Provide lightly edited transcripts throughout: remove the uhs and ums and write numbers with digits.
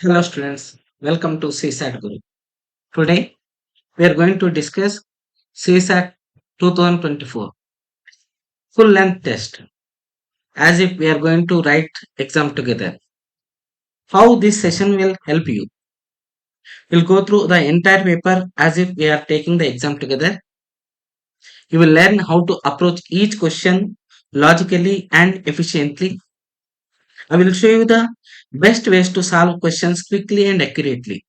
Hello students, welcome to CSAT Guru. Today we are going to discuss CSAT 2024 full length test as if we are going to write exam together. How this session will help you? We'll go through the entire paper as if we are taking the exam together. You will learn how to approach each question logically and efficiently. I will show you the best ways to solve questions quickly and accurately.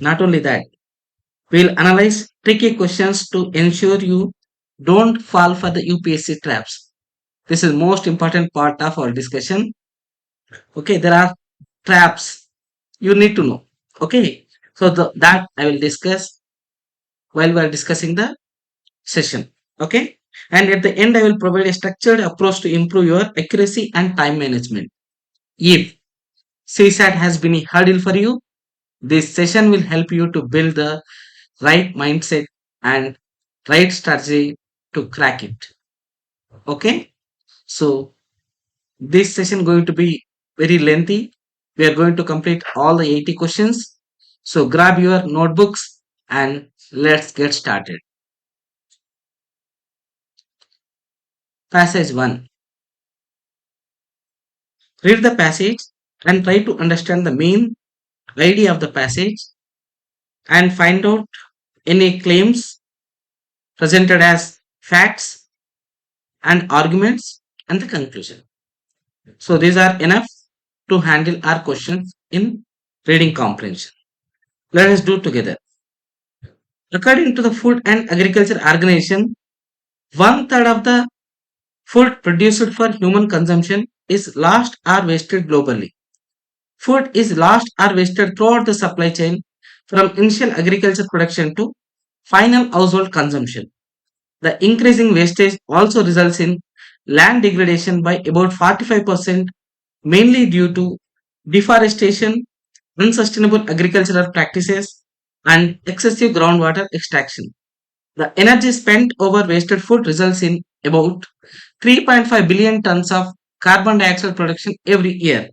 Not only that, we'll analyze tricky questions to ensure you don't fall for the UPSC traps. This is most important part of our discussion. Okay, there are traps you need to know. Okay, so that I will discuss while we are discussing the session. Okay, and at the end I will provide a structured approach to improve your accuracy and time management. If CSAT has been a hurdle for you, this session will help you to build the right mindset and right strategy to crack it. Okay, so this session going to be very lengthy. We are going to complete all the 80 questions. So grab your notebooks and let's get started. Passage 1. Read the passage and try to understand the main idea of the passage and find out any claims presented as facts and arguments and the conclusion. So these are enough to handle our questions in reading comprehension. Let us do together. According to the Food and Agriculture Organization, one third of the food produced for human consumption is lost or wasted globally. Food is lost or wasted throughout the supply chain from initial agriculture production to final household consumption. The increasing wastage also results in land degradation by about 45%, mainly due to deforestation, unsustainable agricultural practices, and excessive groundwater extraction. The energy spent over wasted food results in about 3.5 billion tons of carbon dioxide production every year.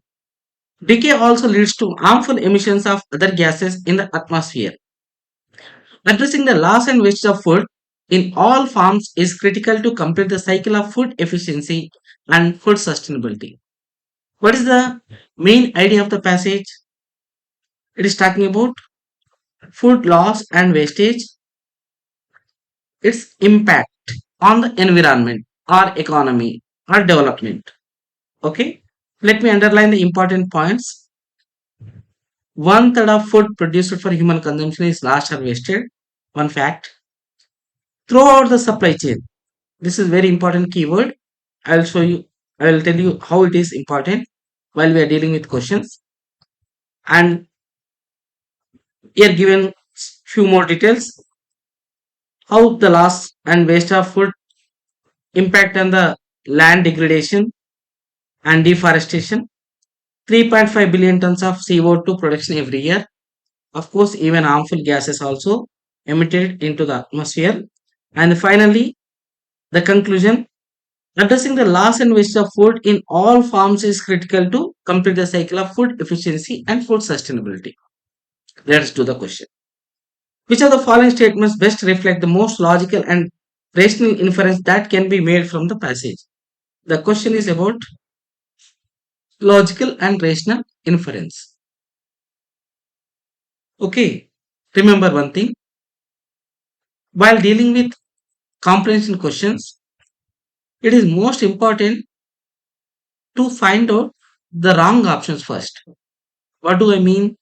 Decay also leads to harmful emissions of other gases in the atmosphere. Addressing the loss and waste of food in all forms is critical to complete the cycle of food efficiency and food sustainability. What is the main idea of the passage? It is talking about food loss and wastage, its impact on the environment or economy or development. Okay, let me underline the important points. One third of food produced for human consumption is lost or wasted. One fact. Throughout the supply chain, this is very important keyword. I will show you, I will tell you how it is important while we are dealing with questions. And here given few more details how the loss and waste of food impact on the land degradation and deforestation. 3.5 billion tons of CO2 production every year. Of course, even harmful gases also emitted into the atmosphere. And finally, the conclusion. Addressing the loss and waste of food in all forms is critical to complete the cycle of food efficiency and food sustainability. Let's do the question. Which of the following statements best reflect the most logical and rational inference that can be made from the passage? The question is about logical and rational inference. Okay, remember one thing. While dealing with comprehension questions, it is most important to find out the wrong options first. What do I mean?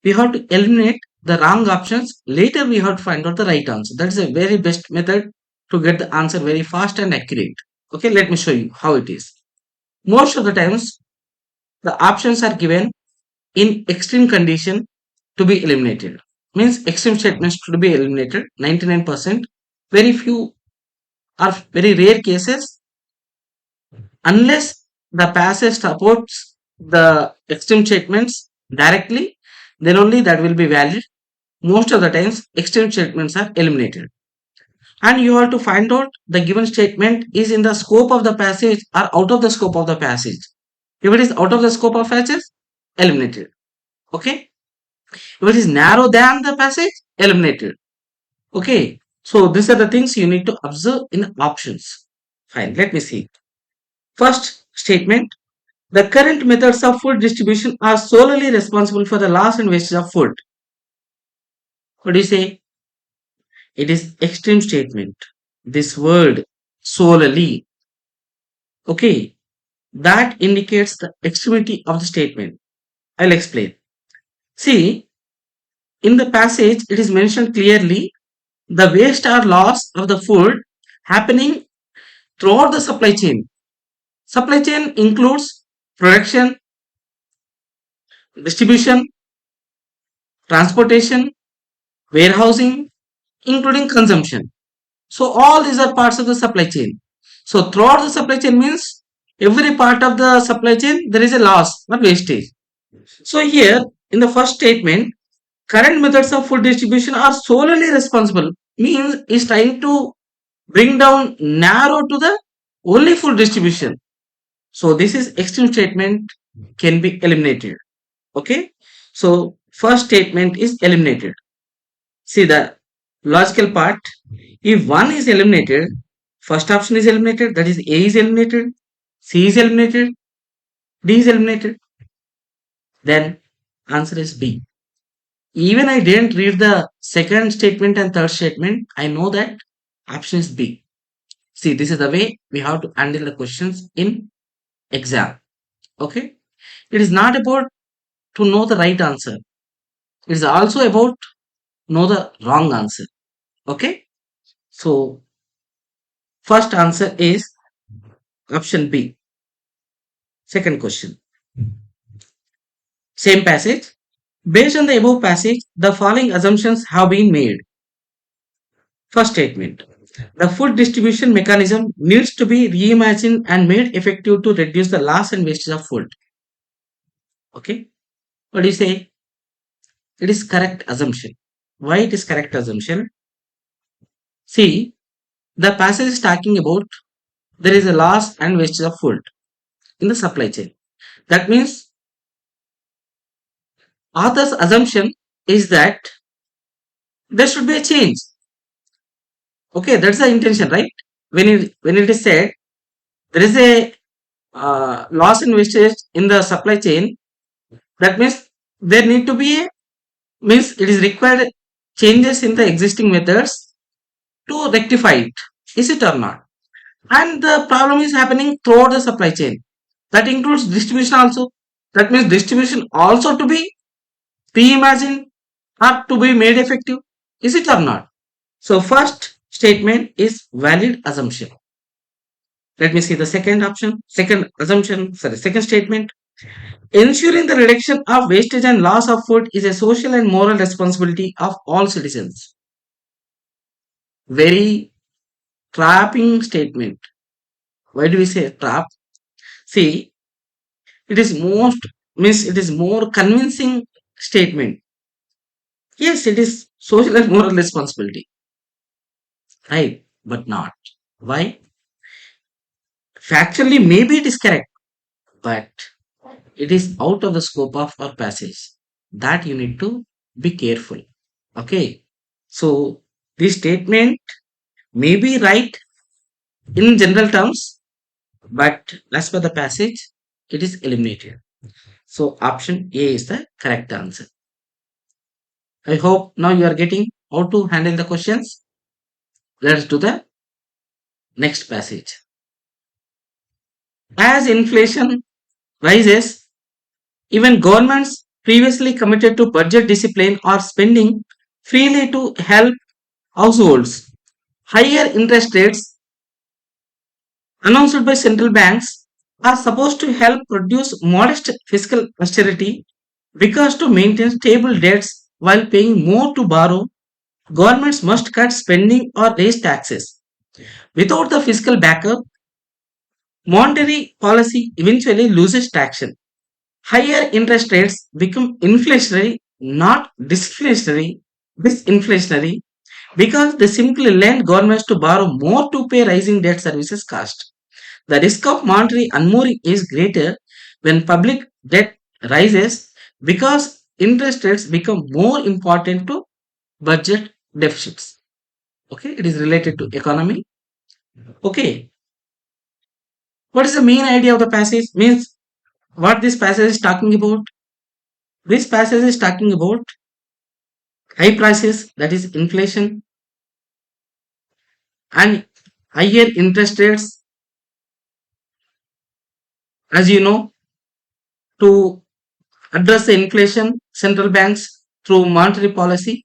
We have to eliminate the wrong options. Later, we have to find out the right answer. That is a very best method to get the answer very fast and accurate. Okay, let me show you how it is. Most of the times, the options are given in extreme condition to be eliminated. Means extreme statements to be eliminated. 99%. Very few or very rare cases, unless the passage supports the extreme statements directly, then only that will be valid. Most of the times extreme statements are eliminated, and you have to find out the given statement is in the scope of the passage or out of the scope of the passage. If it is out of the scope of passage, eliminated. Okay. If it is narrow than the passage, eliminated. Okay. So these are the things you need to observe in options. Fine. Let me see. First statement. The current methods of food distribution are solely responsible for the loss and wastage of food. What do you say? It is extreme statement. This word solely. Okay. That indicates the extremity of the statement. I'll explain. See, in the passage, it is mentioned clearly the waste or loss of the food happening throughout the supply chain. Supply chain includes production, distribution, transportation, warehousing, including consumption. So all these are parts of the supply chain. So throughout the supply chain means every part of the supply chain there is a loss or wastage. So here in the first statement, current methods of food distribution are solely responsible means is trying to bring down narrow to the only food distribution. So this is extreme statement can be eliminated. Okay. So first statement is eliminated. See the logical part. If one is eliminated, first option is eliminated. That is A is eliminated, C is eliminated, D is eliminated. Then answer is B. Even I didn't read the second statement and third statement. I know that option is B. See, this is the way we have to handle the questions in exam. Okay. It is not about to know the right answer. It is also about know the wrong answer. Okay. So first answer is option B. Second question. Same passage. Based on the above passage, the following assumptions have been made. First statement. The food distribution mechanism needs to be reimagined and made effective to reduce the loss and wastage of food. Okay. What do you say? It is correct assumption. Why it is correct assumption? See, the passage is talking about there is a loss and wastage of food in the supply chain. That means author's assumption is that there should be a change. Okay, that's the intention, right? When it is said there is a loss and wastage in the supply chain, that means there need to be a means it is required changes in the existing methods to rectify it. Is it or not? And the problem is happening throughout the supply chain. That includes distribution also. That means distribution also to be reimagined or to be made effective. Is it or not? So first statement is valid assumption. Let me see the second option. Second statement. Ensuring the reduction of wastage and loss of food is a social and moral responsibility of all citizens. Very trapping statement. Why do we say trap? See, it is more convincing statement. Yes, it is social and moral responsibility. Right, but not. Why? Factually, maybe it is correct, but it is out of the scope of our passage. That you need to be careful. Okay. So this statement may be right in general terms, but as per the passage, it is eliminated. So option A is the correct answer. I hope now you are getting how to handle the questions. Let's do the next passage. As inflation rises, even governments previously committed to budget discipline are spending freely to help households. Higher interest rates announced by central banks are supposed to help produce modest fiscal austerity because to maintain stable debts while paying more to borrow, governments must cut spending or raise taxes. Without the fiscal backup, monetary policy eventually loses traction. Higher interest rates become inflationary, not disinflationary, because they simply lend governments to borrow more to pay rising debt services cost. The risk of monetary unmooring is greater when public debt rises because interest rates become more important to budget deficits. Okay, it is related to economy. Okay, what is the main idea of the passage? Means what this passage is talking about? This passage is talking about high prices, that is inflation, and higher interest rates. As you know, to address the inflation, central banks through monetary policy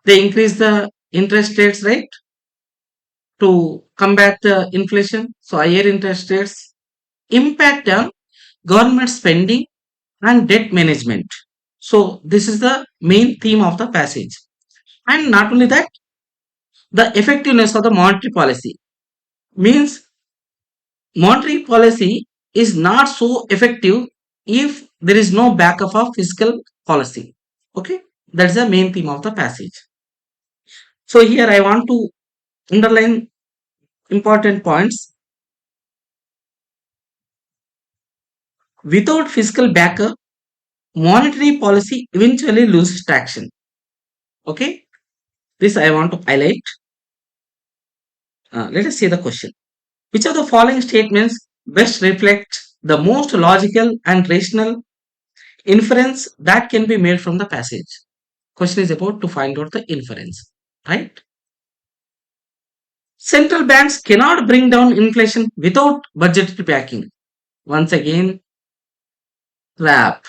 they increase the interest rates, right, to combat the inflation. So higher interest rates impact on government spending and debt management. So this is the main theme of the passage. And not only that, the effectiveness of the monetary policy means monetary policy is not so effective if there is no backup of fiscal policy. Okay, that's the main theme of the passage. So here I want to underline important points. Without fiscal backup, monetary policy eventually loses traction. Okay, this I want to highlight. Let us see the question. Which of the following statements best reflect the most logical and rational inference that can be made from the passage? Question is about to find out the inference, right? Central banks cannot bring down inflation without budgetary backing. Once again, trap.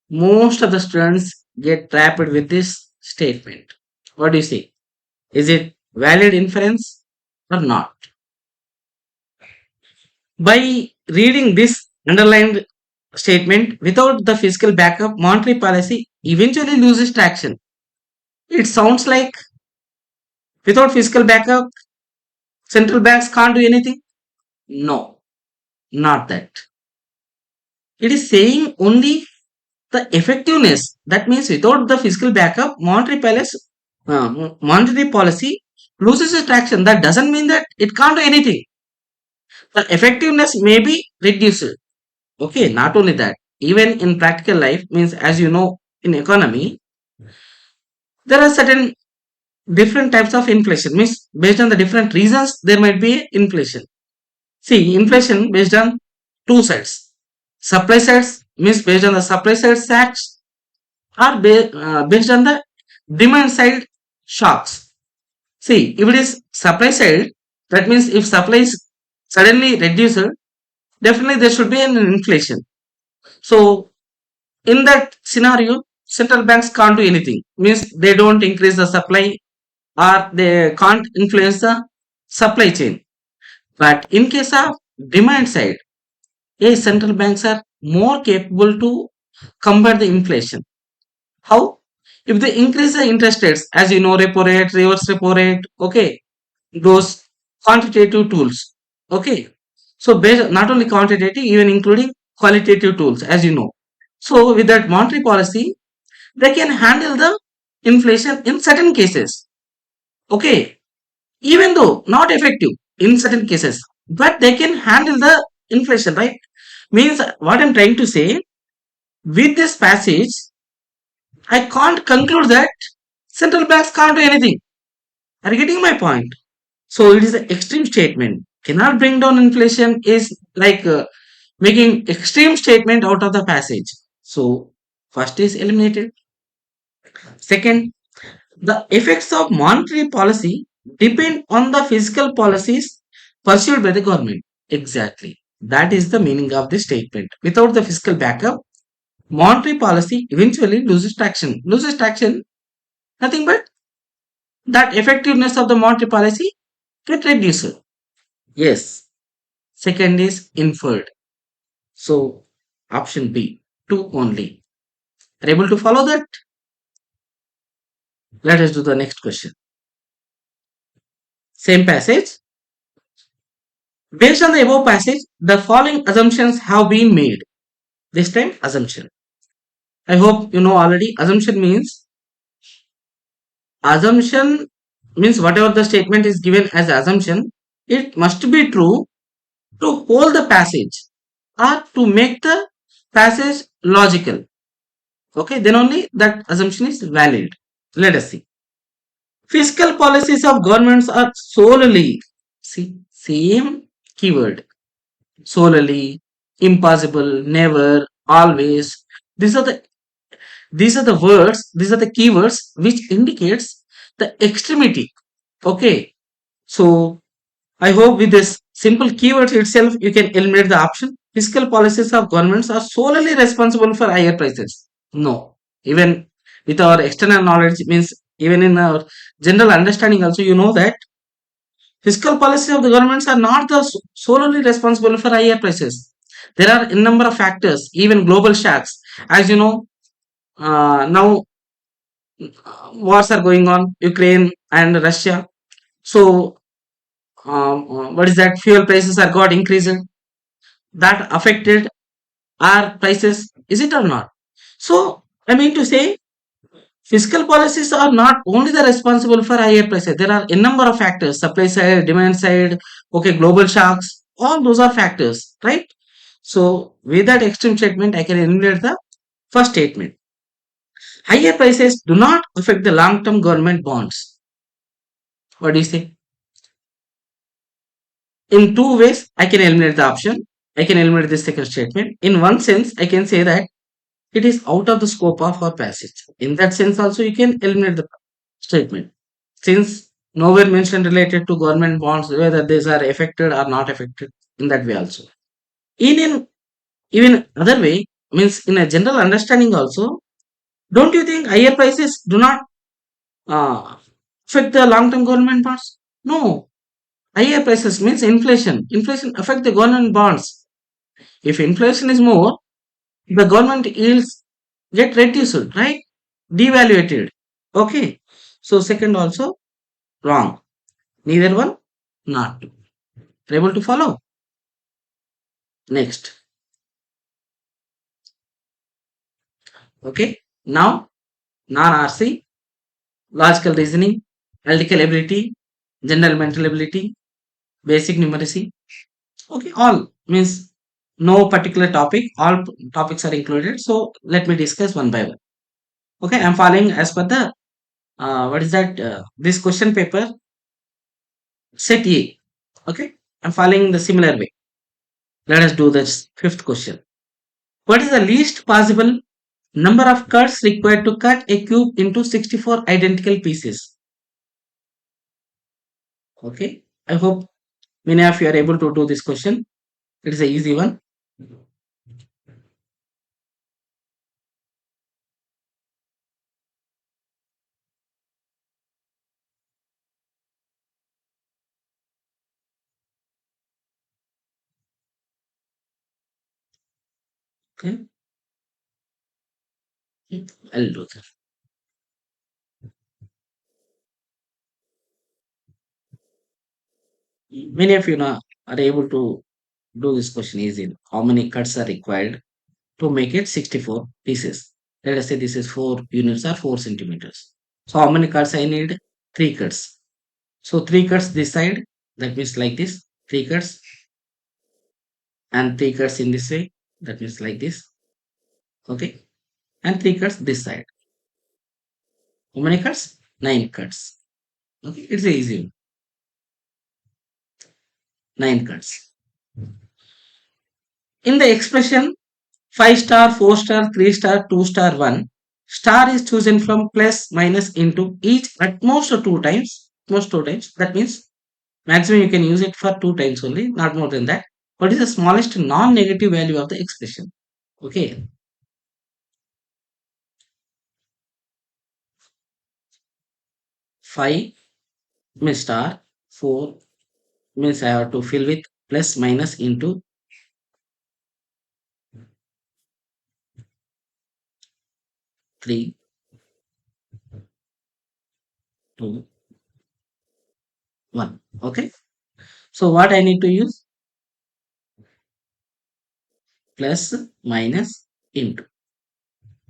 Most of the students get trapped with this statement. What do you say? Is it valid inference or not? By reading this underlined statement, without the fiscal backup, monetary policy eventually loses traction. It sounds like without fiscal backup, central banks can't do anything. No, not that. It is saying only the effectiveness. That means without the fiscal backup, monetary policy loses its traction. That doesn't mean that it can't do anything. The effectiveness may be reduced. Okay, not only that, even in practical life, means as you know, in economy, there are certain different types of inflation. Means based on the different reasons, there might be inflation. See, inflation based on two sides. Supply sides means based on the supply side shocks or based on the demand side shocks. See, if it is supply side, that means if supply is suddenly reduced, definitely there should be an inflation. So in that scenario, central banks can't do anything. Means they don't increase the supply or they can't influence the supply chain. But in case of demand side, central banks are more capable to combat the inflation. How? If they increase the interest rates, as you know, repo rate, reverse repo rate, okay, those quantitative tools, okay. So based not only quantitative, even including qualitative tools, as you know. So with that monetary policy, they can handle the inflation in certain cases, okay, even though not effective in certain cases, but they can handle the inflation, right? Means what I'm trying to say with this passage, I can't conclude that central banks can't do anything. Are you getting my point? So it is an extreme statement. Cannot bring down inflation is like making extreme statement out of the passage. So first is eliminated. Second, the effects of monetary policy depend on the fiscal policies pursued by the government. Exactly. That is the meaning of this statement. Without the fiscal backup, monetary policy eventually loses traction. Loses traction, nothing but that effectiveness of the monetary policy get reduced. Yes. Second is inferred. So option B, 2 only. Are you able to follow that? Let us do the next question. Same passage. Based on the above passage, the following assumptions have been made. This time, assumption. I hope you know already. Assumption means whatever the statement is given as assumption, it must be true to hold the passage or to make the passage logical. Okay, then only that assumption is valid. Let us see. Fiscal policies of governments are solely, see, same keyword, solely, impossible, never, always. These are the these are the keywords which indicates the extremity. Okay, so I hope with this simple keywords itself you can eliminate the option. Fiscal policies of governments are solely responsible for higher prices. No, even with our external knowledge means even in our general understanding also you know that fiscal policies of the governments are not the solely responsible for higher prices. There are a number of factors, even global shocks. As you know, now wars are going on, Ukraine and Russia. So, what is that? Fuel prices are got increased. That affected our prices, is it or not? So, I mean to say, fiscal policies are not only the responsible for higher prices. There are a number of factors: supply side, demand side, okay, global shocks. All those are factors, right? So, with that extreme statement, I can eliminate the first statement. Higher prices do not affect the long-term government bonds. What do you say? In two ways, I can eliminate the option. I can eliminate this second statement. In one sense, I can say that it is out of the scope of our passage. In that sense, also you can eliminate the statement. Since nowhere mentioned related to government bonds, whether these are affected or not affected, in that way also. In even other way, means in a general understanding also, don't you think higher prices do not uh, affect the long-term government bonds? No. Higher prices means inflation. Inflation affect the government bonds. If inflation is more, the government yields get reduced, right? Devaluated. Okay. So second also wrong. Neither one, not two. Able to follow? Next. Okay. Now non-RC, logical reasoning, analytical ability, general mental ability, basic numeracy. Okay, all means no particular topic. All topics are included. So let me discuss one by one. Okay, I'm following as per the what is that? This question paper set A. Okay, I'm following the similar way. Let us do this fifth question. What is the least possible number of cuts required to cut a cube into 64 identical pieces? Okay, I hope many of you are able to do this question. It is an easy one. Okay, I'll do that. Many of you now are able to do this question easily. How many cuts are required to make it 64 pieces? Let us say this is 4 units or 4 centimeters. So how many cuts I need? 3 cuts. So 3 cuts this side, that means like this, 3 cuts, and 3 cuts in this way, that means like this, okay, and 3 cuts this side. How many cuts? 9 cuts. Okay, it's easy. 9 cuts. In the expression 5 star, 4 star, 3 star, 2 star, 1, star is chosen from plus minus into each at most 2 times. Most 2 times. That means maximum you can use it for 2 times only, not more than that. What is the smallest non-negative value of the expression? Okay. 5 means star, 4 means I have to fill with plus minus into 3, 2, 1. Okay. So what I need to use? Plus minus into.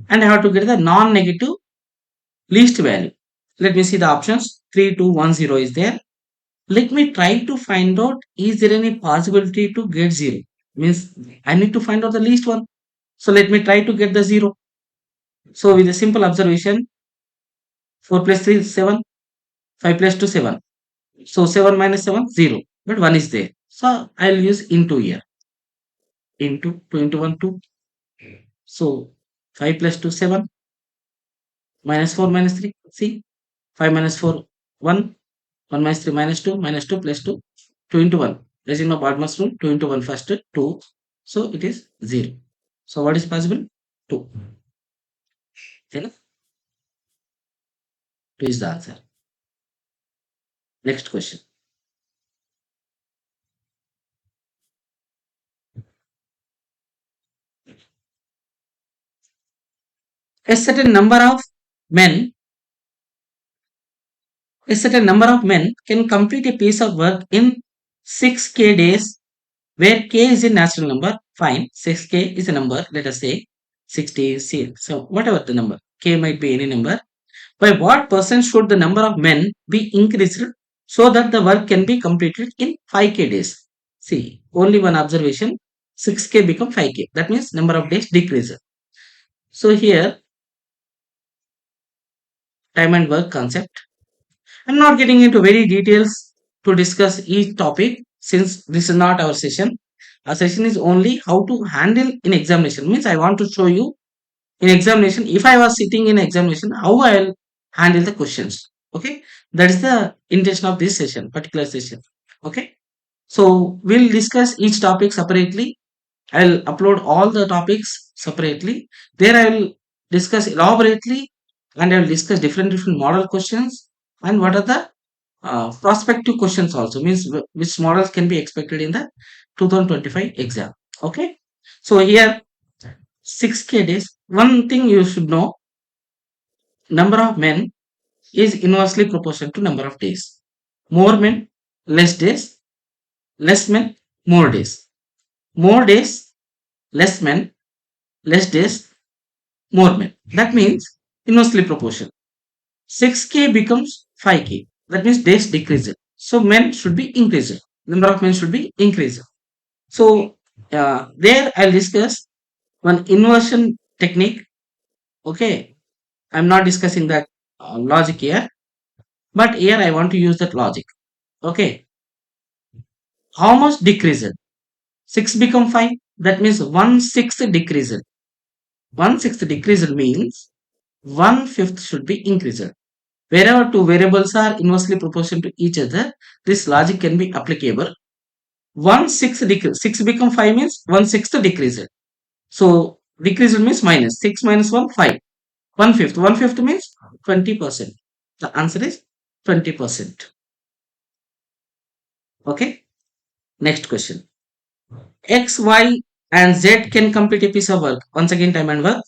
And I have to get the non-negative least value. Let me see the options. 3210 is there. Let me try to find out, is there any possibility to get 0? Means I need to find out the least one. So let me try to get the 0. So with a simple observation, 4 plus 3 is 7, 5 plus 2 7. So 7 minus 7 0, but 1 is there. So I'll use into here. Into 2 into 1 2. So 5 plus 2 7, minus 4 minus 3. See, 5 minus 4 1, 1 minus 3 minus 2 plus 2, 2 into 1. As you know, BODMAS rule, 2 into 1 first 2. So it is 0. So what is possible? 2. Okay, 2 is the answer. Next question. A certain number of men, a certain number of men can complete a piece of work in 6k days, where k is a natural number. Fine, 6k is a number. Let us say 60, so whatever the number, k might be any number. By what percent should the number of men be increased so that the work can be completed in 5k days? See, only one observation, 6k become 5k. That means number of days decreases. So here, time and work concept. I'm not getting into very details to discuss each topic since this is not our session. Our session is only how to handle in examination. Means I want to show you in examination, if I was sitting in examination, how I'll handle the questions. Okay, that is the intention of this session, particular session. Okay, so we'll discuss each topic separately. I'll upload all the topics separately. There I will discuss elaborately, and I will discuss different model questions and what are the prospective questions also, means which models can be expected in the 2025 exam. Okay, so here 6k days. One thing you should know, number of men is inversely proportional to number of days. More men, less days, less men, more days. More days, less men, less days, more men. That means inversely proportional. 6k becomes 5k. That means days decrease. So men should be increased. Number of men should be increased. So there I'll discuss one inversion technique. Okay, I'm not discussing that logic here, but here I want to use that logic. Okay, how much decreased? 6 become 5. That means 1/6 decreased. 1/6 decreased means 1/5 should be increased. Wherever two variables are inversely proportional to each other, this logic can be applicable. 1/6 decrease. 6 become 5 means 1/6 decreased. So decreased means minus 6 minus 1 5. 1/5. 1/5 means 20%. The answer is 20%. Okay. Next question. X, Y, and Z can complete a piece of work. Once again, time and work.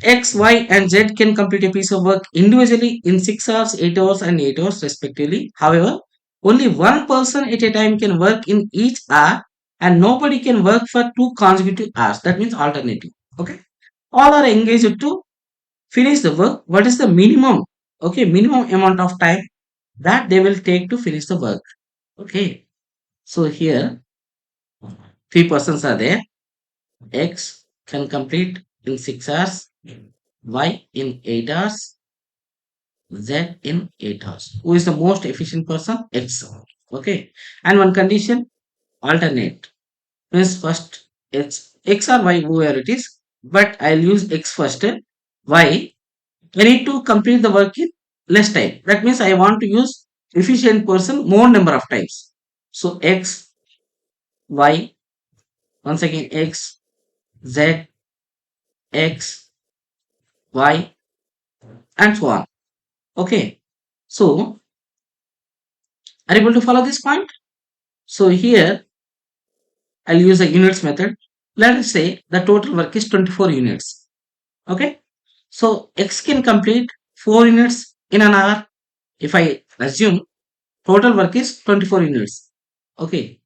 X, Y, and Z can complete a piece of work individually in 6 hours, 8 hours, and 8 hours respectively. However, only one person at a time can work in each hour, and nobody can work for 2 consecutive hours. That means alternative. Okay. All are engaged to finish the work. What is the minimum? Okay, minimum amount of time that they will take to finish the work. Okay. So here, 3 persons are there. X can complete in 6 hours, Y in 8 hours, Z in 8 hours. Who is the most efficient person? X. Okay. And one condition, alternate. Means first it's X or Y, whoever it is, but I'll use X first. Y, I need to complete the work in less time. That means I want to use efficient person more number of times. So X, Y, once again X, Z, X, Y, and so on. Okay. So are you able to follow this point? So here I'll use a units method. Let us say the total work is 24 units. Okay. So X can complete 4 units in an hour. If I assume total work is 24 units. Okay.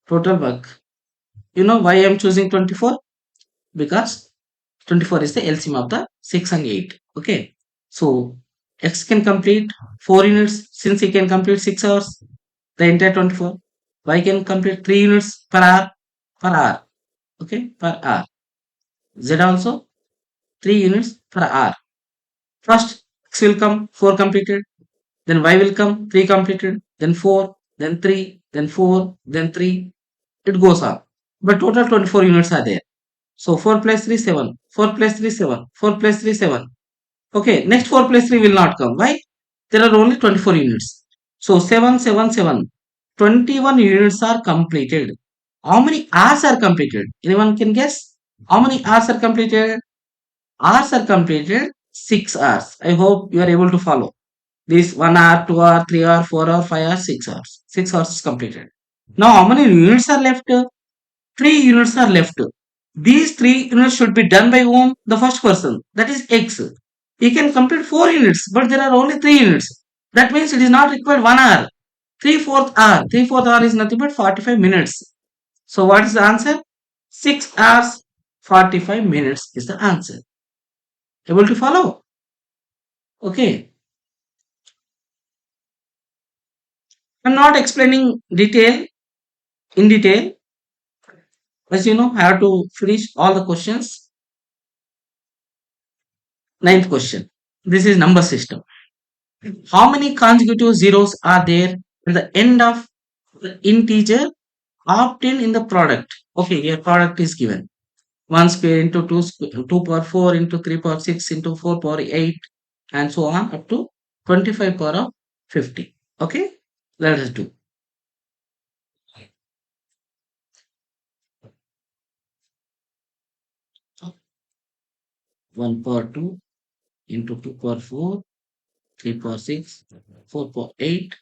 Total work. You know why I am choosing 24? Because 24 is the LCM of the 6 and 8. Okay. So X can complete 4 units since he can complete 6 hours, the entire 24. Y can complete 3 units per hour. okay, per hour. Z also 3 units per hour. First X will come 4 completed, then Y will come 3 completed, then 4, then 3, then 4, then 3. It goes on. But total 24 units are there. So 4 plus 3 7, 4 plus 3 7, 4 plus 3 7. Okay, next 4 plus 3 will not come. Why? There are only 24 units. So 7 7 7. 21 units are completed. How many hours are completed? Anyone can guess? How many hours are completed? Hours are completed 6 hours. I hope you are able to follow. This 1 hour, 2 hour, 3 hour, 4 hour, 5 hours, 6 hours. 6 hours is completed. Now how many units are left? 3 units are left. These 3 units should be done by whom? The first person. That is X. He can complete 4 units, but there are only 3 units. That means it is not required 1 hour. 3/4 hour. 3/4 hour is nothing but 45 minutes. So what is the answer? 6 hours 45 minutes is the answer. Able to follow? Okay. I'm not explaining in detail. As you know, I have to finish all the questions. Ninth question. This is number system. How many consecutive zeros are there at the end of the integer obtained in the product? Okay, here product is given. 1 square into 2 square, 2 power 4 into 3 power 6 into 4 power 8 and so on up to 25 power of 50. Okay, let us do 1 power 2 into 2 power 4, 3 power 6, 4 power 8,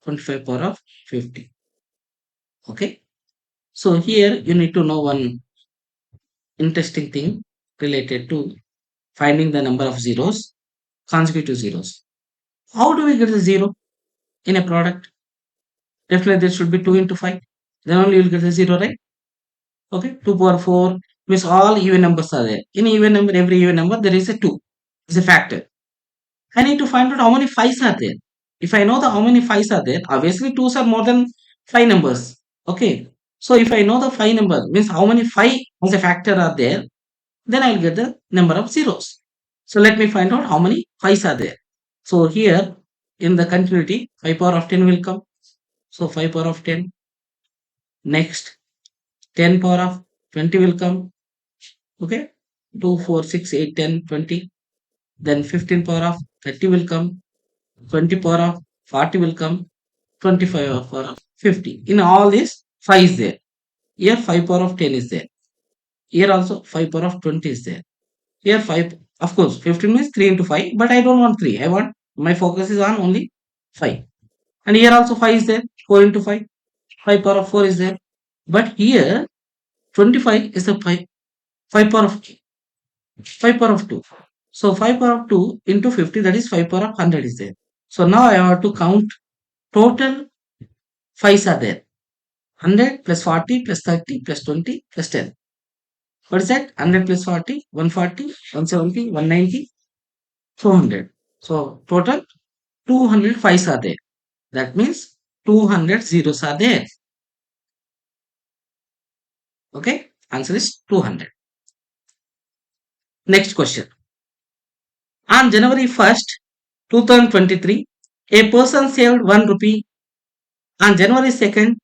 25 power of 50. Okay, so here you need to know one interesting thing related to finding the number of zeros, consecutive zeros. How do we get the zero in a product? Definitely there should be 2 into 5. Then only you will get the zero, right? Okay, 2 power 4 means all even numbers are there. In even number, every even number, there is a 2. It's a factor. I need to find out how many 5s are there. If I know the how many 5s are there, obviously 2s are more than 5 numbers. Okay. So if I know the 5 number, means how many 5 as a factor are there, then I'll get the number of zeros. So let me find out how many 5s are there. So here in the continuity, 5 power of 10 will come. So 5 power of 10. Next, 10 power of 20 will come. Okay. 2, 4, 6, 8, 10, 20. Then 15 power of 30 will come. 20 power of 40 will come. 25 power of 50. In all this, 5 is there. Here 5 power of 10 is there. Here also 5 power of 20 is there. Here 5, of course, 15 means 3 into 5, but I don't want 3. I want, my focus is on only 5. And here also 5 is there, 4 into 5, 5 power of 4 is there. But here 25 is the 5 power of 5 power of 2. So 5 power of 2 into 50, that is 5 power of 100 is there. So now I have to count total 5s are there. 100 plus 40 plus 30 plus 20 plus 10. What is that? 100 plus 40, 140, 170, 190, 200. So total 200 5s are there. That means 200 zeros are there. Okay, answer is 200. Next question. On January 1st, 2023, a person saved 1 rupee. On January 2nd,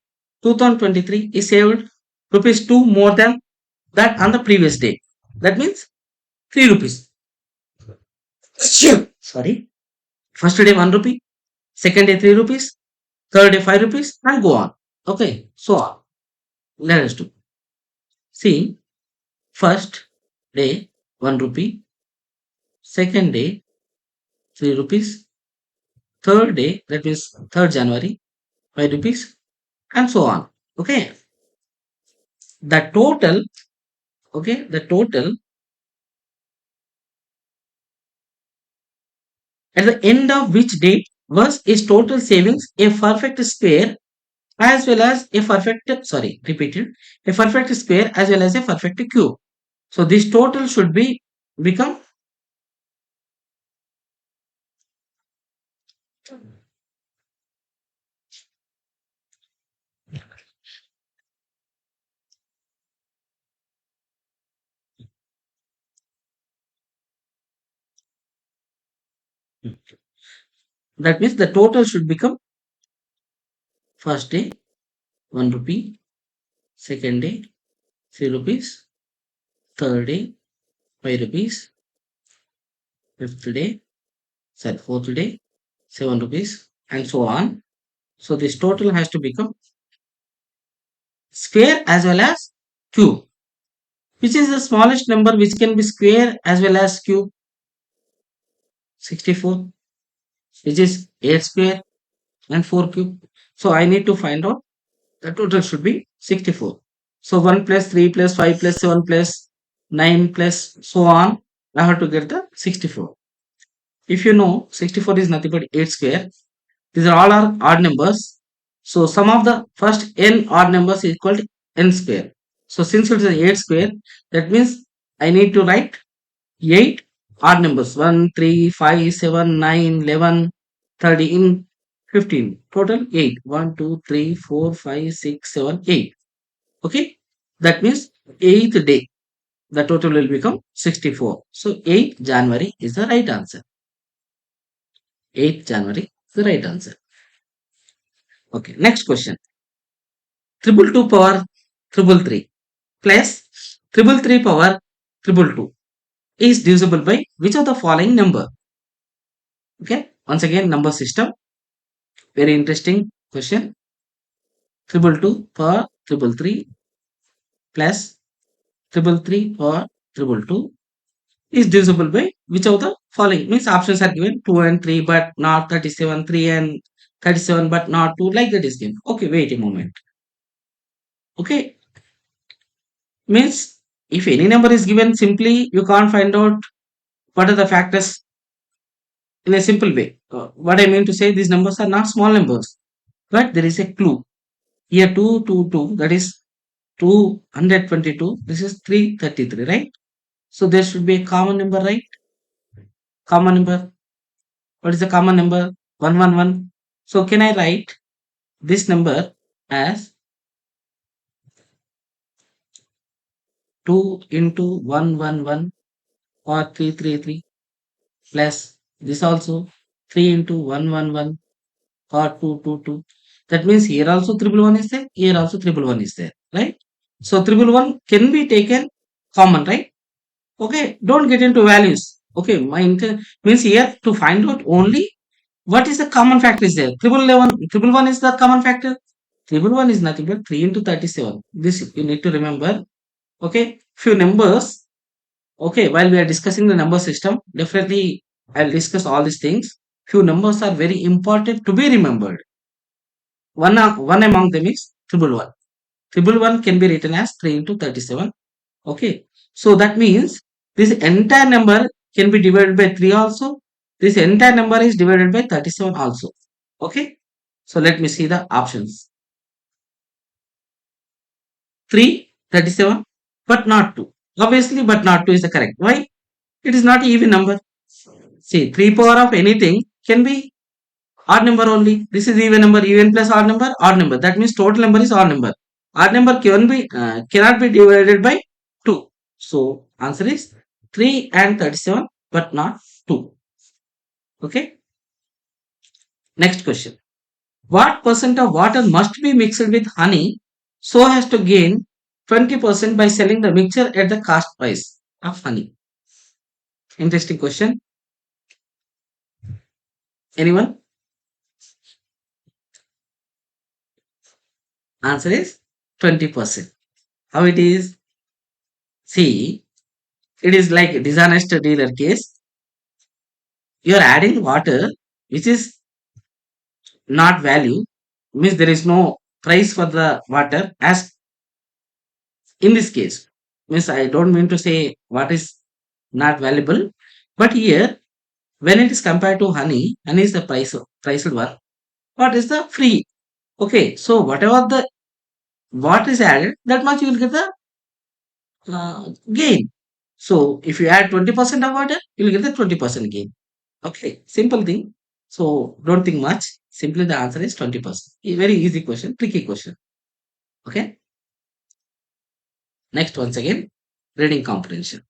2023, he saved rupees 2 more than that on the previous day. That means 3 rupees. Sorry. First day 1 rupee, second day 3 rupees, third day 5 rupees, and go on. Okay, so on. Let us do. See, first day 1 rupee, second day 3 rupees, third day, that means 3rd January, 5 rupees, and so on. Okay, the total, the total at the end of which date was his total savings a perfect square as well as a perfect, sorry, repeated, a perfect square as well as a perfect cube. So this total should be become, That means the total should become first day 1 rupee, second day 3 rupees, third day 5 rupees, fifth day, sorry, fourth day 7 rupees, and so on. So this total has to become square as well as cube. Which is the smallest number which can be square as well as cube? 64, which is 8 square and 4 cube. So I need to find out the total should be 64. So 1 plus 3 plus 5 plus 7 plus 9 plus so on. I have to get the 64. If you know 64 is nothing but 8 square, these are all are odd numbers. So sum of the first n odd numbers is equal to n square. So since it is 8 square, that means I need to write 8 odd numbers 1, 3, 5, 7, 9, 11, 13, 15. Total 8. 1, 2, 3, 4, 5, 6, 7, 8. Okay. That means 8th day. The total will become 64. So 8th January is the right answer. 8th January is the right answer. Okay. Next question. Triple two power triple three plus triple three power triple two is divisible by which of the following number? Okay. Once again, number system. Very interesting question. Triple two power triple three plus triple three power triple two is divisible by which of the following? Means options are given 2 and 3 but not 37, 3 and 37 but not 2, like that is given. Okay, wait a moment. Okay, means if any number is given, simply you can't find out what are the factors in a simple way. What I mean to say, these numbers are not small numbers, but there is a clue. Here 222, that is 222, this is 333, right? So there should be a common number, right? Common number. What is the common number? 111. So can I write this number as 2 into 111 or 333 plus this also 3 into 111 or 222. That means here also triple one is there, here also triple one is there, right? So triple one can be taken common, right? Okay, don't get into values. Okay, my means here to find out only what is the common factor is there. Triple one is the common factor. Triple one is nothing but 3 into 37. This you need to remember. Okay, few numbers. Okay, while we are discussing the number system, definitely I'll discuss all these things. Few numbers are very important to be remembered. One among them is triple one. Triple one can be written as 3 into 37. Okay. So that means this entire number can be divided by 3 also. This entire number is divided by 37 also. Okay. So let me see the options. 3, 37, but not 2. Obviously, but not 2 is the correct. Why? It is not even number. See, 3 power of anything can be odd number only. This is even number, even plus odd number, odd number. That means total number is odd number. Odd number cannot be divided by 2. So answer is 3 and 37 but not 2. Okay. Next question. What percent of water must be mixed with honey so as to gain 20% by selling the mixture at the cost price of honey? Interesting question. Anyone? Answer is 20%. How it is? See, it is like a dishonest dealer case. You are adding water which is not value, means there is no price for the water as in this case. Means I don't mean to say what is not valuable, but here when it is compared to honey is the priced one. What is the free? Okay, so whatever the water is added, that much you will get the gain. So if you add 20% of water, you will get the 20% gain. Okay, simple thing. So don't think much. Simply the answer is 20%. A very easy question, tricky question. Okay. Next, once again, reading comprehension.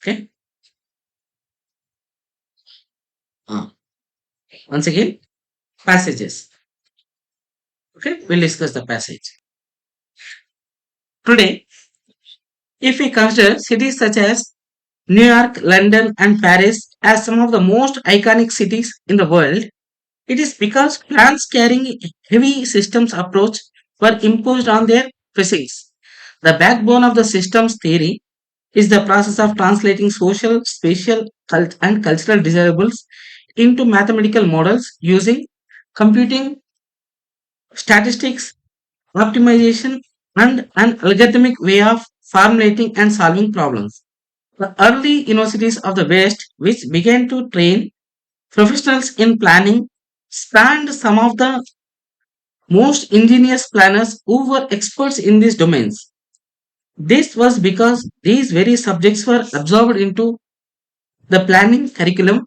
Okay. Uh, Once again, passages. Okay, we'll discuss the passage. Today, if we consider cities such as New York, London, and Paris as some of the most iconic cities in the world, it is because plans carrying heavy systems approach were imposed on their physics. The backbone of the systems theory is the process of translating social, spatial, and cultural desirables into mathematical models using computing, statistics, optimization, and an algorithmic way of formulating and solving problems. The early universities of the West, which began to train professionals in planning, spanned some of the most ingenious planners who were experts in these domains. This was because these very subjects were absorbed into the planning curriculum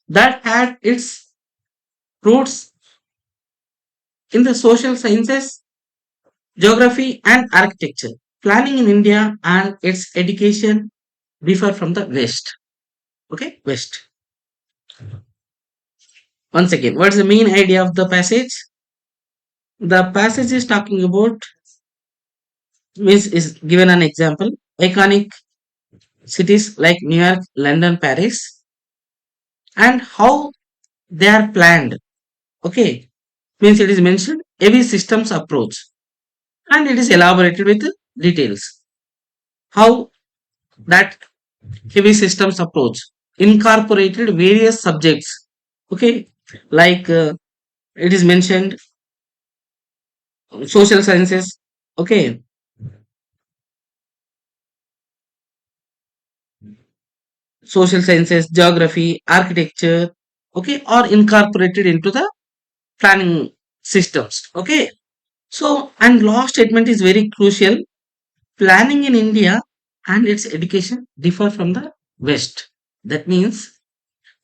that had its roots in the social sciences, geography, and architecture. Planning in India and its education differ from the West. Okay, West. Once again, what's the main idea of the passage? The passage is talking about, means is given an example, iconic cities like New York, London, Paris, and how they are planned. Okay, means it is mentioned heavy systems approach and it is elaborated with details. How that heavy systems approach incorporated various subjects. Okay, like it is mentioned social sciences. Okay, social sciences, geography, architecture. Okay, are incorporated into the planning systems. Okay, so and law statement is very crucial. Planning in India and its education differ from the West. That means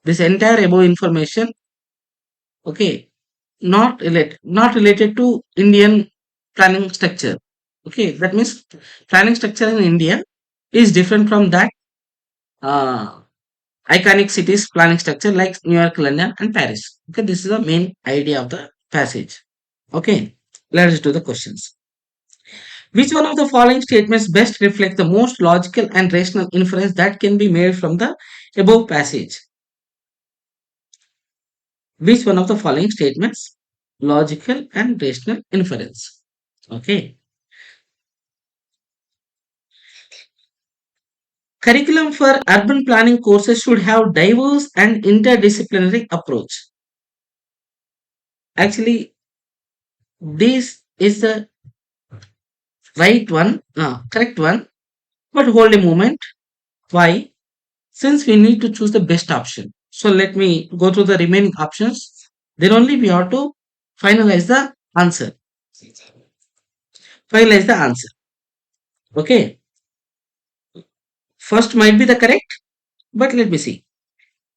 this entire above information, okay, not related to Indian planning structure. Okay, that means planning structure in India is different from that uh, iconic cities planning structure like New York, London, and Paris. Okay, this is the main idea of the passage. Okay, let's do the questions. Which one of the following statements best reflects the most logical and rational inference that can be made from the above passage? Which one of the following statements logical and rational inference? Okay. Curriculum for urban planning courses should have diverse and interdisciplinary approach. Actually, this is the right one, correct one. But hold a moment. Why? Since we need to choose the best option. So let me go through the remaining options. Then only we have to finalize the answer. Finalize the answer. Okay. First might be the correct, but let me see.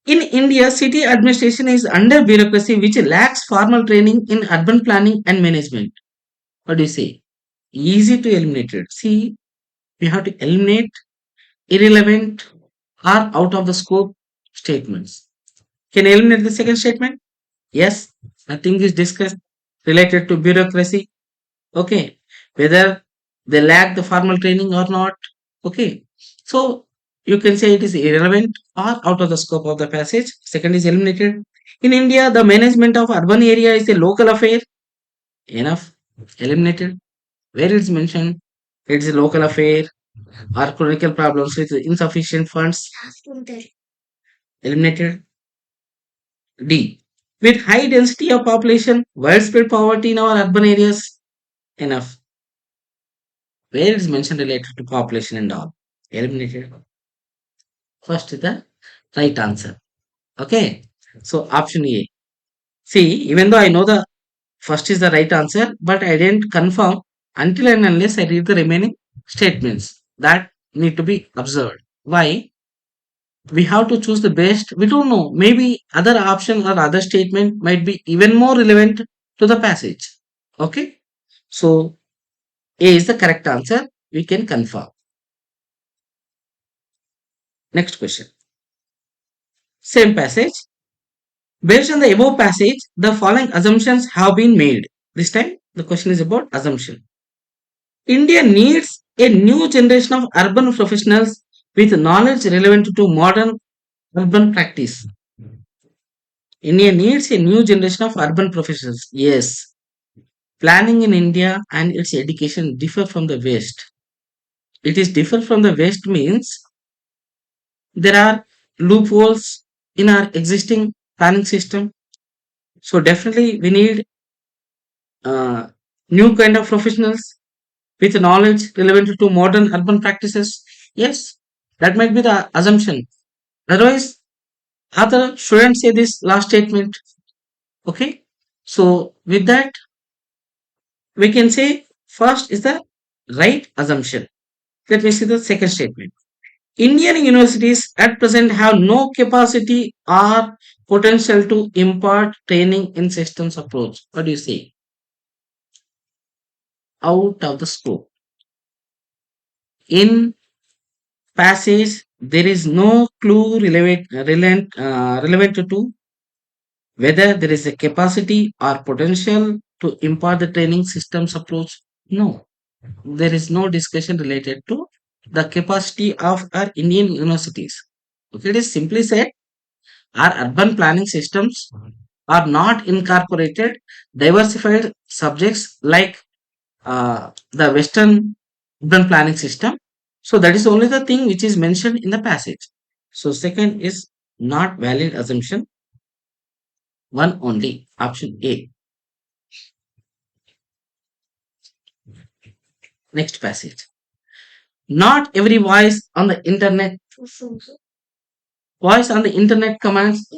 In India, city administration is under bureaucracy which lacks formal training in urban planning and management. What do you say? Easy to eliminate it. See, we have to eliminate irrelevant or out of the scope statements. Can you eliminate the second statement? Yes, nothing is discussed related to bureaucracy. Okay, whether they lack the formal training or not. Okay, so you can say it is irrelevant or out of the scope of the passage. Second is eliminated. In India, the management of urban area is a local affair. Enough, eliminated. Where it's mentioned, it's a local affair or chronicle problems with insufficient funds. Eliminated. D. With high density of population, widespread poverty in our urban areas. Enough. Where is mentioned related to population and all. Eliminated. First is the right answer. Okay. So option A. See, even though I know the first is the right answer, but I didn't confirm until and unless I read the remaining statements that need to be observed. Why? We have to choose the best. We don't know. Maybe other option or other statement might be even more relevant to the passage. Okay. So A is the correct answer. We can confirm. Next question. Same passage. Based on the above passage, the following assumptions have been made. This time, the question is about assumption. India needs a new generation of urban professionals with knowledge relevant to modern urban practice. India needs a new generation of urban professionals. Yes, planning in India and its education differ from the West. It is differ from the West means there are loopholes in our existing planning system. So definitely we need uh, new kind of professionals with knowledge relevant to modern urban practices. Yes, that might be the assumption. Otherwise, author shouldn't say this last statement. Okay. So with that, we can say first is the right assumption. Let me see the second statement. Indian universities at present have no capacity or potential to impart training in systems approach. What do you say? Out of the scope. In passage, there is no clue relevant to whether there is a capacity or potential to impart the training systems approach. No, there is no discussion related to the capacity of our Indian universities. Okay, it is simply said our urban planning systems are not incorporated diversified subjects like the Western urban planning system. So that is only the thing which is mentioned in the passage. So second is not valid assumption. One only. Option A. Next passage. Not every voice on the internet commands.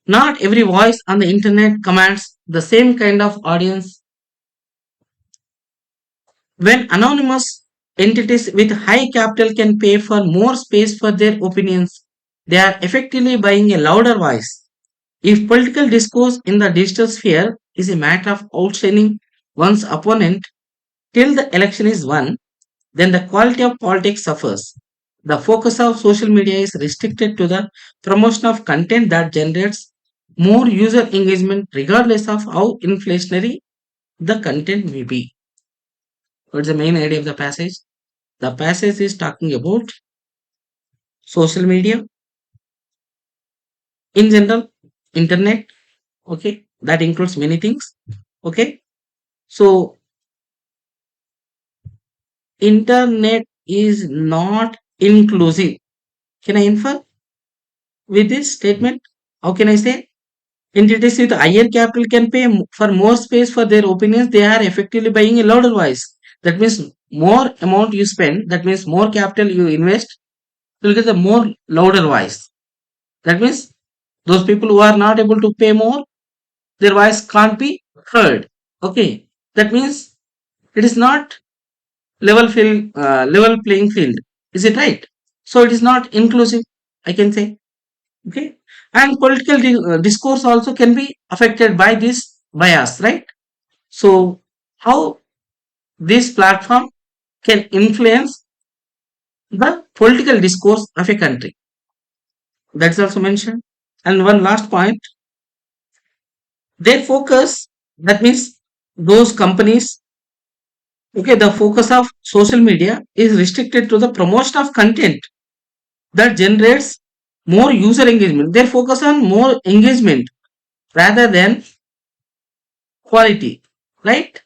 Not every voice on the internet commands the same kind of audience. When anonymous entities with high capital can pay for more space for their opinions, they are effectively buying a louder voice. If political discourse in the digital sphere is a matter of outshining one's opponent till the election is won, then the quality of politics suffers. The focus of social media is restricted to the promotion of content that generates more user engagement regardless of how inflationary the content may be. What's the main idea of the passage? The passage is talking about social media in general, internet, okay, that includes many things, okay. So, internet is not inclusive. Can I infer with this statement? How can I say? Entities with higher capital can pay for more space for their opinions. They are effectively buying a louder voice. That means more amount you spend, that means more capital you invest, you'll get the more louder voice. That means those people who are not able to pay more, their voice can't be heard. Okay. That means it is not level playing field. Is it right? So it is not inclusive, I can say. Okay. And political discourse also can be affected by this bias, right? So how this platform can influence the political discourse of a country. That's also mentioned. And one last point, their focus, that means those companies, okay, the focus of social media is restricted to the promotion of content that generates more user engagement. They focus on more engagement rather than quality, right?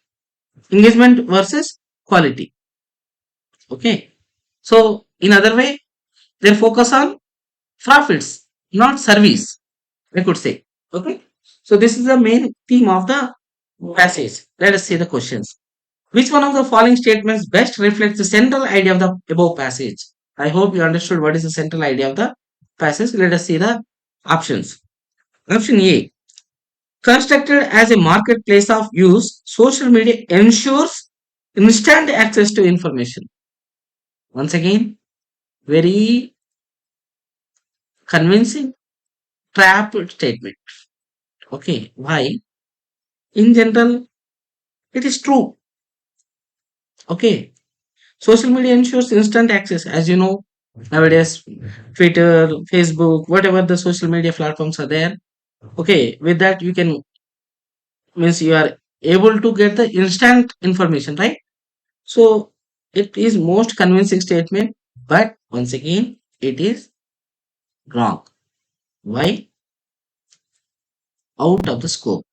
Engagement versus quality. Okay. So in other way, they focus on profits, not service, I could say. Okay. So this is the main theme of the passage. Let us see the questions. Which one of the following statements best reflects the central idea of the above passage? I hope you understood what is the central idea of the passage. Let us see the options. Option A. Constructed as a marketplace of use, social media ensures instant access to information. Once again, very convincing trap statement. Okay, why? In general, it is true. Okay, Social media ensures instant access, as you know, nowadays, Twitter, Facebook, whatever the social media platforms are there. Okay, with that you can means you are able to get the instant information, right? So it is most convincing statement, but once again, it is wrong. Why? Out of the scope.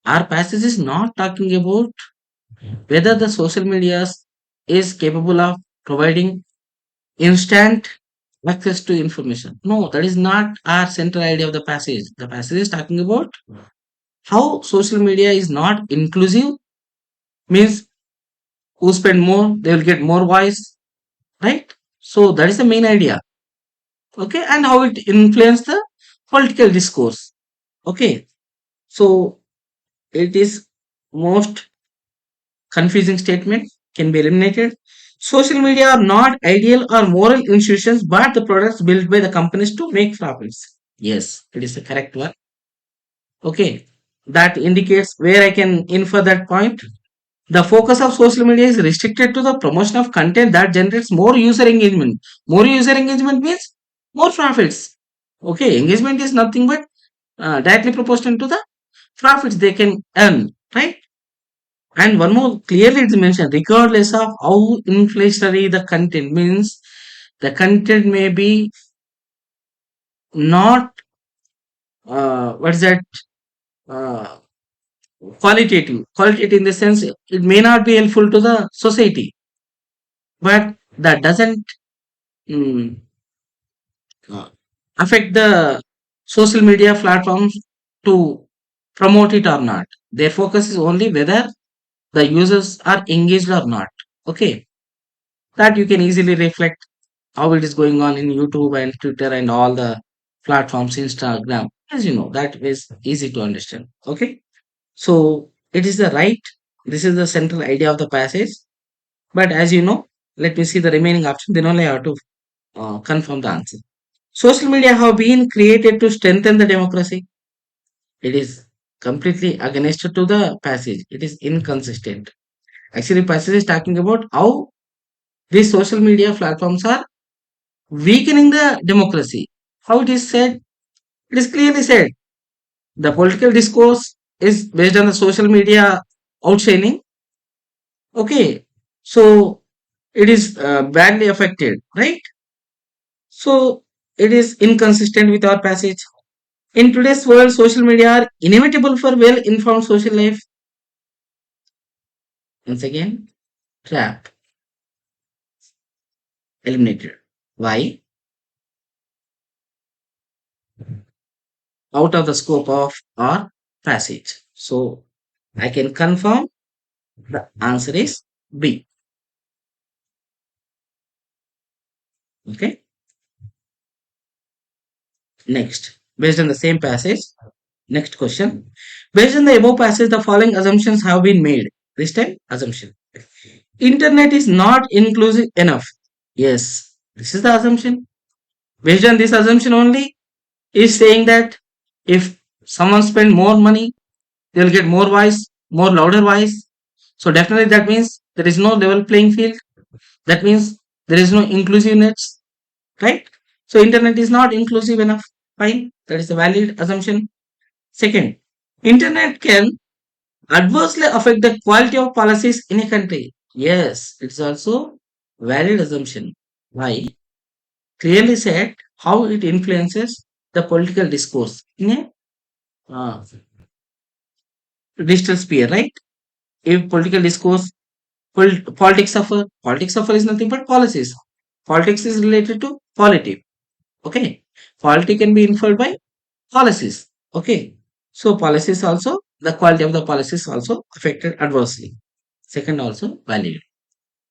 Our passage is not talking about whether the social media is capable of providing instant access to information. No, that is not our central idea of the passage. The passage is talking about how social media is not inclusive, means who spend more, they will get more voice, right? So that is the main idea. Okay, and how it influence the political discourse. Okay, so it is most confusing statement can be eliminated. Social media are not ideal or moral institutions, but the products built by the companies to make profits. Yes, it is the correct one. Okay, that indicates where I can infer that point. The focus of social media is restricted to the promotion of content that generates more user engagement. More user engagement means more profits. Okay, engagement is nothing but directly proportional to the profits they can earn, right? And one more, clearly it's mentioned, regardless of how inflationary the content means, the content may be not, what is that, uh, qualitative. Qualitative in the sense, it may not be helpful to the society, but that doesn't mm, uh, affect the social media platforms to promote it or not. Their focus is only whether the users are engaged or not. Okay, that you can easily reflect how it is going on in YouTube and Twitter and all the platforms, Instagram. As you know, that is easy to understand. Okay, so it is the right. This is the central idea of the passage. But as you know, let me see the remaining option. Then only I have to confirm the answer. Social media have been created to strengthen the democracy. It is completely against to the passage. It is inconsistent. Actually, passage is talking about how these social media platforms are weakening the democracy. How it is said? It is clearly said. The political discourse is based on the social media outshining. Okay, so it is badly affected, right? So it is inconsistent with our passage. In today's world, social media are inevitable for well-informed social life. Once again, trap eliminated. Why? Out of the scope of our passage. So I can confirm the answer is B. Okay. Next, based on the same passage, next question. Based on the above passage, the following assumptions have been made. This time, assumption. Internet is not inclusive enough. Yes, this is the assumption. Based on this assumption only, is saying that if someone spend more money, they'll get more voice, more louder voice. So definitely that means there is no level playing field. That means there is no inclusiveness, right? So internet is not inclusive enough. Fine, that is a valid assumption. Second, internet can adversely affect the quality of policies in a country. Yes, it's also valid assumption. Why? Clearly said how it influences the political discourse in a digital sphere, right? If political discourse, politics suffer is nothing but policies. Politics is related to polity. Okay, polity can be inferred by policies. Okay, so policies also, the quality of the policies also affected adversely. Second also valid.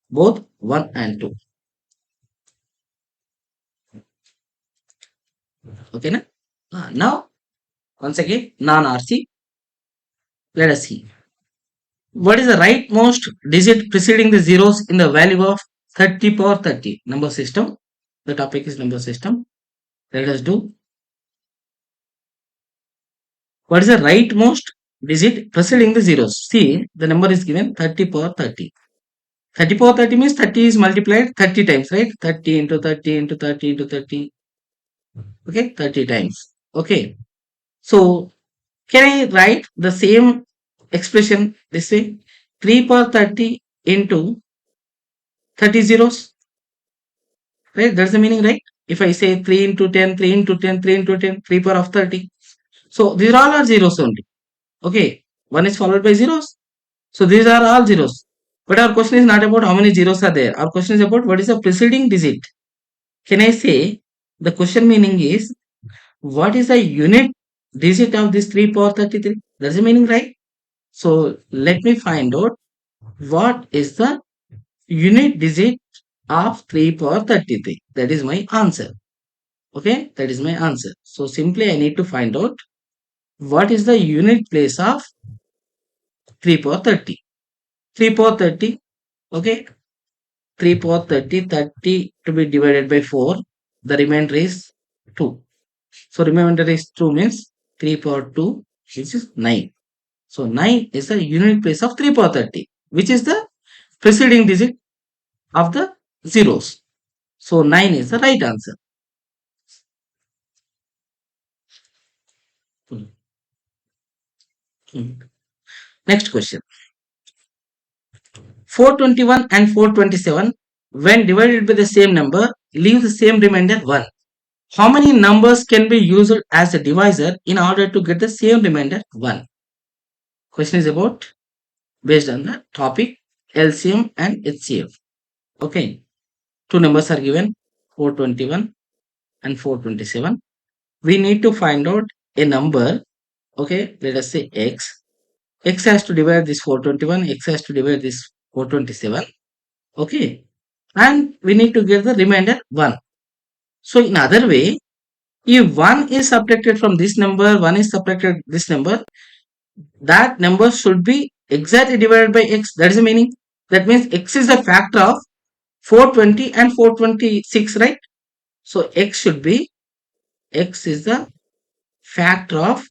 Both 1 and 2. Okay, na? Now once again non-RC. Let us see. What is the rightmost digit preceding the zeros in the value of 30 power 30? Number system. The topic is number system. Let us do. What is the rightmost digit preceding the zeros? See, the number is given 30 power 30. 30 power 30 means 30 is multiplied 30 times, right? 30 into 30 into 30 into 30. Okay, 30 times. Okay. So can I write the same expression this way? 3 power 30 into 30 zeros. Right? That's the meaning, right? If I say 3 into 10, 3 into 10, 3 into 10, 3 power of 30. So these all are zeros only. Okay. One is followed by zeros. So these are all zeros. But our question is not about how many zeros are there. Our question is about what is the preceding digit. Can I say the question meaning is what is the unit digit of this 3 power 33? That's the meaning, right? So let me find out what is the unit digit of 3 power 33. That is my answer. Okay, that is my answer. So simply I need to find out what is the unit place of 3 power 30. 3 power 30. Okay, 3 power 30, 30 to be divided by 4. The remainder is 2. So remainder is 2 means 3 power 2, which is 9. So 9 is the unit place of 3 power 30, which is the preceding digit of the zeros. So 9 is the right answer. Next question. 421 and 427 when divided by the same number leave the same remainder 1. How many numbers can be used as a divisor in order to get the same remainder 1? Question is about based on the topic LCM and HCF. Okay. Two numbers are given 421 and 427. We need to find out a number. Okay. Let us say x. X has to divide this 421. X has to divide this 427. Okay. And we need to get the remainder 1. So in other way, if 1 is subtracted from this number, 1 is subtracted this number, that number should be exactly divided by x. That is the meaning. That means x is the factor of 420 and 426, right? So x should be, x is the factor of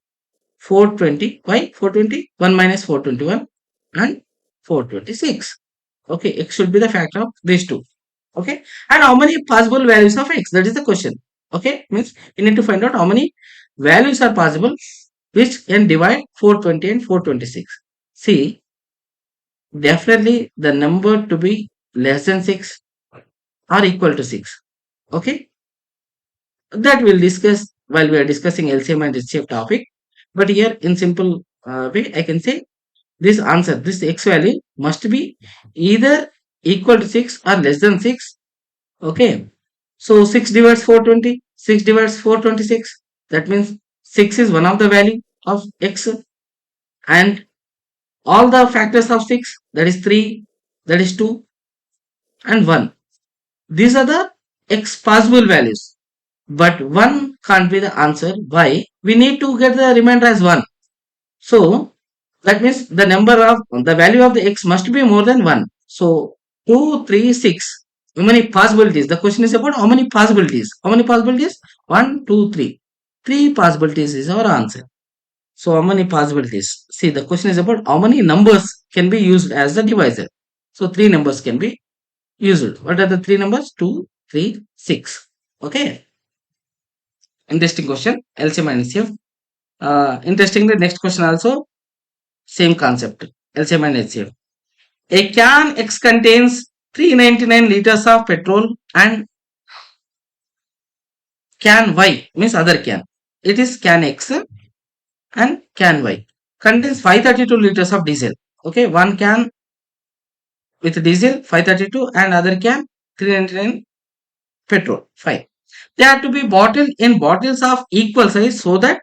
420. Why 420? 1 minus 421 and 426. Okay, x should be the factor of these two. Okay, and how many possible values of x? That is the question. Okay, means you need to find out how many values are possible which can divide 420 and 426. See, definitely the number to be less than 6 or equal to 6. Okay, that we'll discuss while we are discussing LCM and HCF topic. But here in simple way, I can say this answer, this x value must be either equal to 6 or less than 6. Okay, so 6 divides 420, 6 divides 426. That means 6 is one of the value of x, and all the factors of 6, that is 3, that is 2 and 1. These are the x possible values. But 1 can't be the answer. Why? We need to get the remainder as 1. So that means the number of the value of the x must be more than 1. So 2, 3, 6. How many possibilities? The question is about how many possibilities. How many possibilities? 1, 2, 3. 3 possibilities is our answer. So how many possibilities? See, the question is about how many numbers can be used as the divisor. So 3 numbers can be used. What are the 3 numbers? 2, 3, 6. Okay. Interesting question. LCM and HCF. Interestingly, next question also same concept. LCM and HCF. A can X contains 399 liters of petrol and can Y means other can. It is can X and can Y contains 532 liters of diesel. Okay, one can with diesel 532 and other can 399 petrol 5. They have to be bottled in bottles of equal size so that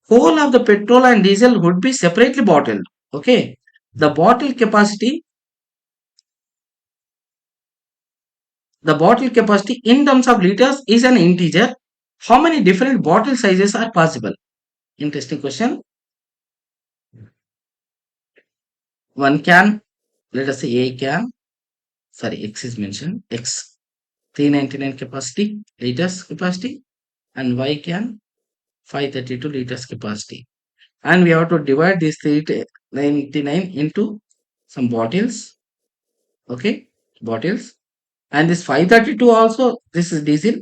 whole of the petrol and diesel would be separately bottled. Okay, the bottle capacity in terms of liters is an integer. How many different bottle sizes are possible? Interesting question. One can, let us say A can, sorry, X is mentioned, X 399 capacity, liters capacity, and Y can 532 liters capacity. And we have to divide this 399 into some bottles. Okay. bottles. And this 532 also, this is diesel,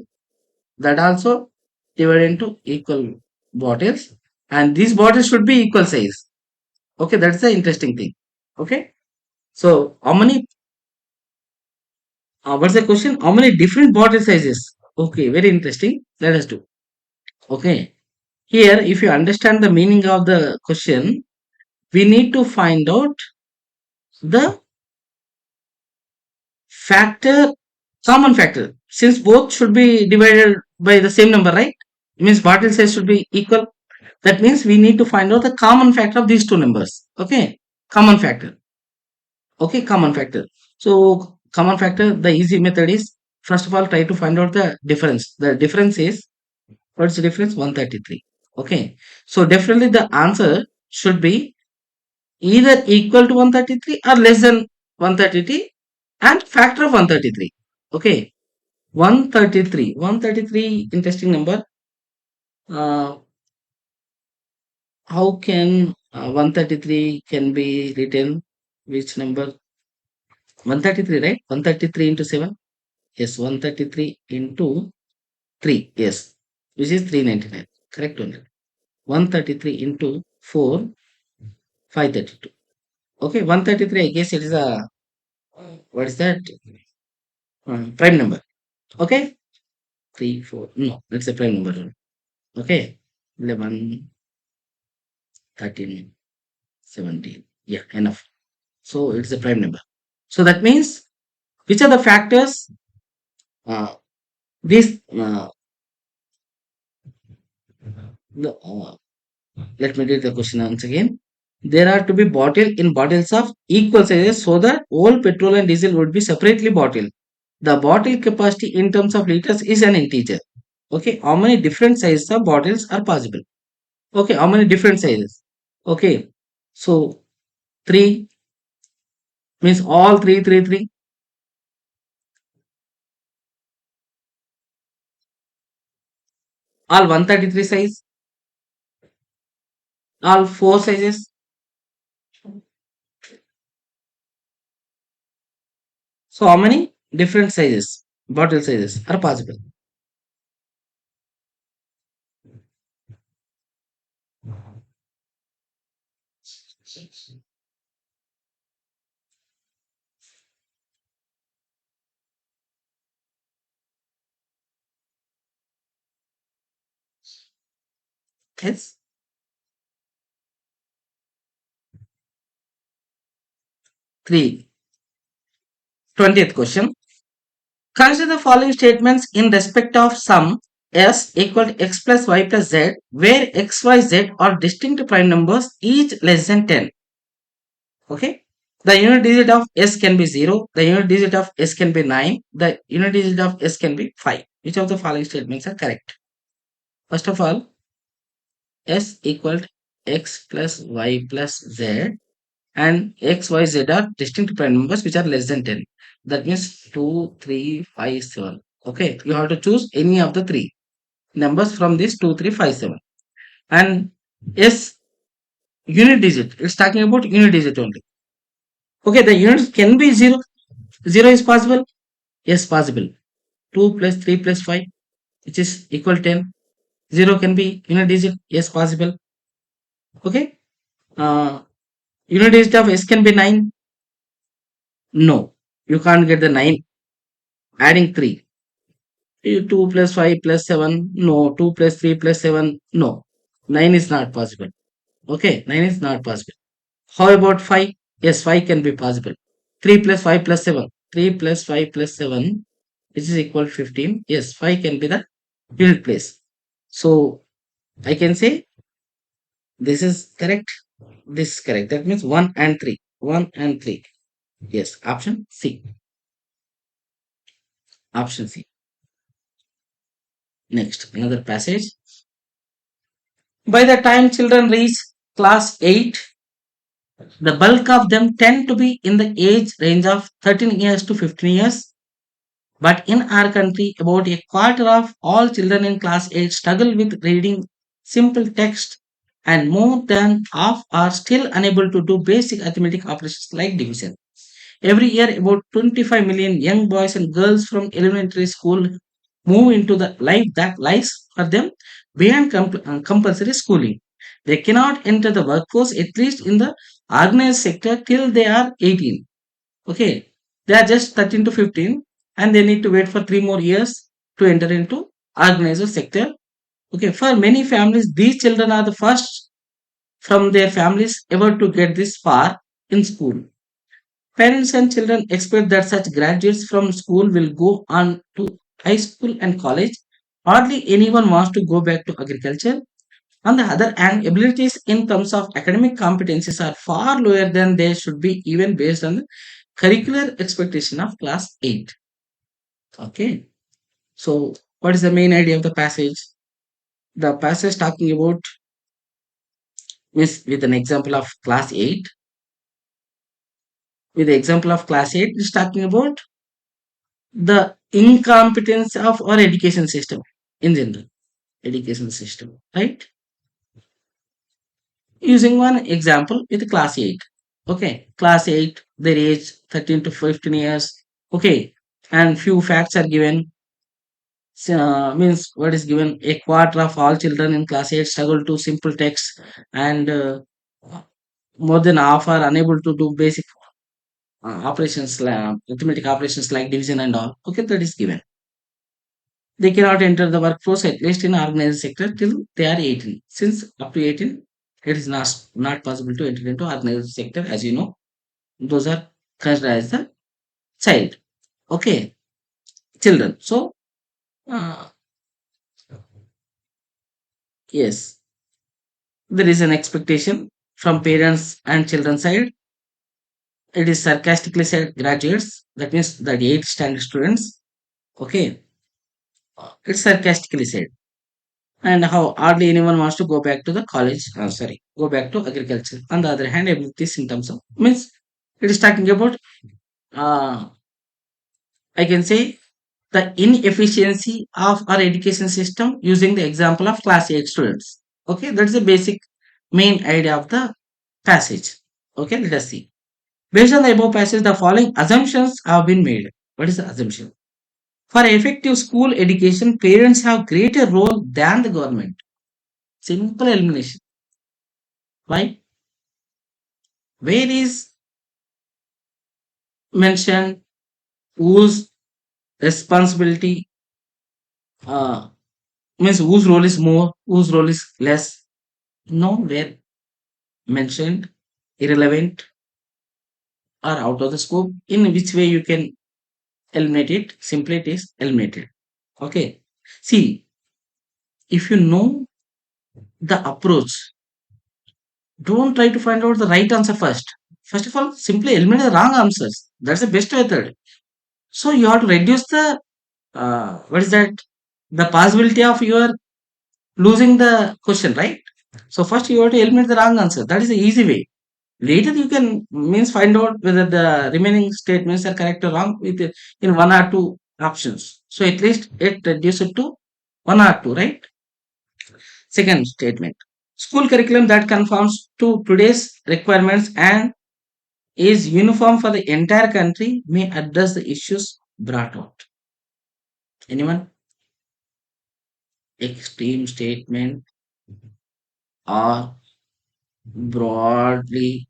that also divided into equal bottles, and these bottles should be equal size. Okay, that's the interesting thing. Okay, so how many, what's the question, how many different bottle sizes? Okay, very interesting, let us do. Okay, here if you understand the meaning of the question, we need to find out the factor, common factor, since both should be divided by the same number, right? Means bottle size should be equal. That means we need to find out the common factor of these two numbers. Okay, common factor. Okay, common factor. So common factor, the easy method is, first of all, try to find out the difference. The difference is, what's the difference? 133. Okay, so definitely the answer should be either equal to 133 or less than 133 and factor of 133. Okay, 133, interesting number. Uh, how can 133 can be written? Which number? 133, right? 133 into 7. Yes, 133 into 3. Yes, which is 399. Correct one. 133 into 4, 532. Okay, 133, I guess it is a, what is that? Prime number. Okay, 3, 4. No, it's a prime number. Okay, 11, 13, 17. Yeah, enough. So it's a prime number. So that means, which are the factors? Uh, this the let me read the question once again. There are to be bottled in bottles of equal sizes so that all petrol and diesel would be separately bottled. The bottle capacity in terms of liters is an integer. Okay, how many different sizes of bottles are possible? Okay, how many different sizes? Okay, so 3 means all 3, all 133 size, all 4 sizes. So how many different sizes, bottle sizes are possible? Yes. 3. 20th question. Consider the following statements in respect of sum s equal to x plus y plus z, where x, y, z are distinct prime numbers, each less than 10. Okay. The unit digit of s can be 0. The unit digit of s can be 9. The unit digit of s can be 5. Which of the following statements are correct? First of all, s equal to x plus y plus z, and x, y, z are distinct prime numbers which are less than 10. That means 2, 3, 5, 7. Okay, you have to choose any of the three numbers from this 2, 3, 5, 7. And yes, unit digit, it's talking about unit digit only. Okay, the units can be 0. 0 is possible. Yes, possible. 2 plus 3 plus 5, which is equal 10. 0 can be unit digit. Yes, possible. Okay. Uh, unit digit of s can be 9. No, you can't get the 9. Adding 3. 2 plus 5 plus 7. No. 2 plus 3 plus 7. No. 9 is not possible. Okay. 9 is not possible. How about 5? Yes, 5 can be possible. 3 plus 5 plus 7. 3 plus 5 plus 7, which is equal to 15. Yes, 5 can be the unit place. So I can say this is correct. This is correct. That means 1 and 3. 1 and 3. Yes, option C. Option C. Next, another passage. By the time children reach class 8, the bulk of them tend to be in the age range of 13 years to 15 years. But in our country, about a quarter of all children in class 8 struggle with reading simple text, and more than half are still unable to do basic arithmetic operations like division. Every year, about 25 million young boys and girls from elementary school move into the life that lies for them beyond compulsory schooling. They cannot enter the workforce, at least in the organized sector, till they are 18. Okay, they are just 13 to 15, and they need to wait for 3 more years to enter into organized sector. Okay, for many families, these children are the first from their families ever to get this far in school. Parents and children expect that such graduates from school will go on to high school and college. Hardly anyone wants to go back to agriculture. On the other hand, abilities in terms of academic competencies are far lower than they should be, even based on the curricular expectation of class 8. Okay, so what is the main idea of the passage? The passage talking about means with an example of class 8. With the example of class 8, is talking about the incompetence of our education system in general. Education system, right? Using one example with class 8. Okay, class 8, their age 13 to 15 years. Okay, and few facts are given. Means what is given, a quarter of all children in class 8 struggle to simple text, and more than half are unable to do basic operations, arithmetic operations like division and all. Okay, that is given. They cannot enter the workforce, at least in organized sector, till they are 18. Since up to 18, it is not possible to enter into organized sector, as you know. Those are considered as the child. Okay, children. So, uh, yes, there is an expectation from parents and children side. It is sarcastically said graduates. That means the 8th standard students. Okay, it's sarcastically said. And how hardly anyone wants to go back to the college, sorry, go back to agriculture. On the other hand, abilities in terms of means it is talking about, uh, I can say, the inefficiency of our education system using the example of class 8 students. Okay, that's the basic main idea of the passage. Okay, let us see. Based on the above passage, the following assumptions have been made. What is the assumption? For effective school education, parents have greater role than the government. Simple elimination. Why? Where is mentioned whose responsibility, uh, means whose role is more, whose role is less? Nowhere mentioned, irrelevant or out of the scope. In which way you can eliminate it? Simply it is eliminated. Okay. See, if you know the approach, don't try to find out the right answer first. First of all, simply eliminate the wrong answers. That's the best method. So you have to reduce the, what is that? The possibility of your losing the question, right? So first you have to eliminate the wrong answer. That is the easy way. Later you can means find out whether the remaining statements are correct or wrong with in one or two options. So at least it reduces it to one or two, right? Second statement. School curriculum that conforms to today's requirements and is uniform for the entire country may address the issues brought out. Anyone? Extreme statement or broadly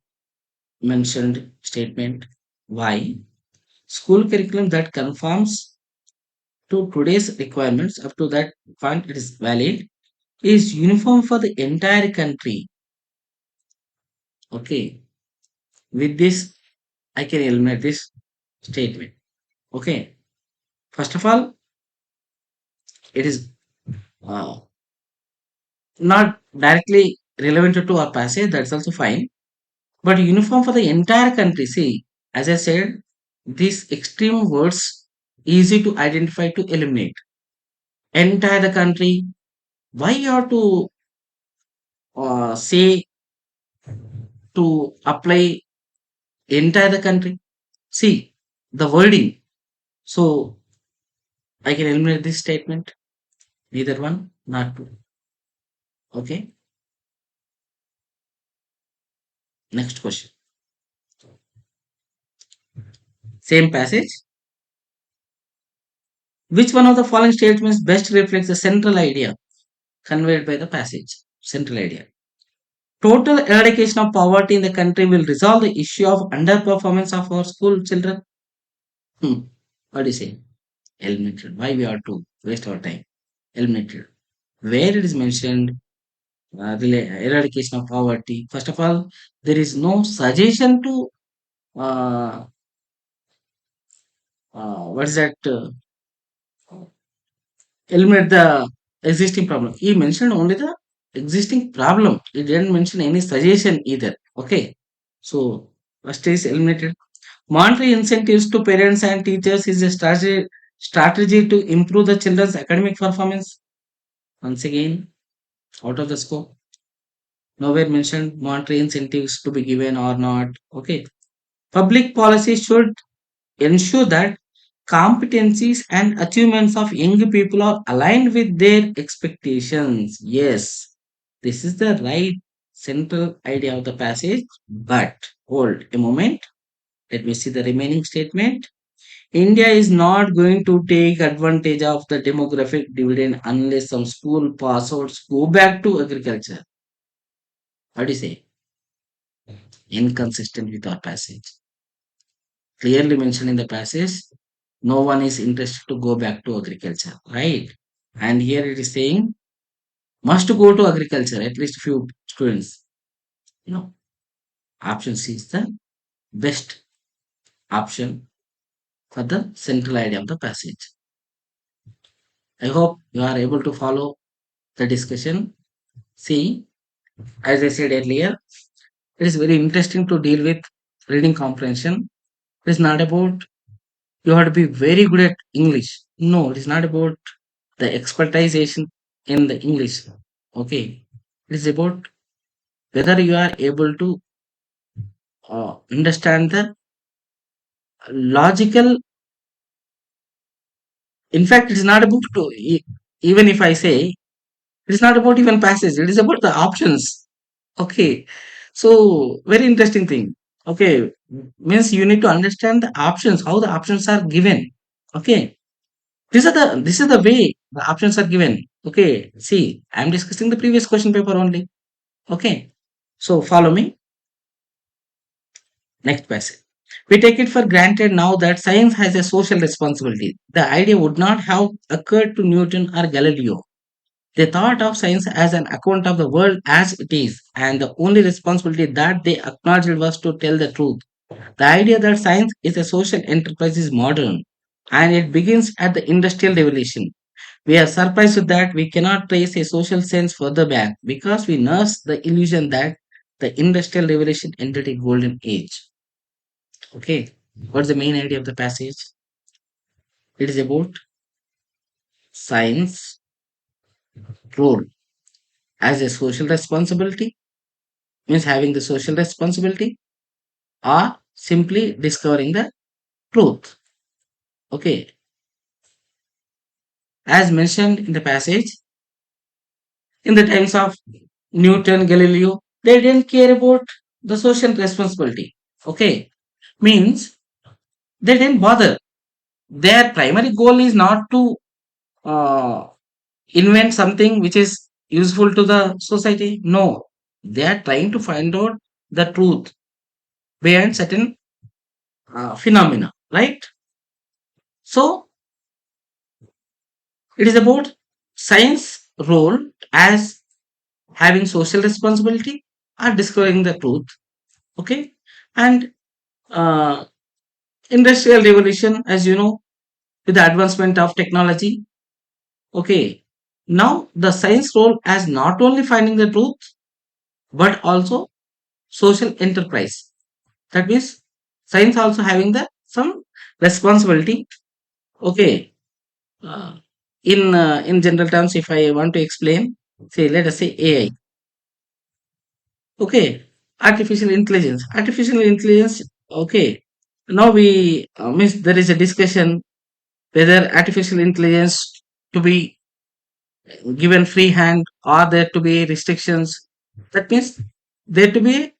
mentioned statement. Why? School curriculum that conforms to today's requirements up to that point it is valid is uniform for the entire country. Okay. With this, I can eliminate this statement. Okay. First of all, it is uh, not directly relevant to our passage. That's also fine. But uniform for the entire country. See, as I said, these extreme words easy to identify to eliminate. Entire the country. Why you have to say to apply entire the country? See the wording. So I can eliminate this statement. Neither one, not two. Okay. Next question. Same passage. Which one of the following statements best reflects the central idea conveyed by the passage? Central idea. Total eradication of poverty in the country will resolve the issue of underperformance of our school children. What do you say? Eliminated. Why we have to waste our time? Eliminated. Where it is mentioned, eradication of poverty. First of all, there is no suggestion to uh, what is that? Eliminate the existing problem. He mentioned only the existing problem. He didn't mention any suggestion either. Okay. So first is eliminated. Monetary incentives to parents and teachers is a strategy to improve the children's academic performance. Once again, out of the scope. Nowhere mentioned monetary incentives to be given or not. Okay. Public policy should ensure that competencies and achievements of young people are aligned with their expectations. Yes, this is the right central idea of the passage. But hold a moment. Let me see the remaining statement. India is not going to take advantage of the demographic dividend unless some school passouts go back to agriculture. What do you say? Inconsistent with our passage. Clearly mentioned in the passage, no one is interested to go back to agriculture, right? And here it is saying must go to agriculture, at least few students. You know, option C is the best option for the central idea of the passage. I hope you are able to follow the discussion. See, as I said earlier, it is very interesting to deal with reading comprehension. It is not about you have to be very good at English. No, it is not about the expertization in the English. Okay, it is about whether you are able to understand the logical. In fact, it is not about even if I say it is not about even passage. It is about the options. Okay, so very interesting thing. Okay, means you need to understand the options, how the options are given. Okay, this is the way the options are given. Okay, see, I am discussing the previous question paper only. Okay, so follow me. Next passage. We take it for granted now that science has a social responsibility. The idea would not have occurred to Newton or Galileo. They thought of science as an account of the world as it is, and the only responsibility that they acknowledged was to tell the truth. The idea that science is a social enterprise is modern, and it begins at the Industrial Revolution. We are surprised that we cannot trace a social sense further back because we nurse the illusion that the Industrial Revolution entered a golden age. Okay, what's the main idea of the passage? It is about science role as a social responsibility, means having the social responsibility, or simply discovering the truth. Okay, as mentioned in the passage, in the times of Newton, Galileo, they didn't care about the social responsibility. Okay, means they didn't bother. Their primary goal is not to uh, invent something which is useful to the society. No, they are trying to find out the truth behind certain phenomena, right? So it is about science role as having social responsibility or discovering the truth. Okay, and uh, industrial revolution, as you know, with the advancement of technology. Okay, now the science role as not only finding the truth but also social enterprise. That means science also having the some responsibility. Okay, uh, in general terms, if I want to explain, say let us say AI. Okay, artificial intelligence. Artificial intelligence. Okay, now we means there is a discussion whether artificial intelligence to be given free hand or there to be restrictions. That means there to be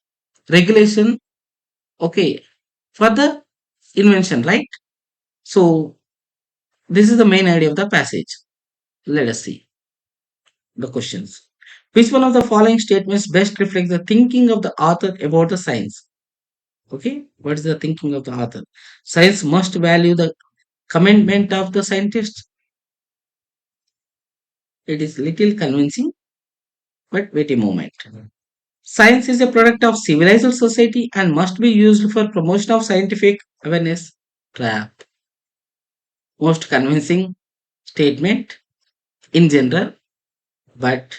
regulation. Okay, further invention, right? So this is the main idea of the passage. Let us see the questions. Which one of the following statements best reflects the thinking of the author about the science? Okay, what is the thinking of the author? Science must value the commitment of the scientist. It is little convincing, but wait a moment. Science is a product of civilized society and must be used for promotion of scientific awareness. Trap. Most convincing statement in general, but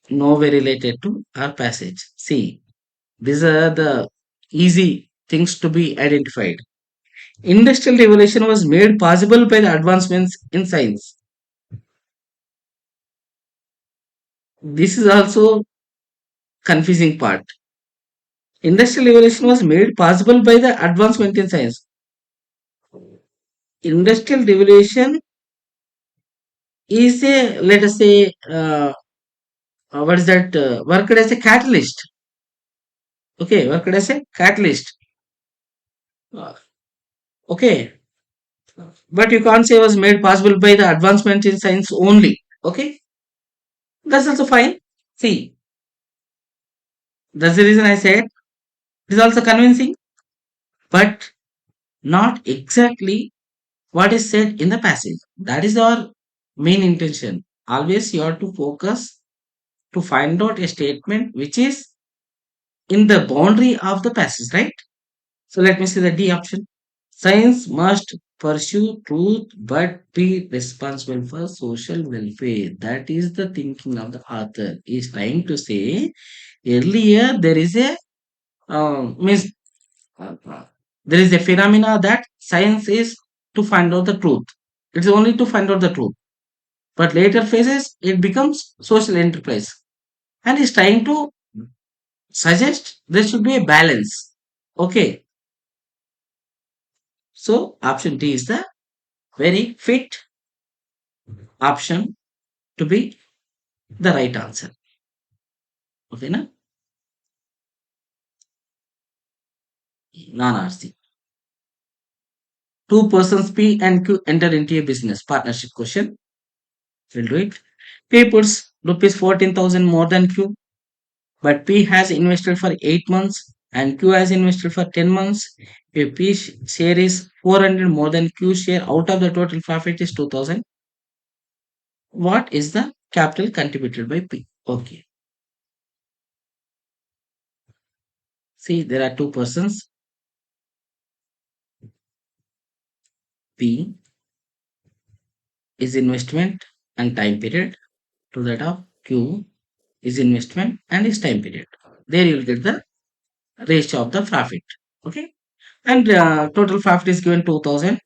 nowhere related to our passage. See, these are the easy things to be identified. Industrial revolution was made possible by the advancements in science. This is also confusing part. Industrial revolution was made possible by the advancement in science. Industrial revolution is a, let us say, what is that, worked as a catalyst. Okay, worked as a catalyst. Uh, okay, but you can't say it was made possible by the advancement in science only. Okay, that's also fine. See, that's the reason I said it is also convincing, but not exactly what is said in the passage. That is our main intention. Always you have to focus to find out a statement which is in the boundary of the passage, right? So let me see the D option. Science must pursue truth but be responsible for social welfare. That is the thinking of the author. He is trying to say earlier there is a means there is a phenomena that science is to find out the truth. It's only to find out the truth. But later phases it becomes social enterprise. And he's trying to suggest there should be a balance. Okay. So option D is the very fit option to be the right answer. Okay, na? Non-RC. Two persons P and Q enter into a business partnership question. We'll do it. P puts rupees 14,000 more than Q, but P has invested for 8 months and Q has invested for 10 months. If P share is 400 more than Q share, out of the total profit is 2,000. What is the capital contributed by P? Okay. See, there are two persons, P is investment and time period, to that of Q is investment and is time period. There you will get the ratio of the profit. Okay. And total profit is given 2,000,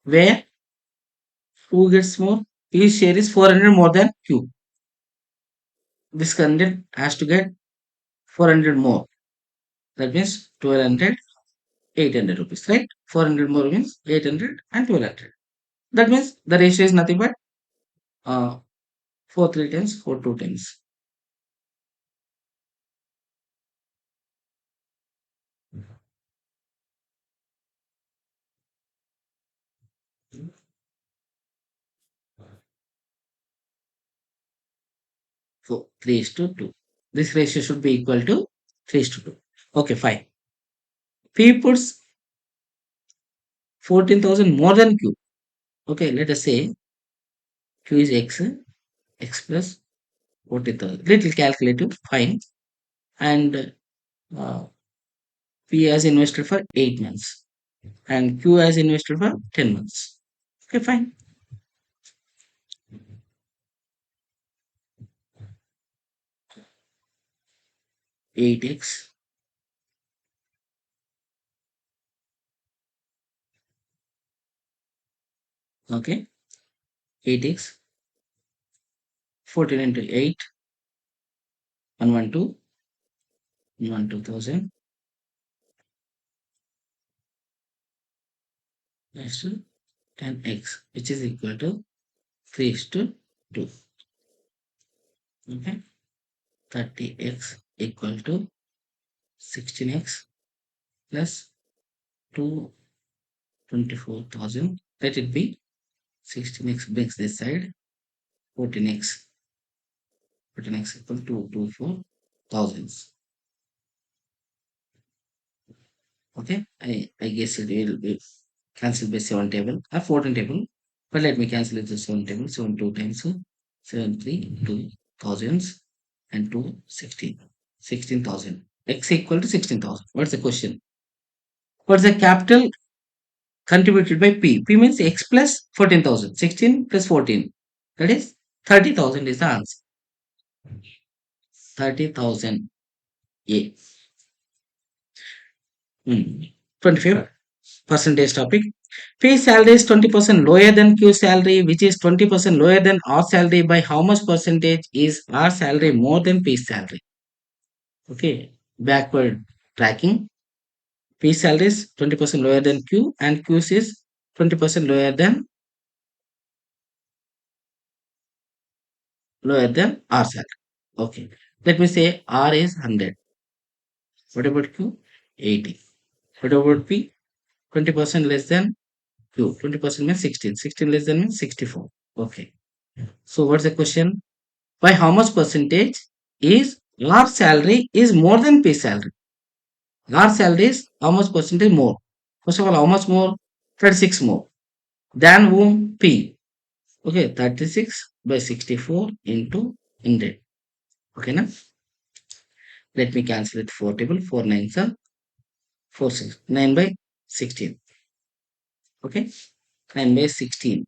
where who gets more? His share is 400 more than Q. This candidate has to get 400 more. That means 1200, 800 rupees, right? 400 more means 800 and 1200. That means the ratio is nothing but uh, 4 3 times, 4 2 times. So 3 is to 2. This ratio should be equal to 3 is to 2. Okay, fine. P puts 14,000 more than Q. Okay, let us say Q is X plus 14,000. Little calculative, fine. And uh, P has invested for 8 months and Q has invested for 10 months. Okay, fine. 8x, okay, 8x, 14 into 8, 112, 112,000, next to 10x, which is equal to 3 is to 2. Okay, 30x equal to 16x plus 2 24,000. Let it be 16x brings this side. 14x. 14x equal to 24,000. Okay, I guess it will be cancelled by 7 table or 14 table. But let me cancel it to 7 table. 7 2 times 7 3 2 thousands and 2 16. 16,000. X equal to 16,000. What's the question? What's the capital contributed by P? P means X plus 14,000. 16 plus 14. That is 30,000 is the answer. 30,000. A. 25 percentage topic. P salary is 20% lower than Q salary, which is 20% lower than R salary. By how much percentage is R salary more than P salary? Okay, backward tracking. P salary is 20% lower than Q, and Q is 20% lower than R salary. Okay, let me say R is 100. What about Q? 80. What about P? 20% less than Q. 20% means 16. 16 less than means 64. Okay. So what's the question? By how much percentage is R salary is more than P salary? R salary is how much percentage more? First of all, how much more? 36 more. Than whom? P. Okay, 36 by 64 into 100. Okay, now let me cancel it 4 table. 4 nines are 4 6. 9 by 16. Okay, 9 by 16.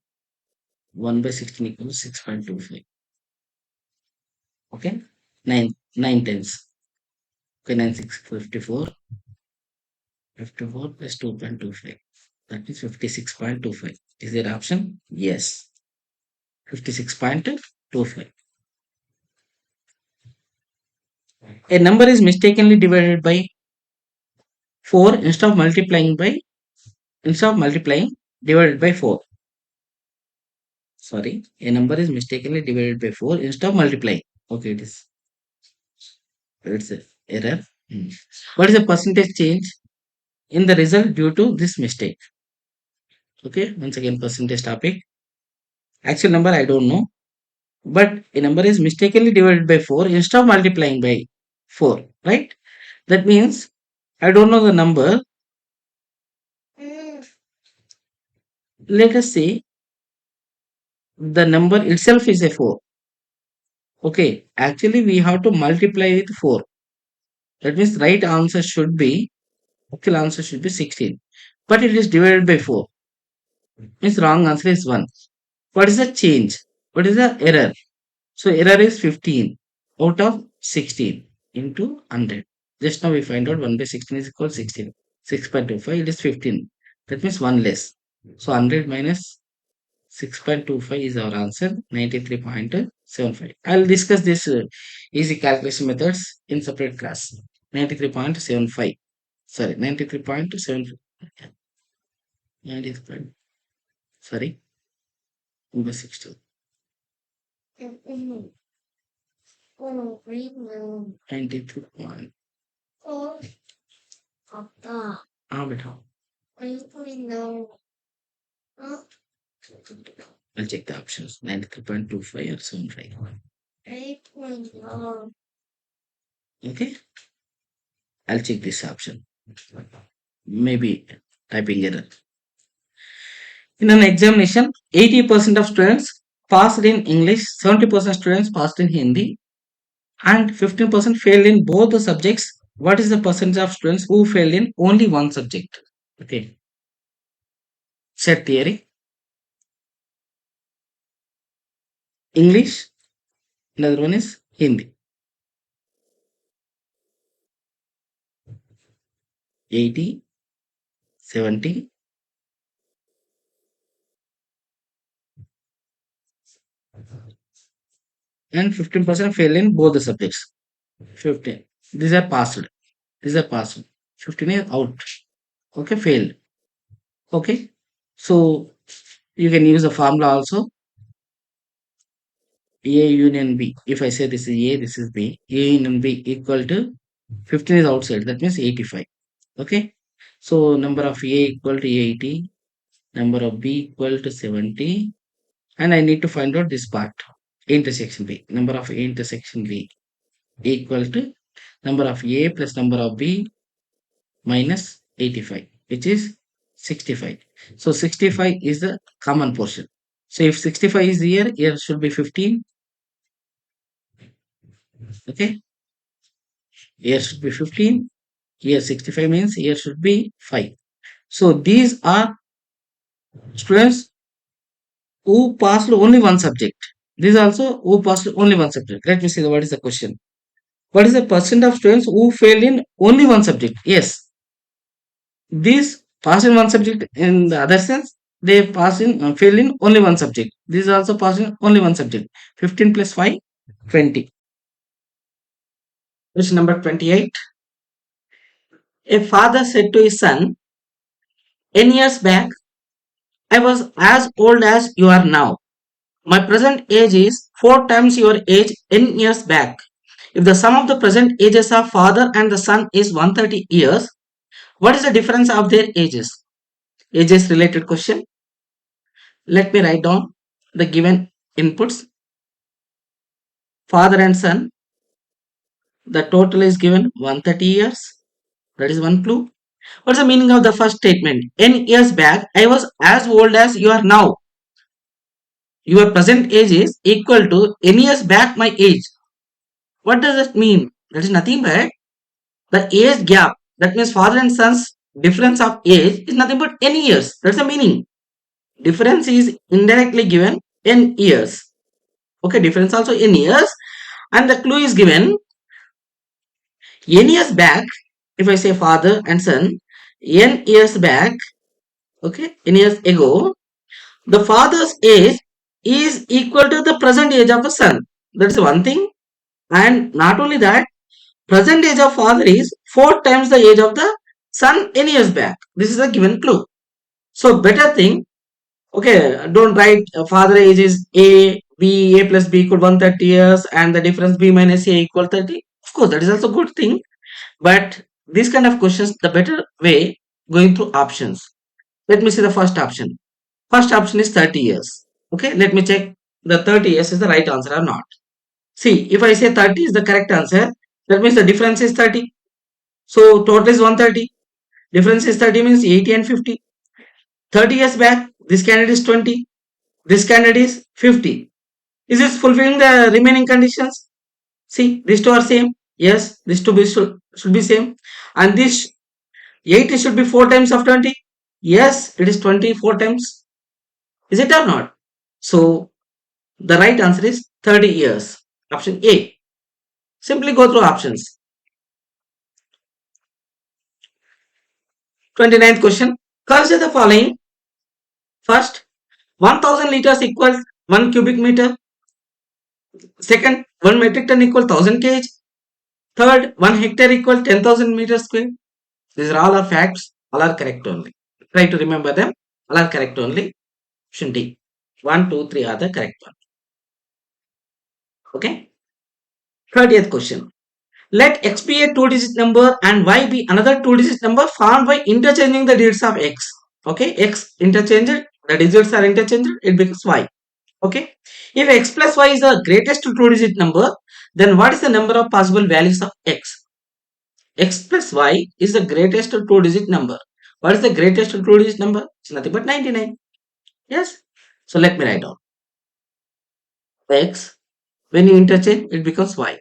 1 by 16 equals 6.25. Okay, 9 tens. Okay, 9 6 54. 54 plus 2.25. That is 56.25. Is there option? Yes. 56.25. A number is mistakenly divided by 4 instead of multiplying divided by 4. Sorry, a number is mistakenly divided by 4 instead of multiplying. Okay, it's a error. What is the percentage change in the result due to this mistake? Okay, once again percentage topic. Actual number I don't know, but a number is mistakenly divided by 4 instead of multiplying by 4, right? That means I don't know the number. Let us say the number itself is a 4. Okay, actually we have to multiply with 4. That means right answer should be, actual answer should be 16. But it is divided by 4. Means wrong answer is 1. What is the change? What is the error? So error is 15 out of 16 into 100. Just now we find out 1 by 16 is equal to 16. 6.25, it is 15. That means 1 less. So 100 minus 6.25 is our answer, 93.75. I'll discuss this easy calculation methods in separate class. 93.75. Sorry, 93.75. 93. Sorry, number 62. 93 point. हाँ बेटा. I'll check the options. 93.25 or 75. Okay. I'll check this option. Maybe typing error. In an examination, 80% of students passed in English, 70% students passed in Hindi, and 15% failed in both the subjects. What is the percentage of students who failed in only one subject? Okay. Set theory. English. Another one is Hindi. 80, 70, and 15% fail in both the subjects. 15. These are passed. 15 is out. Okay, failed. Okay. So you can use the formula also. A union B. If I say this is A, this is B. A union B equal to 15 is outside. That means 85. Okay. So number of A equal to 80. number of B equal to 70, and I need to find out this part, intersection B, number of A intersection B equal to number of A plus number of B minus 85, which is 65. So 65 is the common portion. So if 65 is here should be 15. Okay, here should be 15. Here 65 means here should be 5. So these are students who passed only one subject. These also who passed only one subject. Let me see what is the question. What is the percent of students who failed in only one subject? Yes, these pass in one subject in the other sense. They pass in fail in only one subject. These also pass in only one subject. 15 plus 5, 20. Question number 28. A father said to his son, 10 years back, I was as old as you are now. My present age is 4 times your age 10 years back. If the sum of the present ages of father and the son is 130 years, what is the difference of their ages? Ages related question. Let me write down the given inputs. Father and son, the total is given 130 years. That is one clue. What's the meaning of the first statement? 10 years back, I was as old as you are now. Your present age is equal to 10 years back my age. What does that mean? That is nothing but the age gap. That means father and son's difference of age is nothing but 10 years. That's the meaning. Difference is indirectly given 10 years. Okay, difference also in years. And the clue is given n years back. If I say father and son, n years back, okay, n years ago, the father's age is equal to the present age of the son. That's one thing. And not only that, present age of father is 4 times the age of the son n years back. This is a given clue. So better thing, okay, don't write father age is A plus B equal 130 years and the difference B minus A equal 30. Of course, that is also good thing. But these kind of questions, the better way going through options. Let me see the first option. First option is 30 years. Okay, let me check the 30 years is the right answer or not. See, if I say 30 is the correct answer, that means the difference is 30. So total is 130. Difference is 30 means 80 and 50. 30 years back, this candidate is 20. This candidate is 50. Is this fulfilling the remaining conditions? See, these two are same. Yes, these two should be same. And this 80 should be 4 times of 20. Yes, it is 24 times. Is it or not? So, the right answer is 30 years. Option A. Simply go through options. 29th question. Consider the following. First, 1000 liters equals 1 cubic meter. Second, 1 metric ton equals 1000 kg. Third, 1 hectare equals 10,000 meters square. These are all facts. All are correct only. Try to remember them. All are correct only. Option D. 1, 2, 3 are the correct one. Okay. 30th question. Let x be a 2-digit number and y be another 2-digit number found by interchanging the digits of x. Okay. X interchanged. The digits are interchanged. It becomes y. Okay. If x plus y is the greatest 2-digit number, then what is the number of possible values of x? X plus y is the greatest 2-digit number. What is the greatest 2-digit number? It's nothing but 99. Yes. So let me write down. X, when you interchange, it becomes y.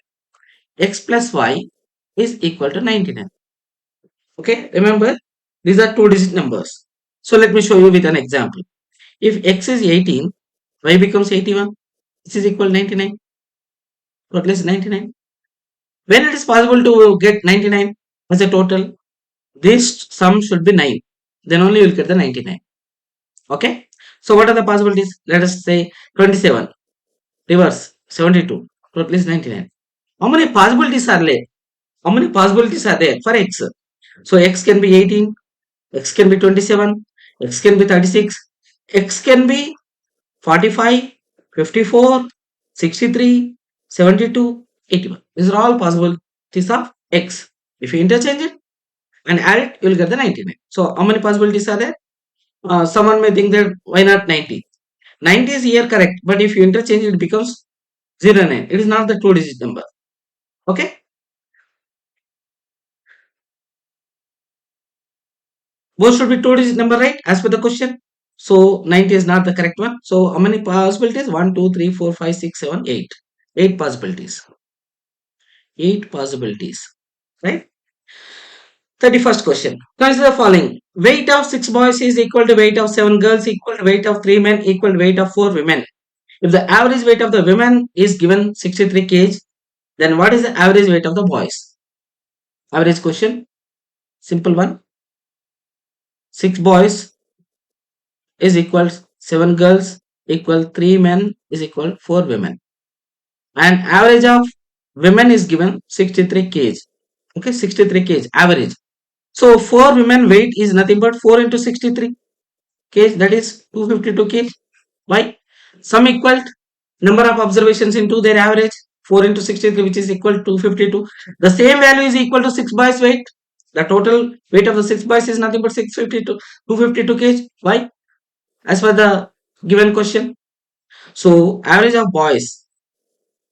X plus y is equal to 99. Okay. Remember, these are 2-digit numbers. So let me show you with an example. If x is 18, y becomes 81. This is equal to 99. Total is 99. When it is possible to get 99 as a total, this sum should be 9. Then only you will get the 99. Okay. So what are the possibilities? Let us say 27. Reverse 72. Total is 99. How many possibilities are there? How many possibilities are there for x? So x can be 18, x can be 27, x can be 36, x can be 45, 54, 63, 72, 81. These are all possibilities of x. If you interchange it and add it, you will get the 99. So how many possibilities are there? Someone may think that why not 90? 90 is here correct, but if you interchange it becomes 09. It is not the two digit number. Okay. Both should be two digit number, right? As per the question. So 90 is not the correct one. So how many possibilities? 1, 2, 3, 4, 5, 6, 7, 8. 8 possibilities. 8 possibilities. Right? 31st question. Consider the following. Weight of 6 boys is equal to weight of 7 girls equal to weight of 3 men equal to weight of 4 women. If the average weight of the women is given 63 kg, then what is the average weight of the boys? Average question. Simple one. 6 boys is equal 7 girls equal 3 men is equal 4 women. And average of women is given 63 kg. Okay, 63 kg average. So 4 women weight is nothing but 4 into 63 kg, that is 252 kg. Why? Sum equal number of observations into their average 4 into 63 which is equal to 252. The same value is equal to 6 boys weight. The total weight of the 6 boys is nothing but 652 252 kg. Why? As per the given question. So average of boys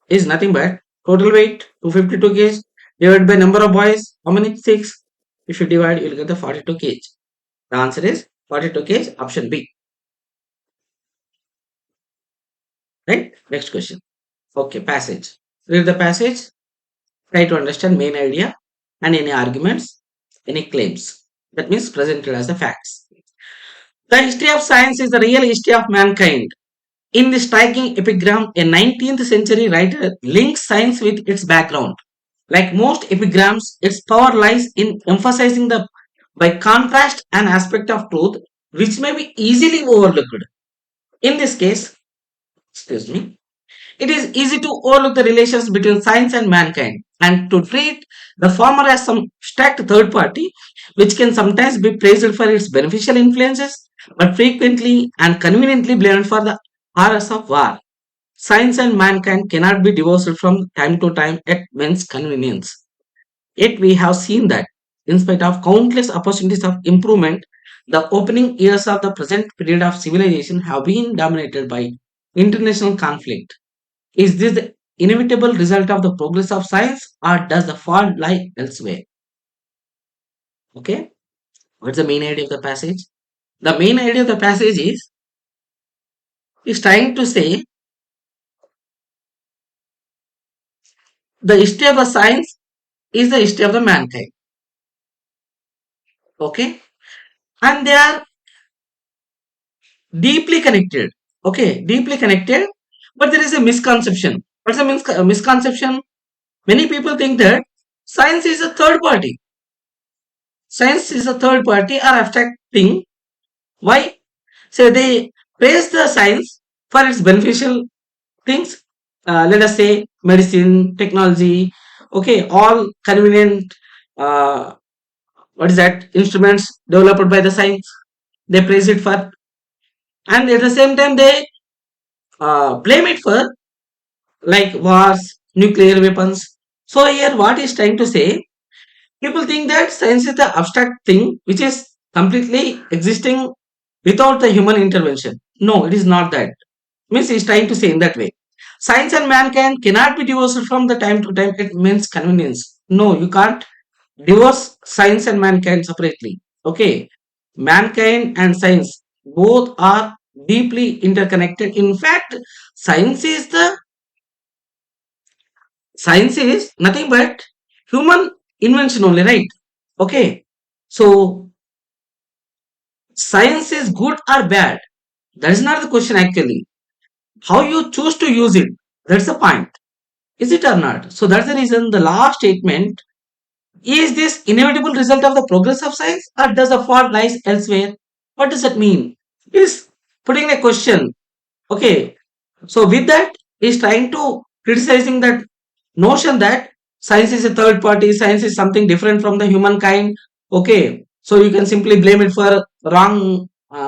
is nothing but total weight 252 kg divided by number of boys. How many? 6. If you divide, you will get the 42 kg. The answer is 42 kg, option B. Right? Next question. Okay, passage. Read the passage. Try to understand main idea and any arguments, any claims. That means presented as the facts. The history of science is the real history of mankind. In the striking epigram, a 19th century writer links science with its background. Like most epigrams, its power lies in emphasizing the by contrast an aspect of truth which may be easily overlooked. In this case, excuse me, it is easy to overlook the relations between science and mankind and to treat the former as some abstract third party which can sometimes be praised for its beneficial influences but frequently and conveniently blamed for the horrors of war. Science and mankind cannot be divorced from time to time at men's convenience. Yet we have seen that, in spite of countless opportunities of improvement, the opening years of the present period of civilization have been dominated by international conflict. Is this the inevitable result of the progress of science or does the fault lie elsewhere? Okay, what's the main idea of the passage? The main idea of the passage is trying to say the history of the science is the history of the mankind. Okay, and they are deeply connected. Okay, deeply connected, but there is a misconception. What's the misconception? Many people think that science is a third party. Science is a third party or abstract thing. Why? So they praise the science for its beneficial things. Let us say medicine, technology, okay, all convenient. What is that? Instruments developed by the science. They praise it for, and at the same time they blame it for like wars, nuclear weapons. So here, what is trying to say? People think that science is the abstract thing which is completely existing without the human intervention. No, it is not that. Means he's trying to say in that way. Science and mankind cannot be divorced from the time to time. It means convenience. No, you can't divorce science and mankind separately. Okay, mankind and science both are deeply interconnected. In fact, science is the science is nothing but human invention only, right? Okay, so science is good or bad? That is not the question actually. How you choose to use it, that's the point. Is it or not? So that's the reason the last statement is this inevitable result of the progress of science or does the fault lies elsewhere? What does that mean? It is putting a question. Okay, so with that is trying to criticizing that notion that science is a third party, science is something different from the humankind. Okay, so you can simply blame it for wrong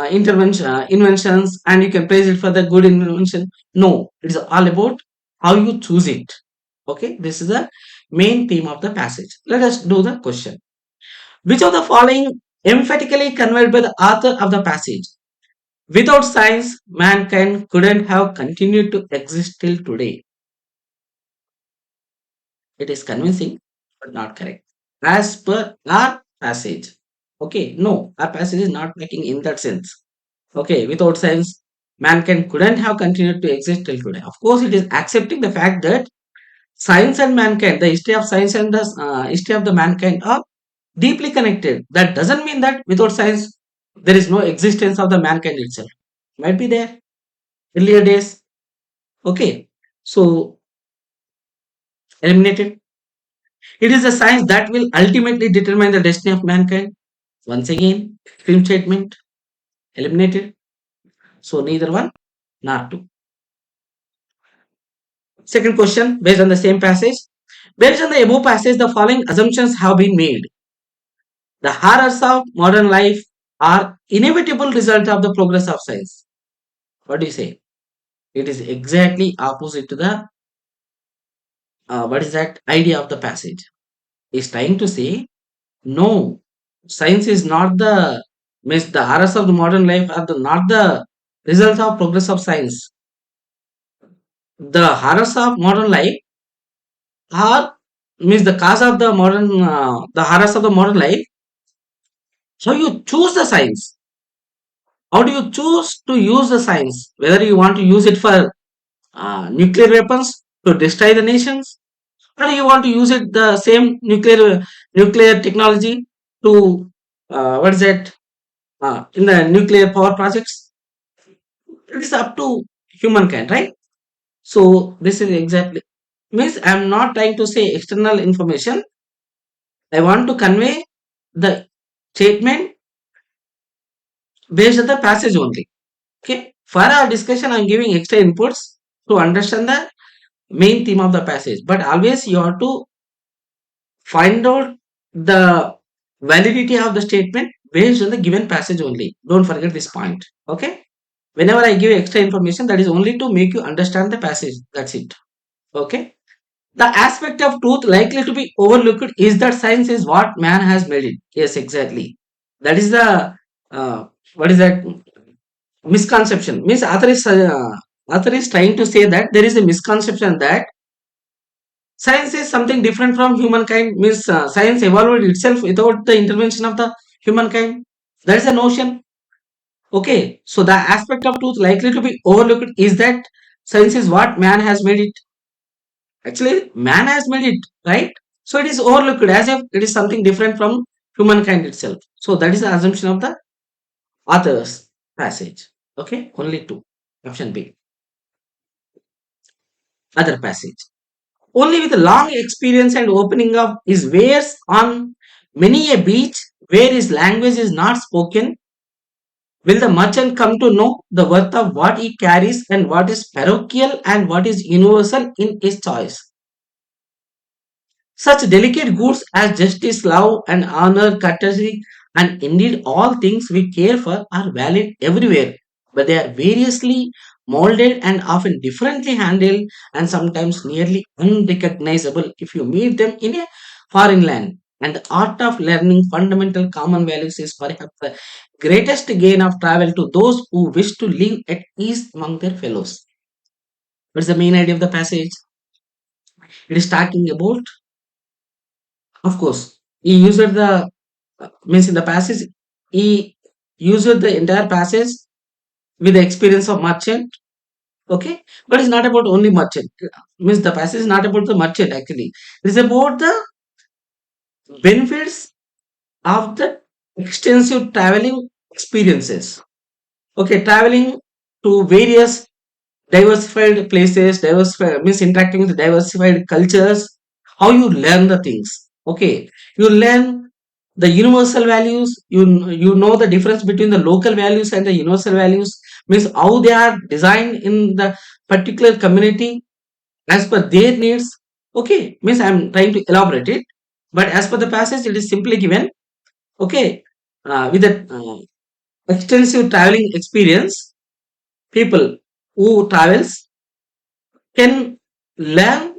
intervention inventions and you can praise it for the good invention. No, it is all about how you choose it. Okay, this is the main theme of the passage. Let us do the question. Which of the following emphatically conveyed by the author of the passage. Without science, mankind couldn't have continued to exist till today. It is convincing, but not correct. As per our passage. Okay, no, our passage is not making in that sense. Okay, without science, mankind couldn't have continued to exist till today. Of course, it is accepting the fact that science and mankind, the history of science and the history of the mankind are deeply connected. That doesn't mean that without science, there is no existence of the mankind itself. Might be there earlier days. Okay, so eliminated. It is the science that will ultimately determine the destiny of mankind. Once again, extreme statement eliminated. So neither one nor two. Second question based on the same passage. Based on the above passage, the following assumptions have been made. The horrors of modern life are inevitable result of the progress of science. What do you say? It is exactly opposite to the what is that idea of the passage. Is trying to say no, science is not the means the horrors of the modern life are not the result of progress of science. The horrors of modern life are means the cause of the modern the horrors of the modern life. So you choose the science. How do you choose to use the science? Whether you want to use it for nuclear weapons to destroy the nations, or you want to use it the same nuclear technology to what is that in the nuclear power projects. It is up to humankind, right? So this is exactly means I am not trying to say external information. I want to convey the statement based on the passage only. Okay. For our discussion, I am giving extra inputs to understand the main theme of the passage. But always you have to find out the validity of the statement based on the given passage only. Don't forget this point. Okay. Whenever I give extra information, that is only to make you understand the passage. That's it. Okay. The aspect of truth likely to be overlooked is that science is what man has made it. Yes, exactly. That is the what is that misconception? Means author is trying to say that there is a misconception that science is something different from humankind. Means science evolved itself without the intervention of the humankind. That is a notion. Okay, so the aspect of truth likely to be overlooked is that science is what man has made it. Actually, man has made it, right? So it is overlooked as if it is something different from humankind itself. So that is the assumption of the author's passage. Okay, only two. Option B. Other passage. Only with long experience and opening up his wares on many a beach where his language is not spoken will the merchant come to know the worth of what he carries and what is parochial and what is universal in his choice. Such delicate goods as justice, love, and honor, courtesy, and indeed all things we care for are valid everywhere, but they are variously molded and often differently handled and sometimes nearly unrecognizable if you meet them in a foreign land. And the art of learning fundamental common values is perhaps the greatest gain of travel to those who wish to live at ease among their fellows. What's the main idea of the passage? It is talking about, of course, he used the means in the passage, he used the entire passage with the experience of merchant. Okay, but it's not about only merchant. Means the passage is not about the merchant actually. It is about the benefits of the extensive traveling experiences. Okay, traveling to various diversified places, diversified means interacting with diversified cultures, how you learn the things. Okay, you learn the universal values. You know the difference between the local values and the universal values. Means how they are designed in the particular community as per their needs. Okay, means I'm trying to elaborate it, but as per the passage, it is simply given. Okay, with a extensive traveling experience, people who travels can learn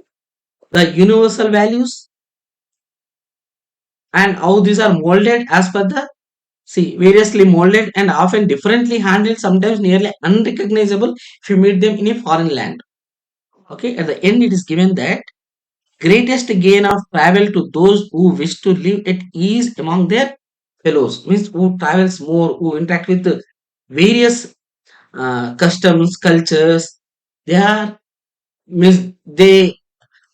the universal values and how these are molded as per the See, variously molded and often differently handled, sometimes nearly unrecognizable if you meet them in a foreign land. Okay, at the end it is given that greatest gain of travel to those who wish to live at ease among their fellows, means who travels more, who interact with the various customs, cultures. They are, means they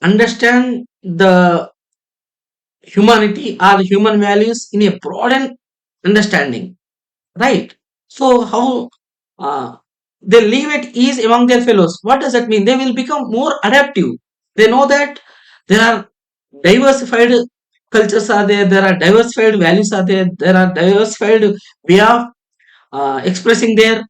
understand the humanity or human values in a broadened understanding, right? So how uh, they live at ease among their fellows, what does that mean? They will become more adaptive. They know that there are diversified cultures are there are diversified values are there are diversified way of expressing their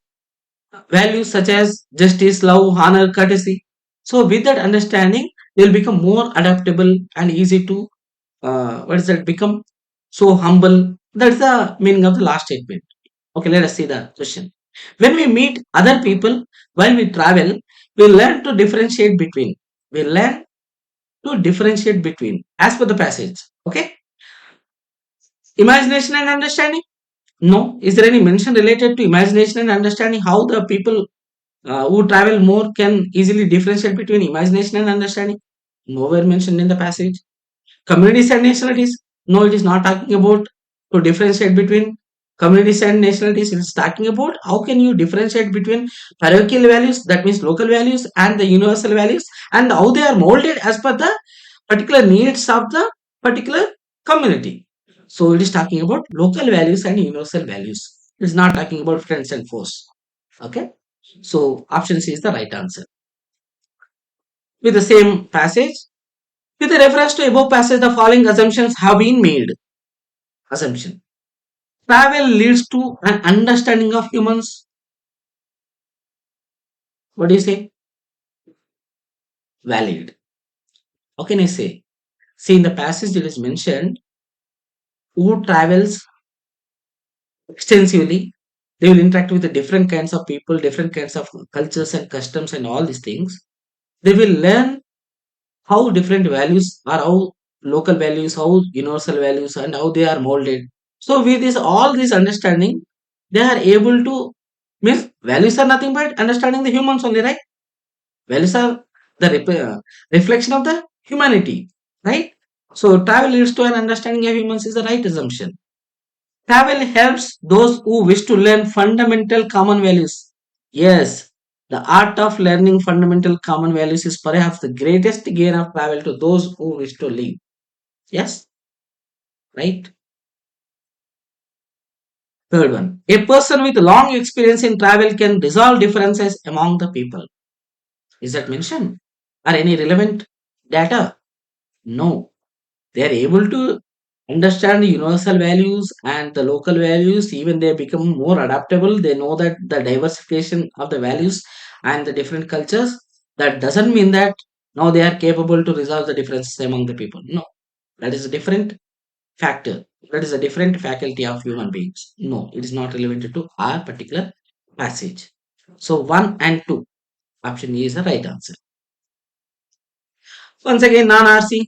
values such as justice, love, honor, courtesy. So with that understanding they will become more adaptable and easy to what is that, become so humble. That's the meaning of the last statement. Okay, let us see the question. When we meet other people while we travel, we learn to differentiate between. We learn to differentiate between, as per the passage. Okay, imagination and understanding. No, is there any mention related to imagination and understanding? How the people who travel more can easily differentiate between imagination and understanding? Nowhere mentioned in the passage. Communities and nationalities. No, it is not talking about to differentiate between communities and nationalities. It is talking about how can you differentiate between parochial values, that means local values, and the universal values, and how they are molded as per the particular needs of the particular community. So it is talking about local values and universal values. It is not talking about friends and foes. Okay. So option C is the right answer. With the same passage, with a reference to above passage, the following assumptions have been made. Assumption. Travel leads to an understanding of humans. What do you say? Valid. How can I say? See, in the passage it is mentioned who travels extensively, they will interact with the different kinds of people, different kinds of cultures and customs and all these things. They will learn how different values are, how local values, how universal values, and how they are molded. So with this all this understanding, they are able to, means values are nothing but understanding the humans only, right? Values are the reflection of the humanity, right? So travel leads to an understanding of humans is the right assumption. Travel helps those who wish to learn fundamental common values. Yes, the art of learning fundamental common values is perhaps the greatest gain of travel to those who wish to live. Yes, right? Third one. A person with long experience in travel can resolve differences among the people. Is that mentioned? Are any relevant data? No. They are able to understand the universal values and the local values. Even they become more adaptable. They know that the diversification of the values and the different cultures, that doesn't mean that now they are capable to resolve the differences among the people. No, that is a different factor. That is a different faculty of human beings. No, it is not relevant to our particular passage. So 1 and 2, option E is the right answer. Once again, non-RC.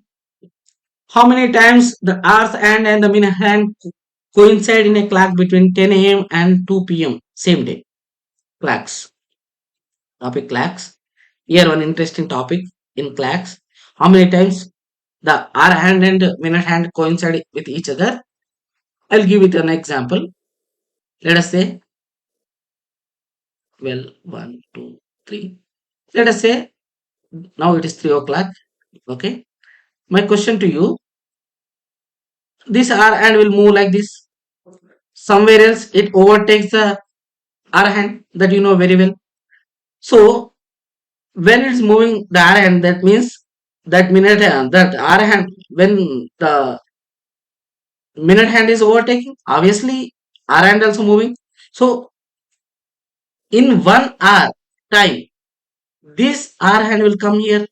How many times the hours and the minute hand coincide in a clock between 10 a.m. and 2 p.m. same day? Clocks. Topic clocks. Here one interesting topic in clocks. How many times the hour hand and minute hand coincide with each other? I'll give it an example. Let us say, well, 1, 2, 3. Let us say now it is 3 o'clock. Okay. My question to you, this hour hand will move like this. Somewhere else it overtakes the hour hand, that you know very well. So when it's moving the hour hand, that means that minute hand, that hour hand, when the minute hand is overtaking, obviously hour hand also moving. So in 1 hour time, this hour hand will come here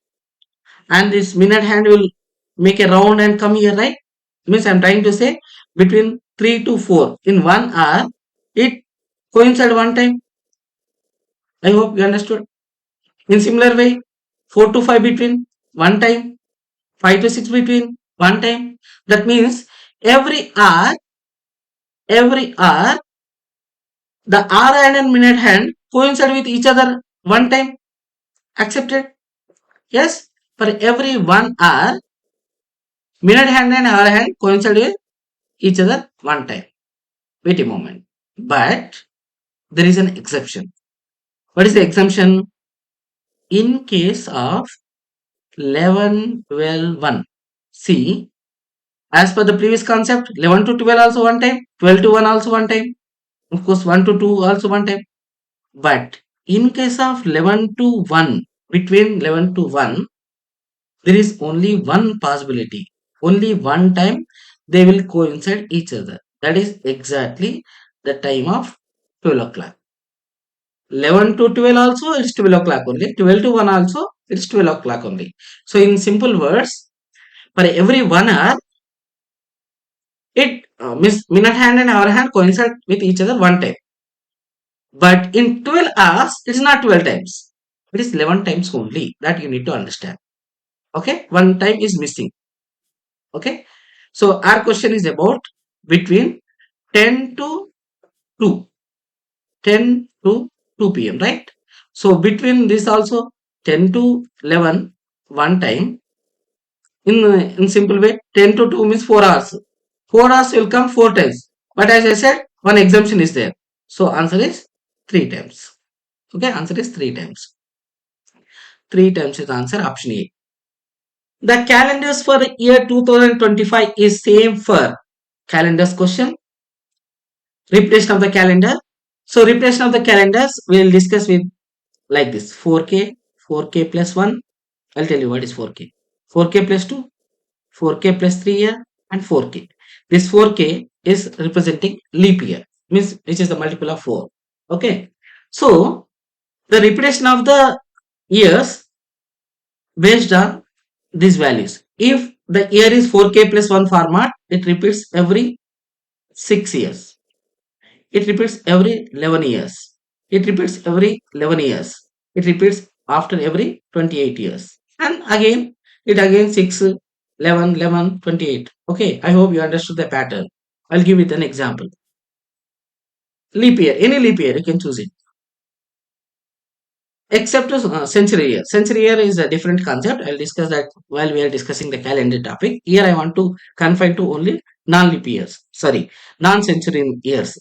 and this minute hand will make a round and come here, right? Means I'm trying to say between 3 to 4 in 1 hour, it coincide one time. I hope you understood. In similar way, 4 to 5 between one time, 5 to 6 between one time. That means every hour every hour, the hour hand and minute hand coincide with each other one time. Accepted? Yes. For every 1 hour, minute hand and hour hand coincide with each other one time. Wait a moment. But there is an exception. What is the exemption? In case of 11, 12, 1. See, as per the previous concept, 11 to 12 also one time, 12 to 1 also one time, of course 1 to 2 also one time. But in case of 11 to 1, between 11 to 1, there is only one possibility. Only one time they will coincide each other. That is exactly the time of 12 o'clock. 11 to 12 also it's 12 o'clock only. 12 to 1 also it's 12 o'clock only. So in simple words, for every 1 hour, it minute hand and hour hand coincide with each other one time. But in 12 hours, it's not 12 times. It is 11 times only. That you need to understand. Okay, one time is missing. Okay, so our question is about between 10 to 2, 10 to 2 p.m. right? So between this also 10 to 11 one time, in simple way, 10 to 2 means 4 hours. 4 hours will come 4 times. But as I said, one exemption is there. So answer is 3 times. Okay, answer is 3 times. 3 times is the answer, option A. The calendars for the year 2025 is same for calendars question, replacement of the calendar. So replacement of the calendars we will discuss with like this: 4K, 4K plus 1. I'll tell you what is 4K. 4K plus 2, 4K plus 3 year, and 4K. This 4K is representing leap year, means which is the multiple of 4. Okay. So the repetition of the years based on these values. If the year is 4K plus 1 format, it repeats every 6 years. It repeats every 11 years. It repeats every 11 years. It repeats after every 28 years. And again, it again 6, 11, 11, 28. Okay, I hope you understood the pattern. I'll give it an example. Leap year, any leap year, you can choose it. Except century year. Century year is a different concept. I'll discuss that while we are discussing the calendar topic. Here I want to confine to only non-leap years. Sorry, non-century years.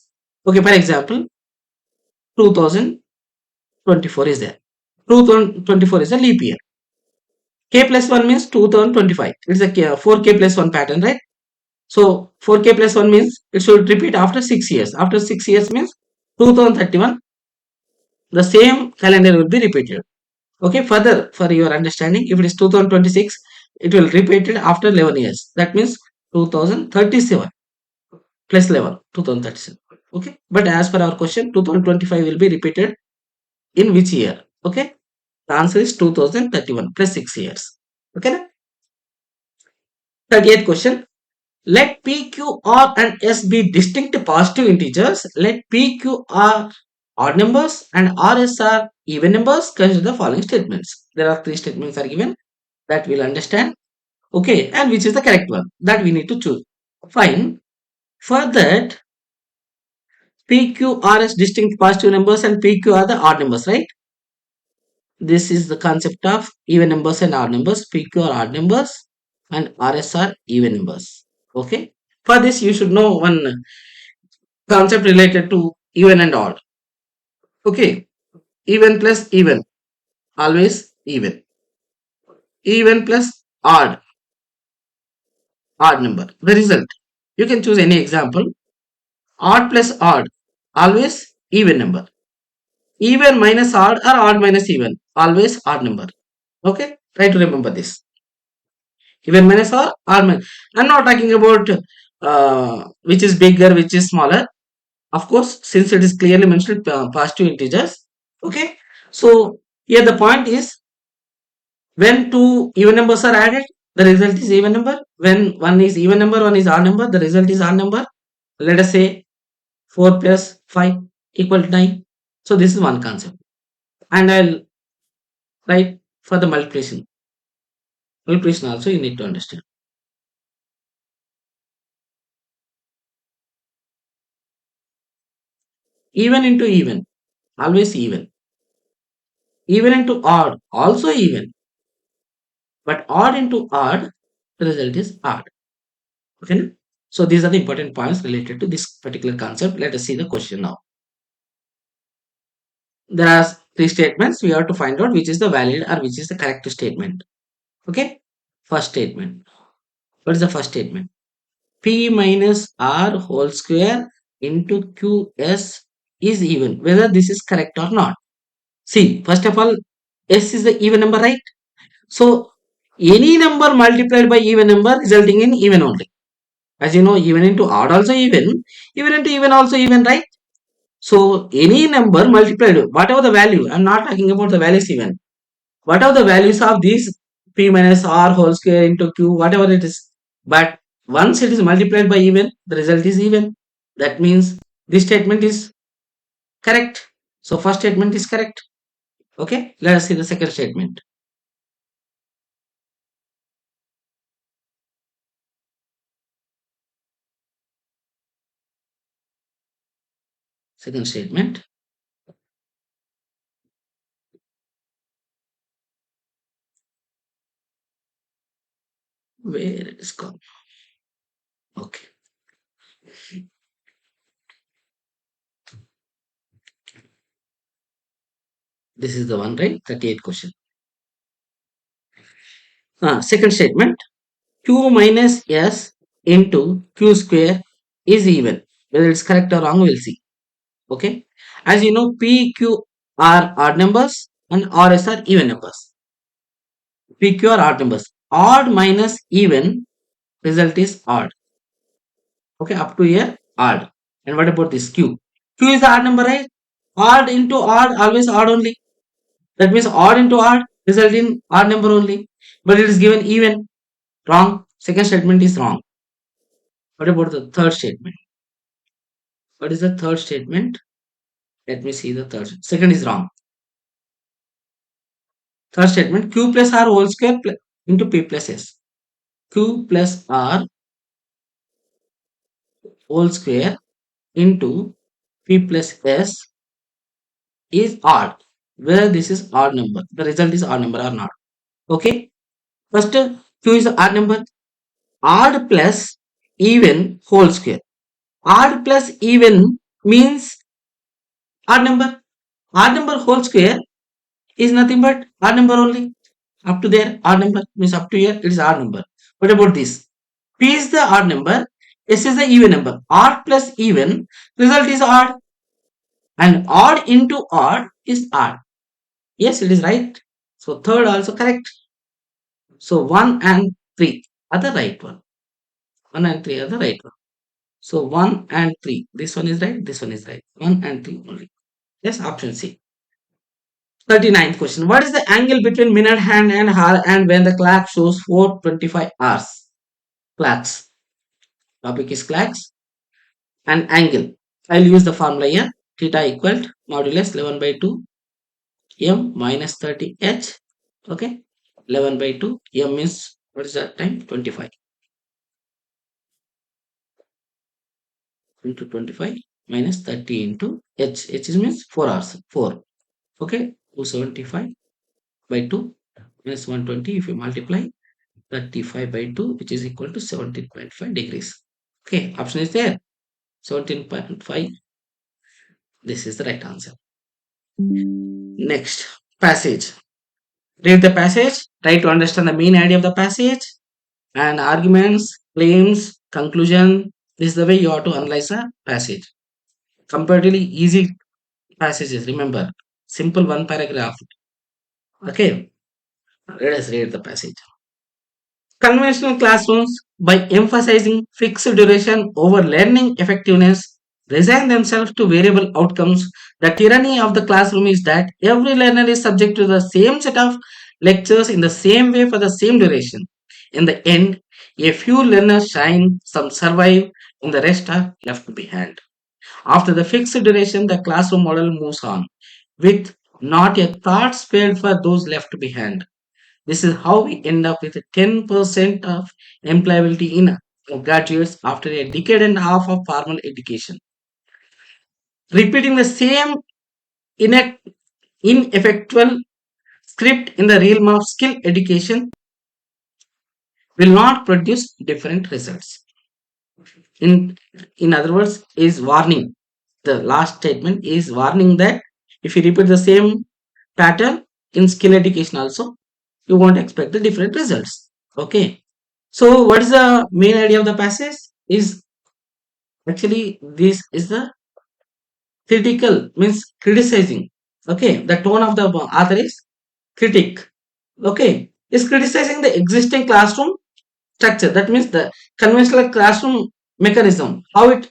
Okay, for example, 2024 is there. 2024 is a leap year. K plus 1 means 2025. It's a 4K plus 1 pattern, right? So 4K plus 1 means it should repeat after 6 years. After 6 years means 2031. The same calendar will be repeated. Okay, further for your understanding, if it is 2026, it will repeat it after 11 years. That means 2037 plus 11, 2037. Okay, but as per our question, 2025 will be repeated in which year? Okay, the answer is 2031 plus 6 years. Okay, 38th question. Let P, Q, R and S be distinct positive integers. Let P, Q, R odd numbers and R, S are even numbers. Consider the following statements. There are 3 statements are given that we'll understand. Okay, and which is the correct one that we need to choose. Fine. For that, P, Q, R as distinct positive numbers and P, Q are the odd numbers, right? This is the concept of even numbers and odd numbers. P, Q are odd numbers and R, S are even numbers. Okay. For this, you should know one concept related to even and odd. Okay. Even plus even, always even. Even plus odd, odd number. The result. You can choose any example. Odd plus odd, always even number. Even minus odd or odd minus even, always odd number. Okay, try to remember this. Even minus or odd minus. I'm not talking about which is bigger, which is smaller. Of course, since it is clearly mentioned positive integers. Okay, so here the point is when two even numbers are added, the result is even number. When one is even number, one is odd number, the result is odd number. Let us say 4 plus 5 equal to 9. So this is one concept. And I'll write for the multiplication. Multiplication also you need to understand. Even into even, always even. Even into odd, also even. But odd into odd, the result is odd. Okay. So these are the important points related to this particular concept. Let us see the question now. There are three statements. We have to find out which is the valid or which is the correct statement. Okay. First statement. What is the first statement? P minus R whole square into QS is even. Whether this is correct or not. See, first of all, S is the even number, right? So any number multiplied by even number resulting in even only. As you know, even into odd also even into even also even, right? So any number multiplied, whatever the value, I'm not talking about the values even. What are the values of these P minus R whole square into Q, whatever it is. But once it is multiplied by even, the result is even. That means this statement is correct. So first statement is correct. Okay, let us see the second statement. Second statement. Where it is gone. Okay. This is the one, right? 38th question. Second statement. Q minus S into Q square is even. Whether it's correct or wrong, we'll see. Okay. As you know, P, Q are odd numbers and RS are even numbers. P, Q are odd numbers. Odd minus even result is odd. Okay, up to here, odd. And what about this Q? Q is the odd number, right? Odd into odd, always odd only. That means odd into odd result in odd number only. But it is given even. Wrong. Second statement is wrong. What about the third statement? What is the third statement? Let me see the third. Second is wrong. Third statement, Q plus R whole square into P plus S. Q plus R whole square into P plus S is odd. Whether this is odd number, the result is odd number or not. Okay. First, Q is odd number. Odd plus even whole square. Odd plus even means odd number. Odd number whole square is nothing but odd number only. Up to there, odd number means up to here, it is odd number. What about this? P is the odd number, S is the even number. Odd plus even, result is odd. And odd into odd is odd. Yes, it is right. So third also correct. So 1 and 3 are the right one. 1 and 3 are the right one. So 1 and 3. This one is right, this one is right. 1 and 3 only. Yes, option C. 39th question. What is the angle between minute hand and hour and when the clock shows 4:25 hours? Clocks. Topic is clocks and angle. I'll use the formula here. Theta equal to modulus 11 by 2 m minus 30 h. Okay. 11 by 2 m is what is that time? 25 into 25 minus 30 into h. H is means 4 hours. 4. Okay. 275 by 2 minus 120. If you multiply 35 by 2, which is equal to 17.5 degrees. Okay, option is there. 17.5. This is the right answer. Next, passage. Read the passage. Try to understand the main idea of the passage and arguments, claims, conclusion. This is the way you have to analyze a passage. Comparatively easy passages. Remember, simple one paragraph. Okay, let us read the passage. Conventional classrooms, by emphasizing fixed duration over learning effectiveness, resign themselves to variable outcomes. The tyranny of the classroom is that every learner is subject to the same set of lectures in the same way for the same duration. In the end, a few learners shine, some survive, and the rest are left behind. After the fixed duration, the classroom model moves on, with not a thought spared for those left behind. This is how we end up with 10% of employability in graduates after a decade and a half of formal education. repeating the same ineffectual script in the realm of skill education will not produce different results. In, in other words, is warning. The last statement is warning that if you repeat the same pattern in skill education also, you won't expect the different results. Okay. So what is the main idea of the passage? Is actually this is the critical, means criticizing. Okay. The tone of the author is critic. Okay. Is criticizing the existing classroom structure. That means the conventional classroom mechanism, how it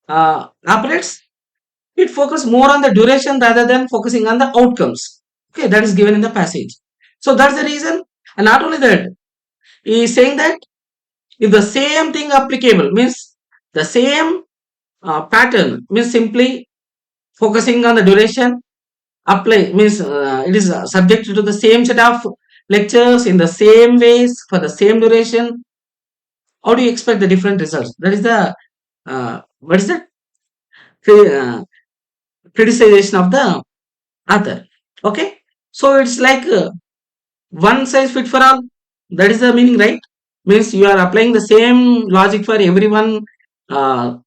operates. It focuses more on the duration rather than focusing on the outcomes. Okay, that is given in the passage. So that's the reason. And not only that, he is saying that if the same thing applicable, means the same pattern, means simply focusing on the duration, apply, means it is subject to the same set of lectures in the same ways for the same duration. How do you expect the different results? That is the what is that uh, criticization of the author. Okay, so it's like one size fit for all. That is the meaning, right? Means you are applying the same logic for everyone, uh,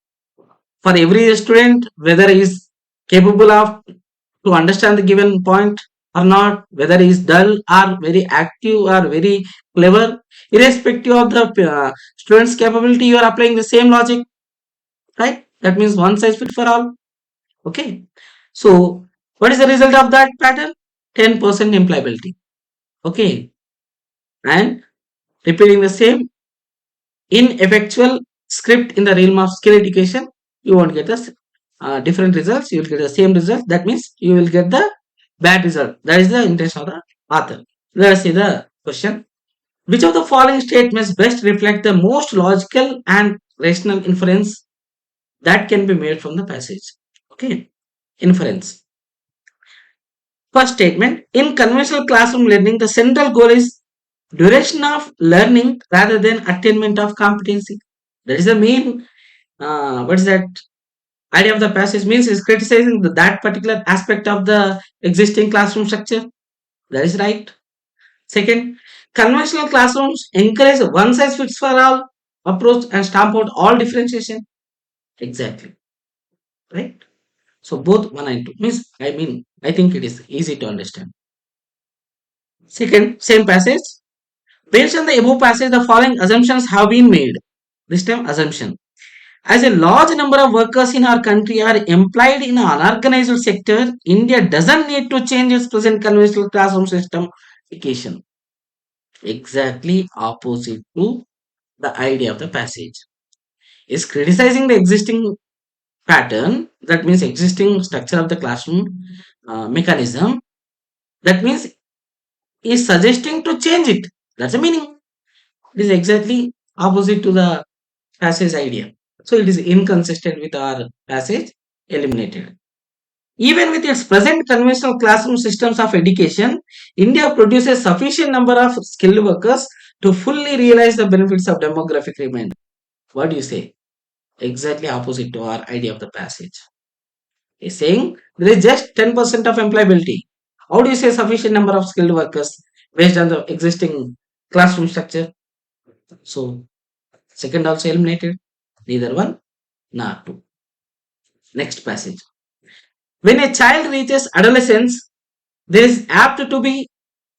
for every student, whether he is capable of to understand the given point or not, whether he is dull or very active or very clever, irrespective of the student's capability, you are applying the same logic, right? That means one size fit for all. Okay. So what is the result of that pattern? 10% employability. Okay. And repeating the same ineffectual script in the realm of skill education, you won't get the different results. You will get the same result. That means you will get the bad result. That is the intention of the author. Let us see the question. Which of the following statements best reflect the most logical and rational inference that can be made from the passage? Okay. Inference. First statement, in conventional classroom learning, the central goal is duration of learning rather than attainment of competency. That is the main, what is that idea of the passage means is criticizing that particular aspect of the existing classroom structure. That is right. Second, conventional classrooms encourage one size fits for all approach and stamp out all differentiation. Exactly. Right. So both 1 and 2 means, I think it is easy to understand. Second, same passage. Based on the above passage, the following assumptions have been made. This time, assumption. As a large number of workers in our country are employed in an unorganized sector, India doesn't need to change its present conventional classroom system education. Exactly opposite to the idea of the passage. Is criticizing the existing pattern, that means existing structure of the classroom mechanism, that means is suggesting to change it. That's the meaning. It is exactly opposite to the passage idea. So it is inconsistent with our passage, eliminated. Even with its present conventional classroom systems of education, India produces sufficient number of skilled workers to fully realize the benefits of demographic remain. What do you say? Exactly opposite to our idea of the passage. Is saying there is just 10% of employability. How do you say sufficient number of skilled workers based on the existing classroom structure? So second also eliminated. Neither one nor two. Next passage. When a child reaches adolescence, there is apt to be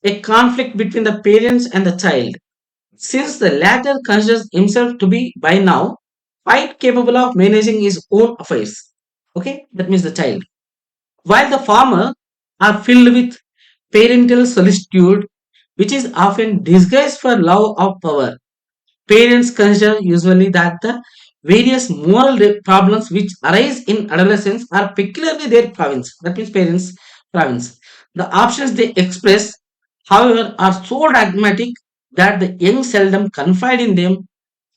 a conflict between the parents and the child, since the latter considers himself to be by now quite capable of managing his own affairs. Okay, that means the child. While the former are filled with parental solicitude, which is often disguised for love of power. Parents consider usually that the various moral problems which arise in adolescence are peculiarly their province. That means parents' province. The options they express, however, are so dogmatic that the young seldom confide in them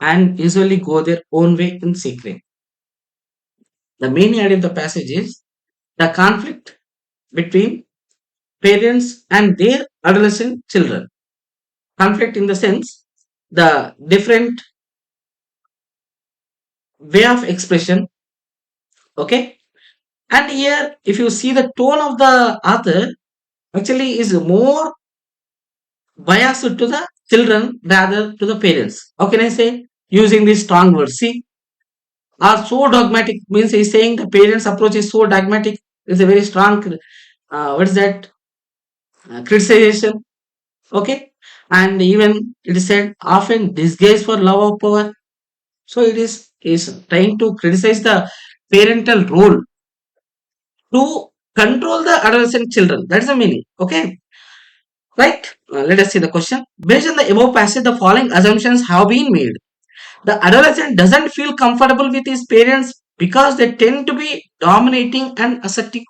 and usually go their own way in secret. The main idea of the passage is the conflict between parents and their adolescent children. Conflict in the sense the different way of expression. Okay, And here, if you see the tone of the author, actually is more biased to the children rather to the parents. How can I say? Using this strong word. See, are so dogmatic means he's saying the parents' approach is so dogmatic. It's a very strong, what is that? Criticization. Okay. And even it is said often disguised for love of power. So it is trying to criticize the parental role to control the adolescent children. That's the meaning. Okay. Right. Let us see the question. Based on the above passage, the following assumptions have been made. The adolescent doesn't feel comfortable with his parents because they tend to be dominating and assertive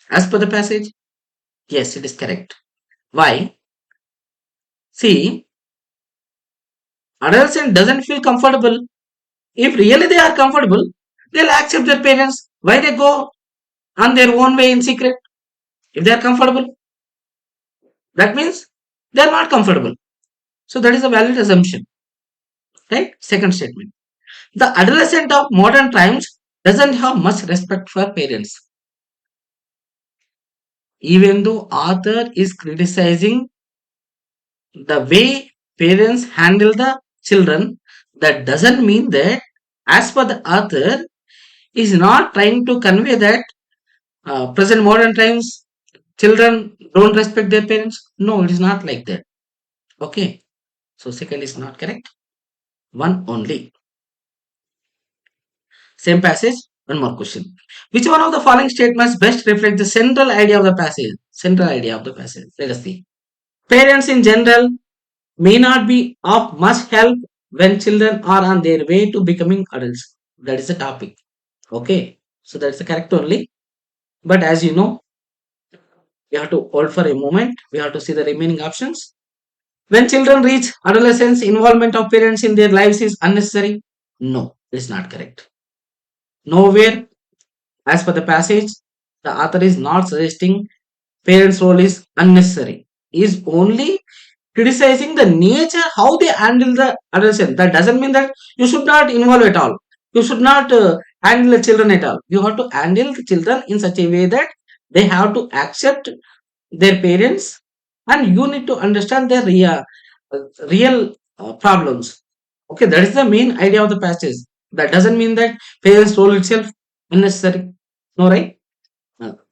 as per the passage. Yes, it is correct. Why? See, adolescent doesn't feel comfortable. If really they are comfortable, they'll accept their parents. Why they go on their own way in secret? If they are comfortable, that means they are not comfortable. So that is a valid assumption. Right? Second statement. The adolescent of modern times doesn't have much respect for parents. Even though author is criticizing the way parents handle the children, that doesn't mean that, as per the author, is not trying to convey that present modern times children don't respect their parents. No, it is not like that. Okay, so second is not correct. One only. Same passage. One more question. Which one of the following statements best reflect the central idea of the passage? Central idea of the passage. Let us see. Parents in general may not be of much help when children are on their way to becoming adults. That is the topic. Okay. So that's the correct only. But as you know, we have to hold for a moment. We have to see the remaining options. When children reach adolescence, involvement of parents in their lives is unnecessary. No, it's not correct. Nowhere, as per the passage, the author is not suggesting parents' role is unnecessary. He is only criticizing the nature how they handle the adolescent. That doesn't mean that you should not involve at all. You should not handle the children at all. You have to handle the children in such a way that they have to accept their parents, and you need to understand their real problems. Okay, that is the main idea of the passage. That doesn't mean that parents' role itself unnecessary. No, right?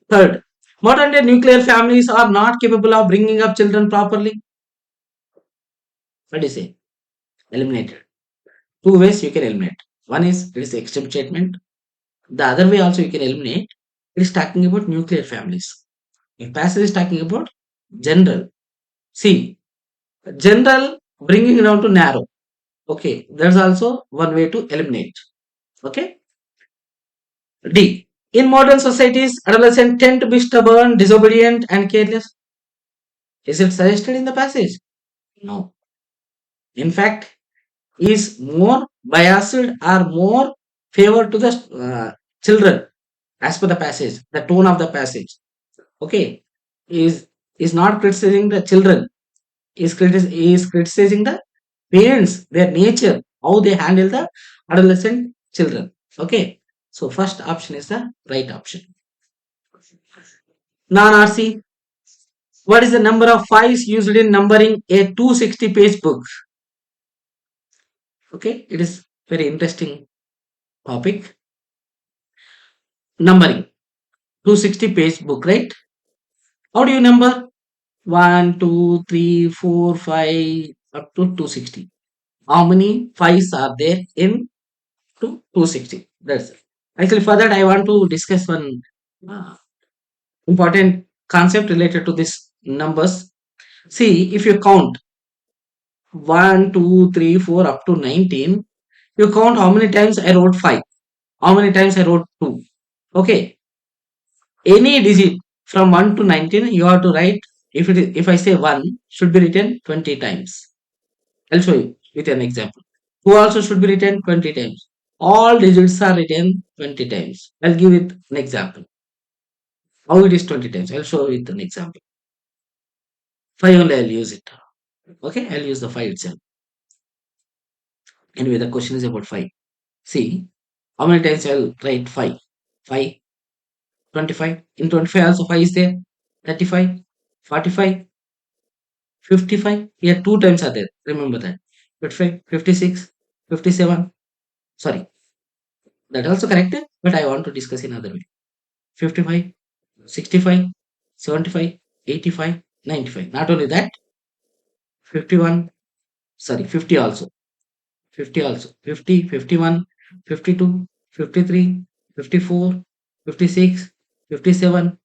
Third, modern day nuclear families are not capable of bringing up children properly. What do you say? Eliminated. Two ways you can eliminate. One is it is the extreme statement. The other way also you can eliminate. It is talking about nuclear families. If passage is talking about general. See, general bringing it down to narrow. Okay, that's also one way to eliminate. Okay. D. In modern societies, adolescents tend to be stubborn, disobedient, and careless. Is it suggested in the passage? No. In fact, is more biased or more favor to the children as per the passage, the tone of the passage. Okay, is not criticizing the children, is criticizing the parents, their nature, how they handle the adolescent children. Okay, so first option is the right option. Non-RC. What is the number of fives used in numbering a 260-page book? Okay, it is very interesting topic. Numbering 260-page book, right? How do you number? 1, 2, 3, 4, 5 up to 260. How many fives are there in 260? That's it. Actually, for that, I want to discuss one uh, important concept related to this numbers. See, if you count 1, 2, 3, 4 up to 19, you count how many times I wrote 5, how many times I wrote 2. Okay, any digit from 1 to 19 you have to write. If I say 1 should be written 20 times. I'll show you with an example. 2 also should be written 20 times. All digits are written 20 times. I'll give it an example. How it is 20 times? I'll show you with an example. 5 only I'll use it. Okay, I'll use the 5 itself. Anyway, the question is about 5. See, how many times I'll write 5? 5, 25. In 25 also 5 is there. 35, 45, 55. Here two times are there. Remember that. 55, 56, 57. Sorry, that also correct. But I want to discuss in other way. 55, 65, 75, 85, 95. Not only that, 51. Sorry, 50 also. 50 also. 50, 51, 52, 53, 54, 56, 57,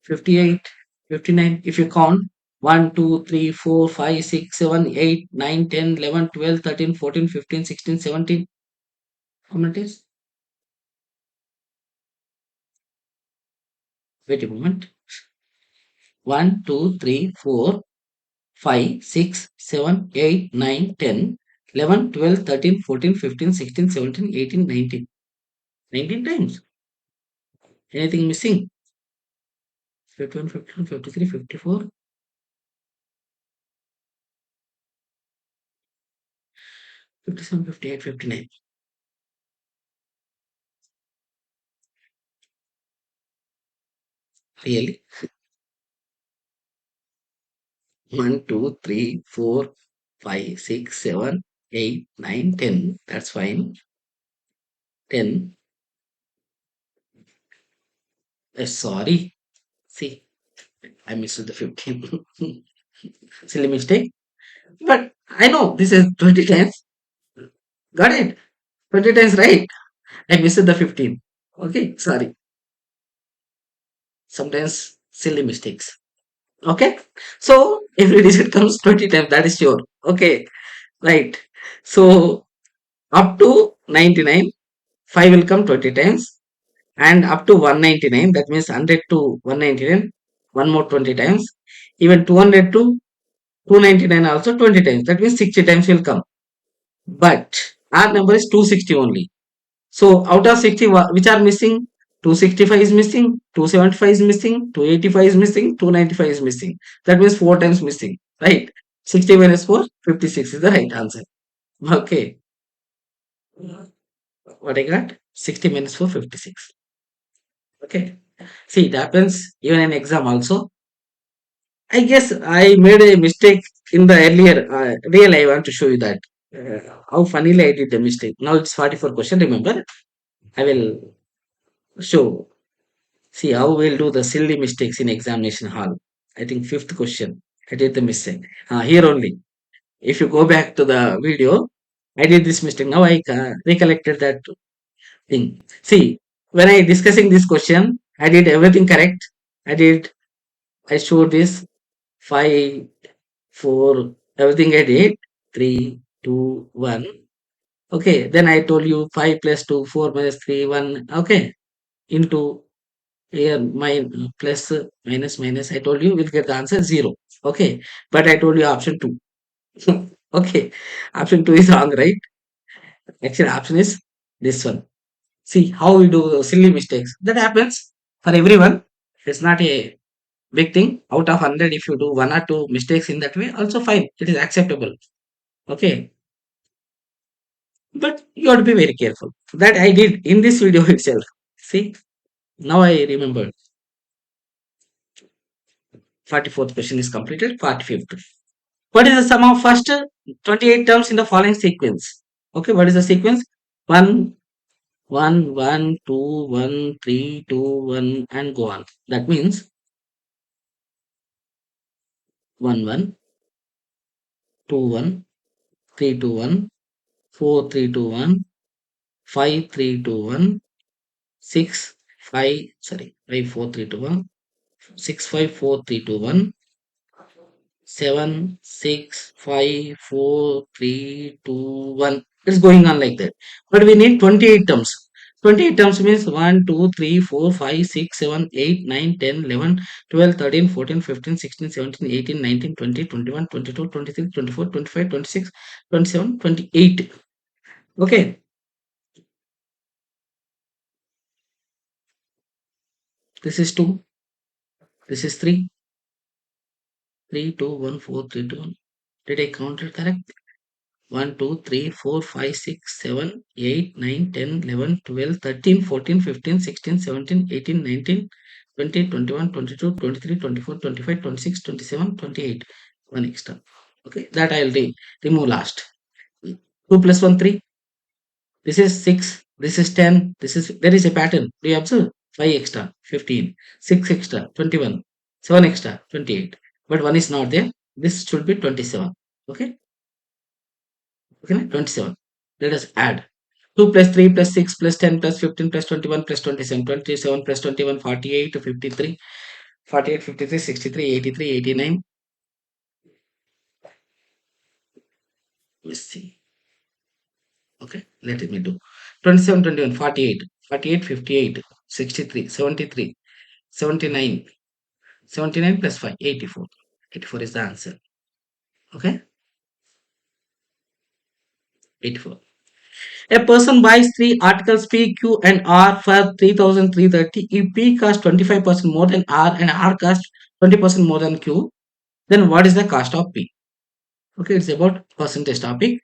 58, 59. If you count 1, 2, 3, 4, 5, 6, 7, 8, 9, 10, 11, 12, 13, 14, 15, 16, 17. How many days? Wait a moment. 1, 2, 3, 4, 5, 6, 7, 8, 9, 10, 11, 12, 13, 14, 15, 16, 17, 18, 19. 19 times. Anything missing? 51, 52, 53, 54, 57, 58, 59. Really? 1, 2, 3, 4, 5, 6, 7, 8, 9, 10. That's fine. 10. Sorry. See, I missed the 15. Silly mistake. But I know this is 20 times. Got it? 20 times right. I missed the 15. Okay, sorry. Sometimes silly mistakes. Okay. So every digit comes 20 times. That is sure. Okay. Right. So up to 99, 5 will come 20 times. And up to 199, that means 100 to 199, one more 20 times. Even 200 to 299 also 20 times. That means 60 times will come. But our number is 260 only. So out of 60, which are missing? 265 is missing, 275 is missing, 285 is missing, 295 is missing. That means 4 times missing, right? 60 minus 4, 56 is the right answer. Okay. What I got? 60 minus 4, 56. Okay. See, it happens even in exam also. I guess I made a mistake in the earlier. Really, I want to show you that. How funnily I did the mistake. Now it's 44 question. Remember, I will show. See how we'll do the silly mistakes in examination hall. I think fifth question. I did the mistake. Here only. If you go back to the video, I did this mistake. Now I recollected that thing. See, when I discussing this question, I did everything correct. I did. I showed this 5, 4, everything I did. 3, 2, 1. Okay. Then I told you 5 plus 2, 4 minus 3, 1. Okay. Into here, my plus minus minus, I told you we'll get the answer 0. Okay. But I told you option 2. Okay. Option 2 is wrong, right? Actually, option is this one. See how we do silly mistakes. That happens for everyone. It's not a big thing. Out of 100, if you do one or two mistakes in that way, also fine. It is acceptable. Okay. But you have to be very careful. That I did in this video itself. See, now I remember. 44th question is completed. 45th. What is the sum of first 28 terms in the following sequence? Okay, what is the sequence? 1, 1, 1, 2, 1, 3, 2, 1, and go on. That means 1, 1, 2, 1, 3, 2, 1, 4, 3, 2, 1, 5, 3, 2, 1, 6, 5, sorry, 5, 4, 3, 2, 1, 6, 5, 4, 3, 2, 1, 7, 6, 5, 4, 3, 2, 1. It's going on like that. But we need 28 terms. 28 terms means 1, 2, 3, 4, 5, 6, 7, 8, 9, 10, 11, 12, 13, 14, 15, 16, 17, 18, 19, 20, 21, 22, 23, 24, 25, 26, 27, 28. Okay. This is 2. This is 3. 3, 2, 1, 4, 3, 2, 1. Did I count it correct? 1, 2, 3, 4, 5, 6, 7, 8, 9, 10, 11, 12, 13, 14, 15, 16, 17, 18, 19, 20, 21, 22, 23, 24, 25, 26, 27, 28. One extra. Okay, that I'll remove last. 2 plus 1, 3. This is 6. This is 10. There is a pattern. Do you observe? 5 extra, 15. 6 extra, 21. 7 extra, 28. But 1 is not there. This should be 27. Okay. Okay, 27. Let us add 2 plus 3 plus 6 plus 10 plus 15 plus 21 plus 27. 27 plus 21, 48 to 53. 48, 53, 63, 83, 89. Let's see. Okay, let me do 27, 21, 48, 48, 58, 63, 73, 79, 79 plus 5, 84. 84 is the answer. Okay, 84. A person buys three articles P, Q, and R for 3,330. If P costs 25% more than R and R costs 20% more than Q, then what is the cost of P? Okay, it's about percentage topic.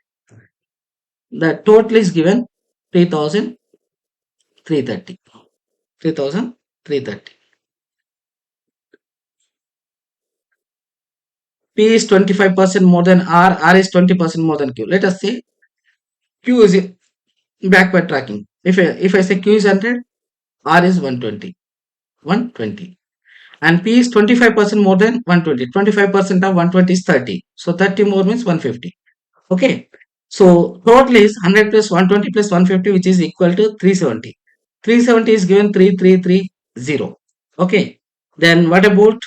The total is given 3,330. 3,330. P is 25% more than R, R is 20% more than Q. Let us say Q is backward tracking. If I say Q is 100, R is 120. 120. And P is 25% more than 120. 25% of 120 is 30. So 30 more means 150. Okay. So total is 100 plus 120 plus 150, which is equal to 370. 370 is given 3330. Okay. Then what about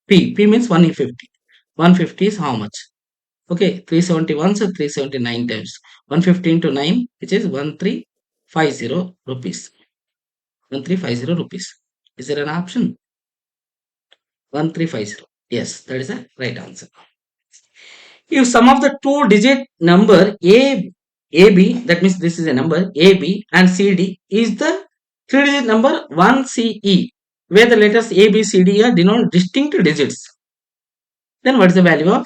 P? P means 150. 150 is how much? Okay. 371, so 379 times 150 into 9, which is 1350 rupees. 1350 rupees. Is there an option? 1350. Yes, that is the right answer. If sum of the two digit number AB, that means this is a number AB and CD is the three digit number 1CE, where the letters A, B, C, D are denoted distinct digits, then what is the value of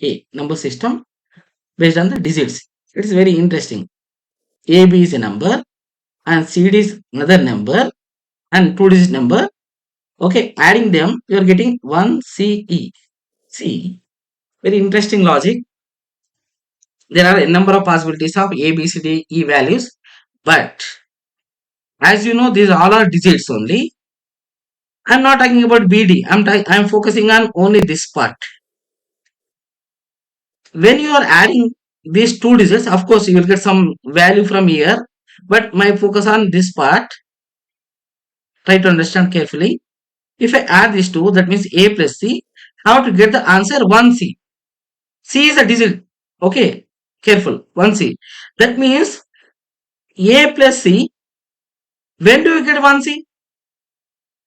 A? Number system based on the digits. It is very interesting. AB is a number and CD is another number and two digit number. Okay, adding them, you are getting 1CE. See, very interesting logic. There are a number of possibilities of A, B, C, D, E values, but as you know, these all are digits only. I'm not talking about BD. I'm focusing on only this part. When you are adding these two digits, of course, you will get some value from here, but my focus on this part. Try to understand carefully. If I add these two, that means A plus C. How to get the answer? 1C. C is a digit. Okay, careful. 1C. That means A plus C. When do you get 1C?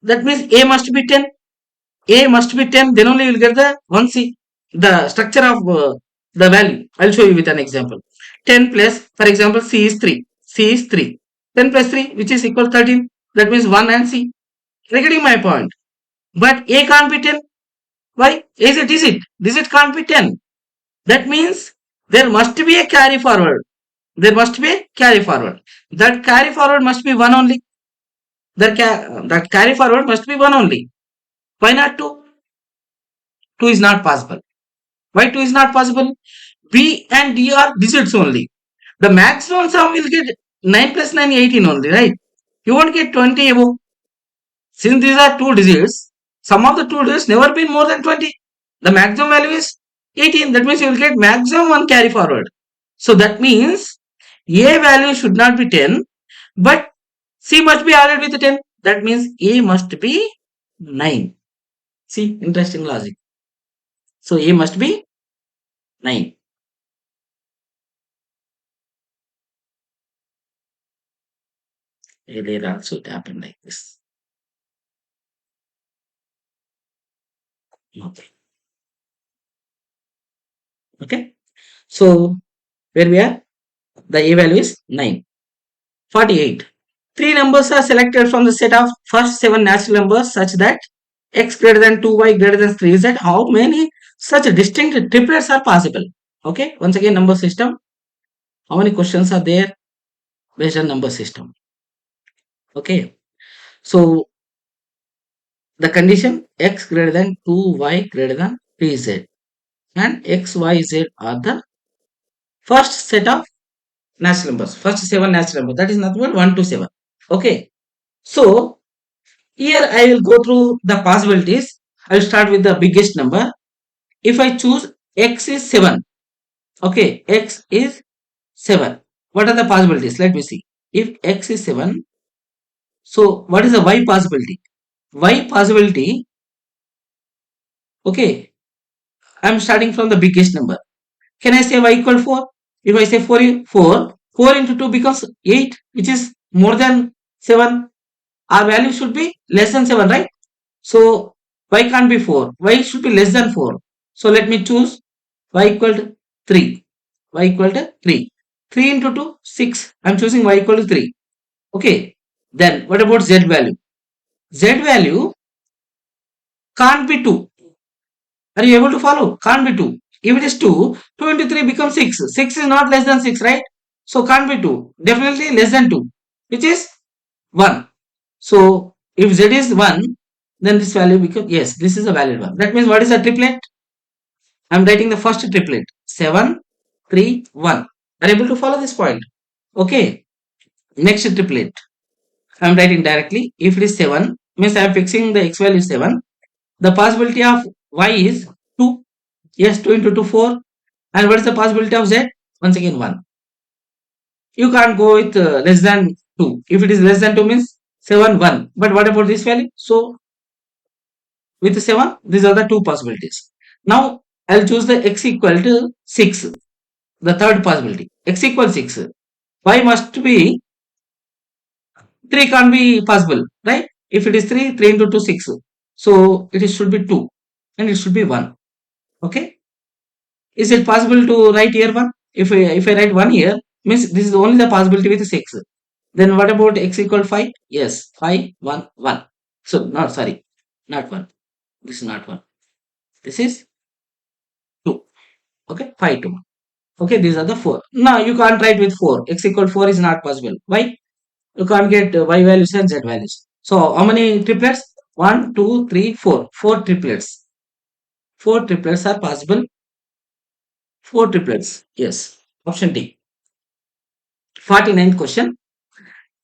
That means A must be 10. A must be 10. Then only you will get the 1C. The structure of the value. I'll show you with an example. 10 plus, for example, C is 3. C is 3. 10 plus 3, which is equal to 13. That means 1 and C. You're getting my point. But A can't be 10. Why? A is a digit. Digit can't be 10. That means there must be a carry forward. There must be a carry forward. That carry forward must be 1 only. That carry forward must be 1 only. Why not 2? 2 is not possible. Why 2 is not possible? B and D are digits only. The maximum sum will get 9 plus 9, 18 only, right? You won't get 20 above. Since these are two digits, sum of the two digits never been more than 20. The maximum value is 18. That means you will get maximum 1 carry forward. So that means A value should not be 10, but C must be added with 10. That means A must be 9. See, interesting logic. So A must be 9. Earlier also it happened like this. Okay. Okay. So where we are? The A value is 9. 48. Three numbers are selected from the set of first 7 natural numbers such that x greater than 2, y greater than 3 is that how many such distinct triplets are possible. Okay. Once again, number system. How many questions are there based on number system? Okay. So the condition x greater than 2y greater than 3z and x, y, z are the first set of natural numbers. First 7 natural numbers. That is nothing but 1 to 7. Okay. So here I will go through the possibilities. I will start with the biggest number. If I choose x is 7. Okay. X is 7. What are the possibilities? Let me see. If x is 7, so what is the y possibility? Y possibility, okay, I am starting from the biggest number. Can I say y equal 4? If I say 4 into 2 becomes 8, which is more than 7. Our value should be less than 7, right? So y can't be 4. Y should be less than 4. So let me choose y equal to 3. Y equal to 3. 3 into 2, 6. I am choosing y equal to 3. Okay. Then what about z value? Z value can't be 2. Are you able to follow? Can't be 2. If it is 2, 2 into 3 becomes 6. 6 is not less than 6, right? So can't be 2. Definitely less than 2, which is 1. So if z is 1, then this value becomes, yes, this is a valid one. That means what is a triplet? I am writing the first triplet. 7, 3, 1. Are you able to follow this point? Okay. Next triplet. I am writing directly. If it is 7, means I am fixing the x value 7. The possibility of y is 2. Yes, 2 into 2, 4. And what is the possibility of z? Once again, 1. You can't go with less than 2. If it is less than 2 means 7, 1. But what about this value? So with 7, these are the two possibilities. Now, I'll choose the x equal to 6. The third possibility. X equals 6. Y must be 3 can't be possible, right? If it is 3, 3 into 2, 6. So it should be 2 and it should be 1. Okay. Is it possible to write here 1? If I write 1 here, means this is only the possibility with 6. Then what about x equal 5? Yes, 5, 1, 1. So, not sorry, not 1. This is not 1. This is 2. Okay, 5, 2. Okay, these are the 4. Now, you can't write with 4. X equal 4 is not possible. Why? You can't get y values and z values. So, how many triplets? 1, 2, 3, 4. 4 triplets. 4 triplets are possible. 4 triplets. Yes. Option D. 49th question.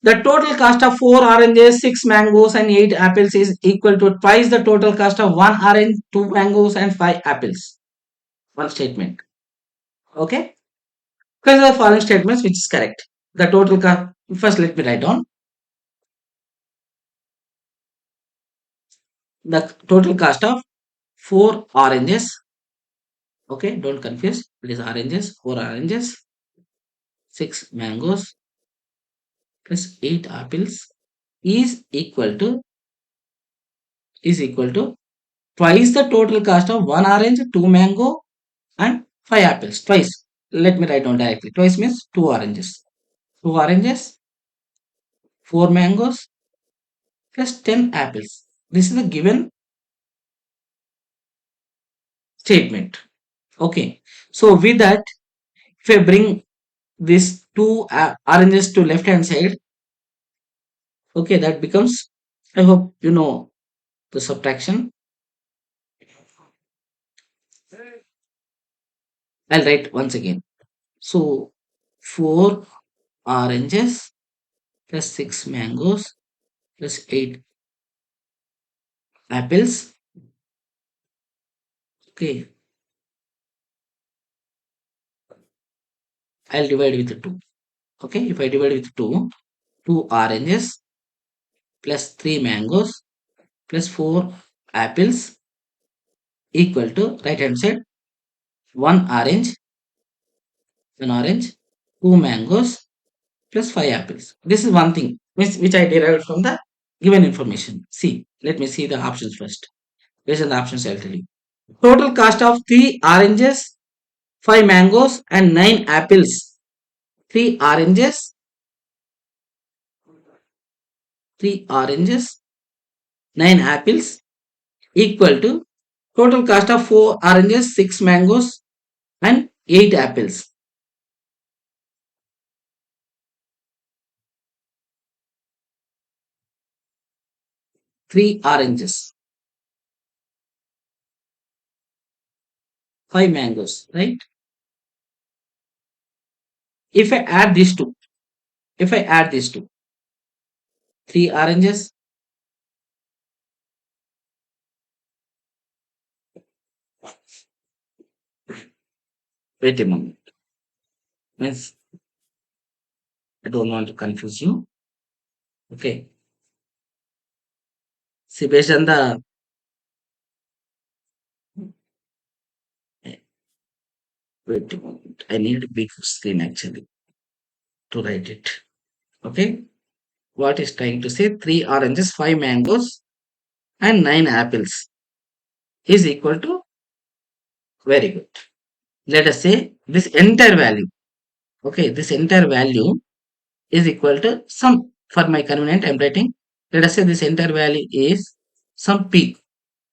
The total cost of 4 oranges, 6 mangoes and 8 apples is equal to twice the total cost of 1 orange, 2 mangoes and 5 apples. One statement. Okay. Consider the following statements which is correct. The total cost. First let me write down. The total cost of 4 oranges. Okay. Don't confuse. It is oranges. 4 oranges. 6 mangoes plus 8 apples is equal to twice the total cost of 1 orange, 2 mango and 5 apples. Twice. Let me write down directly. Twice means 2 oranges. 2 oranges, 4 mangoes plus 10 apples. This is the given statement. Okay. So with that, if I bring these 2 oranges to left hand side, okay, that becomes, I hope you know the subtraction. I'll write once again. So 4 oranges plus 6 mangoes plus 8 apples. Okay, I'll divide with 2. Okay, if I divide with 2, 2 oranges plus 3 mangoes plus 4 apples equal to right hand side 1 orange, 2 mangoes plus 5 apples. This is one thing which I derived from the given information. See, let me see the options first. Based on the options, I'll tell you. Total cost of 3 oranges, 5 mangoes, and 9 apples. 3 oranges, 9 apples equal to total cost of 4 oranges, 6 mangoes, and 8 apples. 3 oranges, 5 mangoes, right? If I add these two, if I add these two, 3 oranges, wait a moment, means I don't want to confuse you. Okay. See, based on the wait a moment, I need a big screen actually to write it. Okay. What is trying to say? 3 oranges, 5 mangoes, and 9 apples is equal to, very good. Let us say this entire value. Okay, this entire value is equal to some, for my convenient, I'm writing. Let us say this entire value is some p.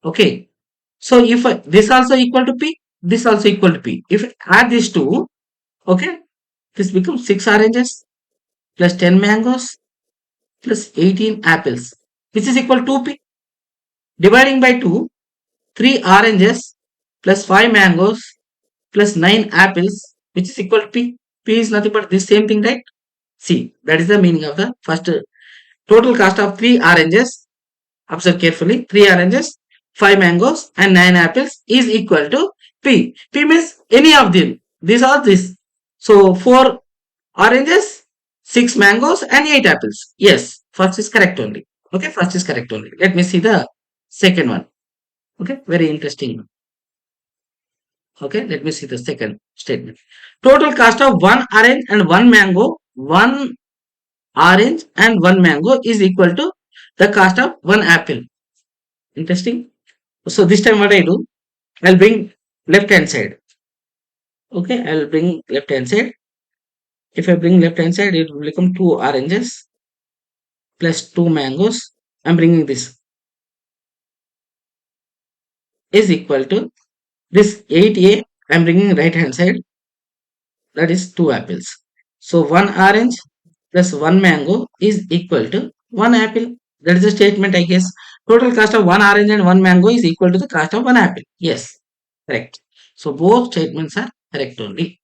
Okay. So if this also equal to p, this also equal to p. If I add these two, okay, this becomes 6 oranges plus 10 mangoes plus 18 apples, which is equal to p. Dividing by 2, 3 oranges plus 5 mangoes plus 9 apples, which is equal to p. P is nothing but this same thing, right? See, that is the meaning of the first total cost of 3 oranges. Observe carefully. 3 oranges, 5 mangoes and 9 apples is equal to P. P means any of them. These are this. So 4 oranges, 6 mangoes and 8 apples. Yes, first is correct only. Okay, first is correct only. Let me see the second one. Okay, very interesting. Okay, let me see the second statement. Total cost of 1 orange and 1 mango, 1 orange and 1 mango is equal to the cost of 1 apple. Interesting. So this time what I do, I'll bring left hand side. Okay, I'll bring left hand side. If I bring left hand side, it will become 2 oranges plus 2 mangoes. I'm bringing this is equal to this 8a. I'm bringing right hand side, that is 2 apples. So 1 orange plus 1 mango is equal to 1 apple. That is the statement, I guess. Total cost of 1 orange and 1 mango is equal to the cost of 1 apple. Yes, correct. So both statements are correct only.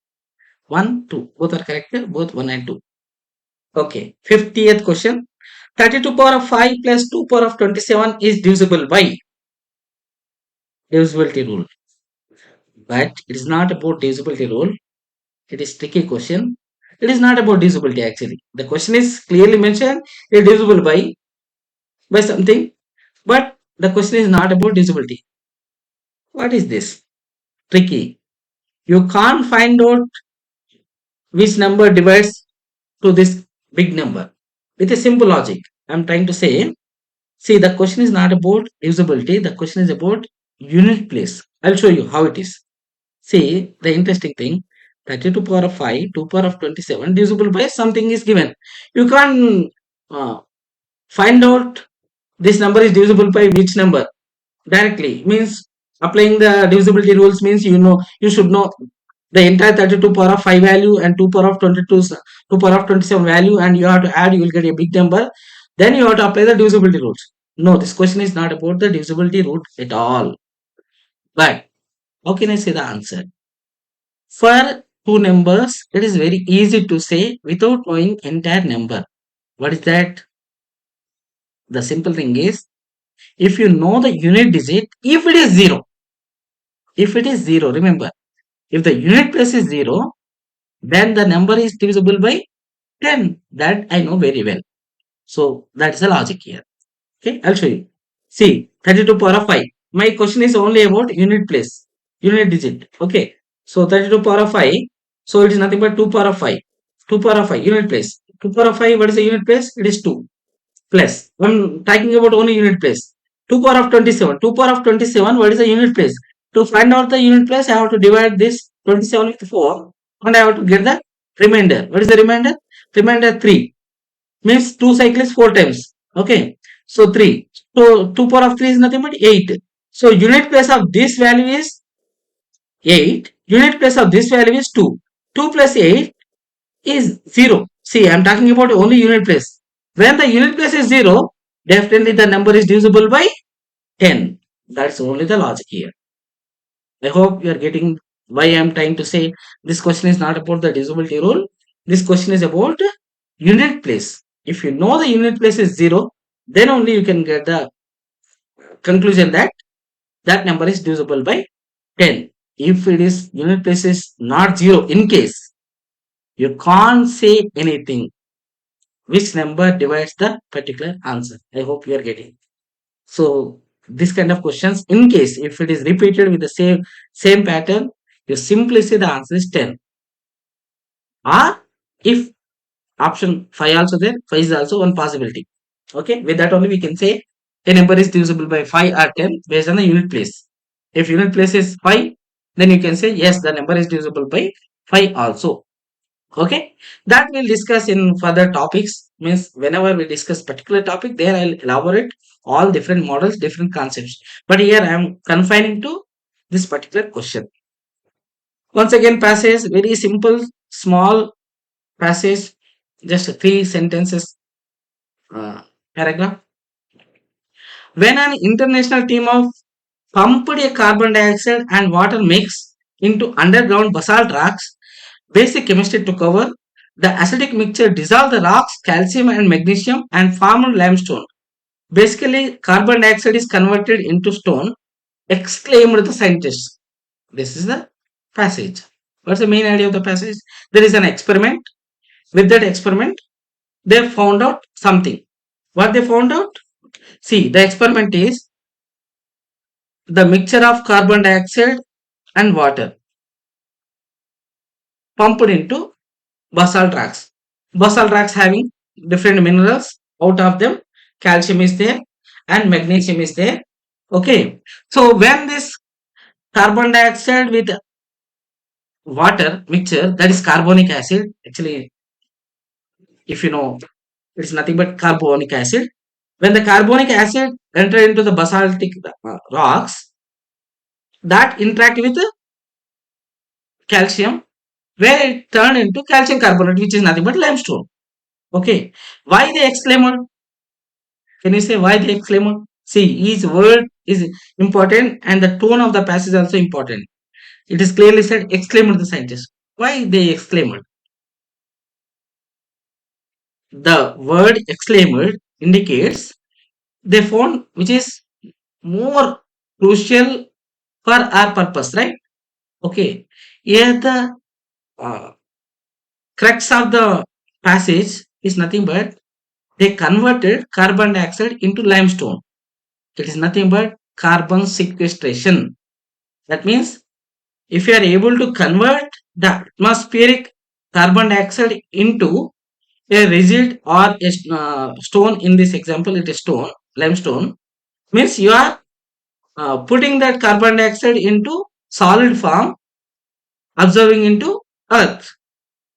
1, 2. Both are correct. Both 1 and 2. Okay. 50th question. 32 power of 5 plus 2 power of 27 is divisible by divisibility rule. But it is not about divisibility rule. It is tricky question. It is not about divisibility actually. The question is clearly mentioned, it is divisible by something, but the question is not about divisibility. What is this? Tricky. You can't find out which number divides to this big number with a simple logic. I'm trying to say, see, the question is not about divisibility, the question is about unit place. I'll show you how it is. See, the interesting thing, 32 power of 5, 2 power of 27 divisible by something is given. You can't find out this number is divisible by which number directly. Means applying the divisibility rules means you should know the entire 32 power of 5 value and 2 power of 22, 2 power of 27 value, and you have to add, you will get a big number. Then you have to apply the divisibility rules. No, this question is not about the divisibility rule at all. But how can I say the answer? For two numbers, it is very easy to say without knowing entire number. What is that? The simple thing is, if you know the unit digit, if it is 0, remember, if the unit place is 0, then the number is divisible by 10. That I know very well. So that's the logic here. Okay, I'll show you. See, 32 power of 5. My question is only about unit place, unit digit. Okay, so 32 power of 5. So it is nothing but 2 power of 5. 2 power of 5, unit place. 2 power of 5, what is the unit place? It is 2. Plus, I'm talking about only unit place. 2 power of 27. 2 power of 27, what is the unit place? To find out the unit place, I have to divide this 27 with 4 and I have to get the remainder. What is the remainder? Remainder 3. Means 2 cycles 4 times. Okay. So 3. So 2 power of 3 is nothing but 8. So unit place of this value is 8. Unit place of this value is 2. 2 plus 8 is 0. See, I am talking about only unit place. When the unit place is 0, Definitely the number is divisible by 10. That's only the logic here. I hope you are getting why I am trying to say this question is not about the divisibility rule. This question is about unit place. If you know the unit place is 0, then only you can get the conclusion that that number is divisible by 10. If it is unit place is not 0, in case you can't say anything which number divides the particular answer. I hope you are getting. So this kind of questions, in case if it is repeated with the same pattern, you simply say the answer is 10. Or if option 5 also there, 5 is also one possibility. Okay, with that only we can say a number is divisible by 5 or 10 based on the unit place. If unit place is 5, then you can say yes, the number is divisible by 5 also. Okay, that we'll discuss in further topics. Means whenever we discuss particular topic, there I'll elaborate all different models, different concepts. But here I am confining to this particular question. Once again, passage very simple, small passage, just 3 sentences paragraph. When an international team of pumped a carbon dioxide and water mix into underground basalt rocks, basic chemistry took over. The acidic mixture dissolved the rocks, calcium and magnesium, and formed limestone. Basically, carbon dioxide is converted into stone, exclaimed the scientists. This is the passage. What's the main idea of the passage? There is an experiment. With that experiment, they found out something. What they found out? See, the experiment is the mixture of carbon dioxide and water pumped into basalt rocks. Basalt rocks having different minerals. Out of them, calcium is there and magnesium is there. Okay. So when this carbon dioxide with water mixture, that is carbonic acid. Actually, if you know, it's nothing but carbonic acid. When the carbonic acid enter into the basaltic rocks, that interact with the calcium, where it turned into calcium carbonate, which is nothing but limestone. Okay. Why they exclaimed? Can you say why they exclaimed? See, each word is important and the tone of the passage is also important. It is clearly said, exclaimed the scientist. Why they exclaimed? The word exclaimed indicates they found which is more crucial for our purpose, right? Okay. Here the uh, crux of the passage is nothing but they converted carbon dioxide into limestone. It is nothing but carbon sequestration. That means if you are able to convert the atmospheric carbon dioxide into a resid or a stone, in this example it is stone, limestone, means you are putting that carbon dioxide into solid form, absorbing into earth.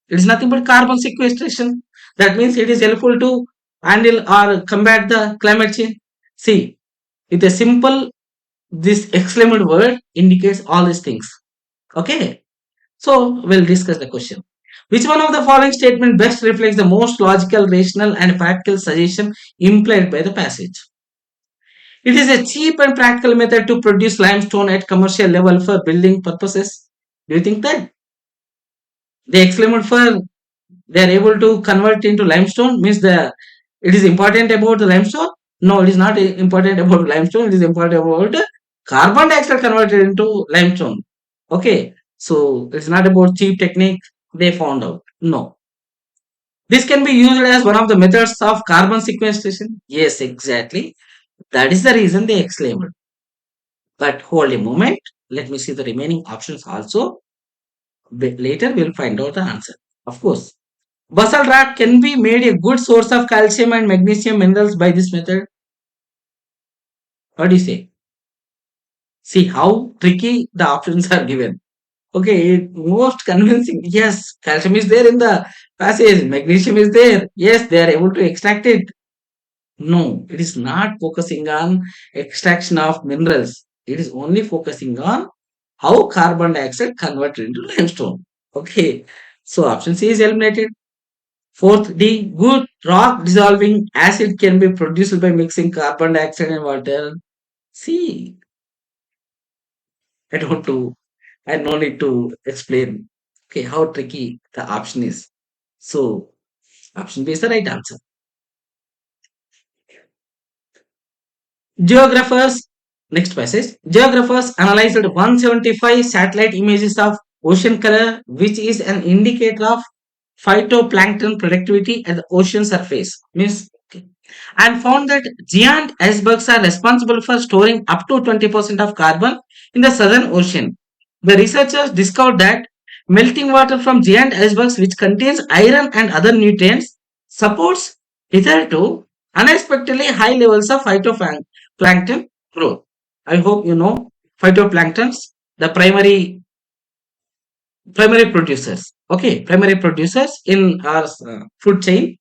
It is nothing but carbon sequestration. That means it is helpful to handle or combat the climate change. See, with a simple, this exclaimed word indicates all these things. Okay. So we'll discuss the question. Which one of the following statement best reflects the most logical, rational, and practical suggestion implied by the passage? It is a cheap and practical method to produce limestone at commercial level for building purposes. Do you think that? They exclaimed for they are able to convert into limestone means the it is important about the limestone? No, it is not important about limestone. It is important about carbon dioxide converted into limestone. Okay, so it's not about cheap technique they found out. No, this can be used as one of the methods of carbon sequestration. Yes, exactly. That is the reason they exclaimed. But hold a moment. Let me see the remaining options also. Later we'll find out the answer. Of course. Basalt rock can be made a good source of calcium and magnesium minerals by this method. What do you say? See how tricky the options are given. Okay, most convincing. Yes, calcium is there in the passage, magnesium is there. Yes, they are able to extract it. No, it is not focusing on extraction of minerals. It is only focusing on how carbon dioxide converted into limestone. Okay, so option C is eliminated. Fourth, the good rock dissolving acid can be produced by mixing carbon dioxide and water. See, I don't do, I no need to explain. Okay, how tricky the option is. So, option B is the right answer. Geographers, next passage. Geographers analyzed 175 satellite images of ocean color, which is an indicator of phytoplankton productivity at the ocean surface. Means, okay, and found that giant icebergs are responsible for storing up to 20% of carbon in the southern ocean. The researchers discovered that melting water from giant icebergs, which contains iron and other nutrients, supports hitherto unexpectedly high levels of phytoplankton growth. I hope you know phytoplanktons, the primary producers. Okay, primary producers in our food chain.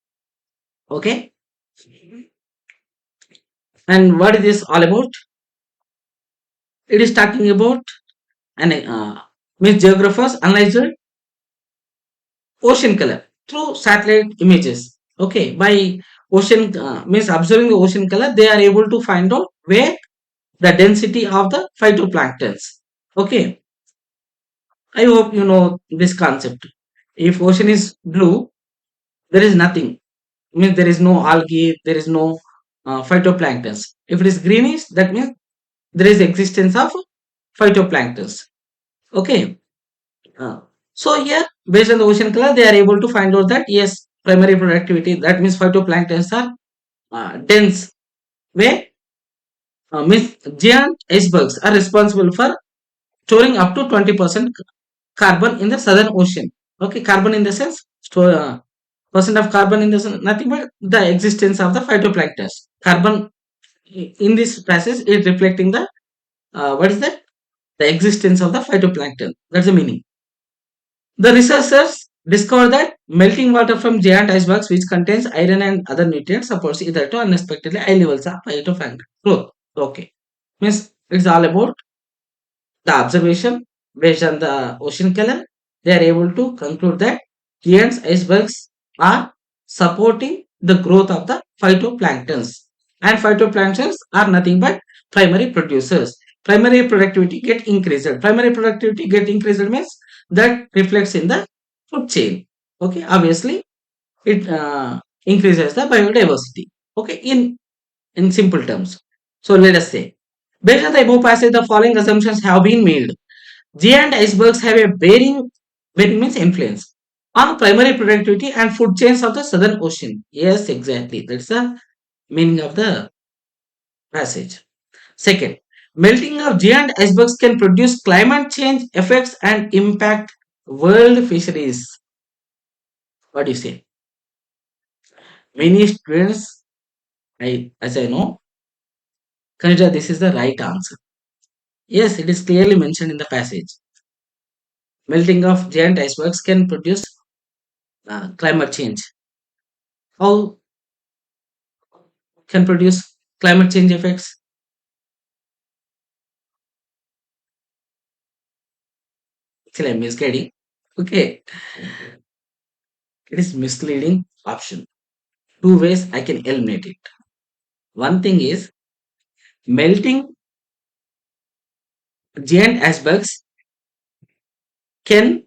Okay, and what is this all about? It is talking about an means geographers analyzed ocean color through satellite images. Okay, by ocean means observing the ocean color, they are able to find out where the density of the phytoplanktons. Okay, I hope you know this concept. If ocean is blue, there is nothing. Means there is no algae, there is no phytoplanktons. If it is greenish, that means there is existence of phytoplanktons. Okay. Uh, so here, based on the ocean color, they are able to find out that yes, primary productivity, that means phytoplanktons are dense, where means giant icebergs are responsible for storing up to 20% carbon in the southern ocean. Okay, carbon in the sense, store percent of carbon in the sun, nothing but the existence of the phytoplanktons. Carbon in this passage is reflecting the what is that? The existence of the phytoplankton. That's the meaning. The researchers discovered that melting water from giant icebergs, which contains iron and other nutrients, supports either to unexpectedly high levels of phytoplankton growth. Okay, means it's all about the observation based on the ocean color. They are able to conclude that giant icebergs are supporting the growth of the phytoplanktons, and phytoplanktons are nothing but primary producers. Primary productivity get increased. Primary productivity get increased means that reflects in the food chain. Okay, obviously it increases the biodiversity. Okay, in simple terms. So let us say, based on the above passage, the following assumptions have been made. Giant icebergs have a bearing means influence on primary productivity and food chains of the Southern Ocean. Yes, exactly. That's the meaning of the passage. Second, melting of giant icebergs can produce climate change effects and impact world fisheries. What do you say? Many students, as I know, consider this is the right answer. Yes, it is clearly mentioned in the passage. Melting of giant icebergs can produce climate change. How can produce climate change effects? Actually, I'm misguiding. Okay, it is misleading option. Two ways I can eliminate it. One thing is melting giant icebergs can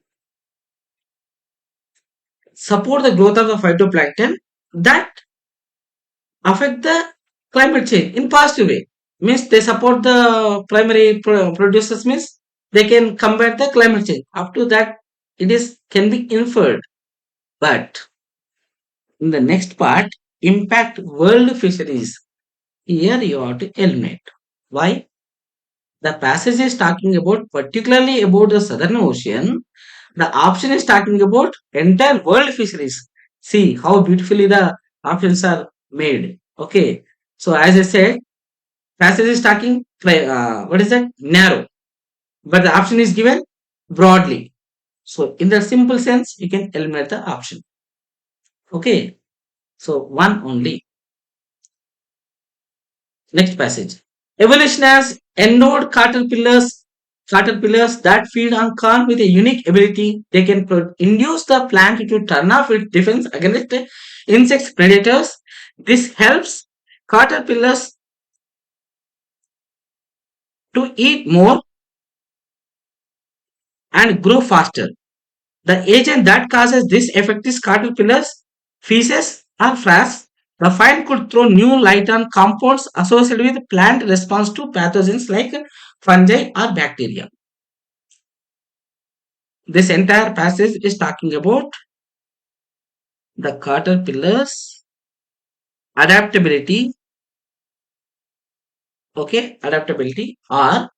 support the growth of the phytoplankton that affect the climate change in positive way. Means they support the primary producers, means they can combat the climate change. Up to that, it is can be inferred. But in the next part, impact world fisheries. Here you have to eliminate. Why? The passage is talking about particularly about the Southern Ocean. The option is talking about entire world fisheries. See how beautifully the options are made. Okay. So as I said, passage is talking what is that? Narrow. But the option is given broadly. So in the simple sense, you can eliminate the option. Okay. So one only. Next passage. Evolution has endowed caterpillars Caterpillars that feed on corn with a unique ability. They can induce the plant to turn off its defense against insect predators. This helps caterpillars to eat more and grow faster. The agent that causes this effect is caterpillars, feces, or frass. The find could throw new light on compounds associated with plant response to pathogens like fungi or bacteria. This entire passage is talking about the caterpillars adaptability, okay, adaptability, or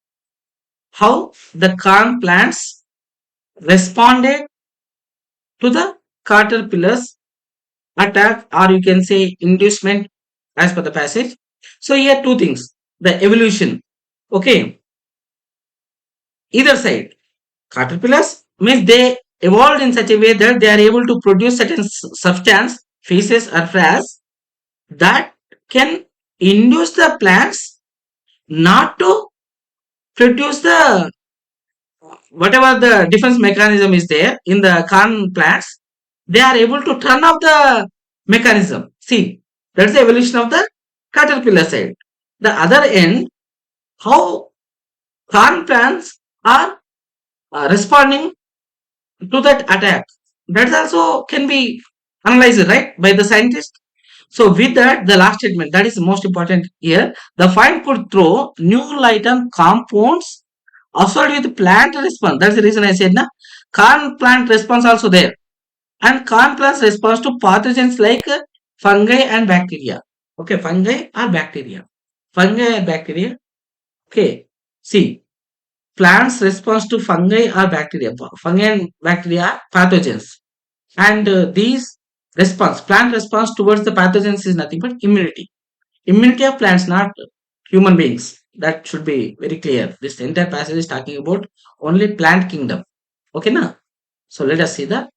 how the corn plants responded to the caterpillars attack, or you can say inducement, as per the passage. So here two things: the evolution, okay, either side. Caterpillars means they evolved in such a way that they are able to produce certain substance, feces or frass, that can induce the plants not to produce the whatever the defense mechanism is there in the corn plants. They are able to turn off the mechanism. See, that's the evolution of the caterpillar side. The other end, how corn plants are responding to that attack, that also can be analyzed, right, by the scientist. So with that, the last statement, that is most important here. The find could throw new light on compounds associated with plant response. That's the reason I said na, corn plant response also there, and corn plants response to pathogens like fungi and bacteria. Okay, fungi or bacteria, fungi or bacteria. Okay, see, plants response to fungi or bacteria. Fungi and bacteria are pathogens, and these response, plant response towards the pathogens is nothing but immunity. Immunity of plants, not human beings. That should be very clear. This entire passage is talking about only plant kingdom. Okay, now. So let us see the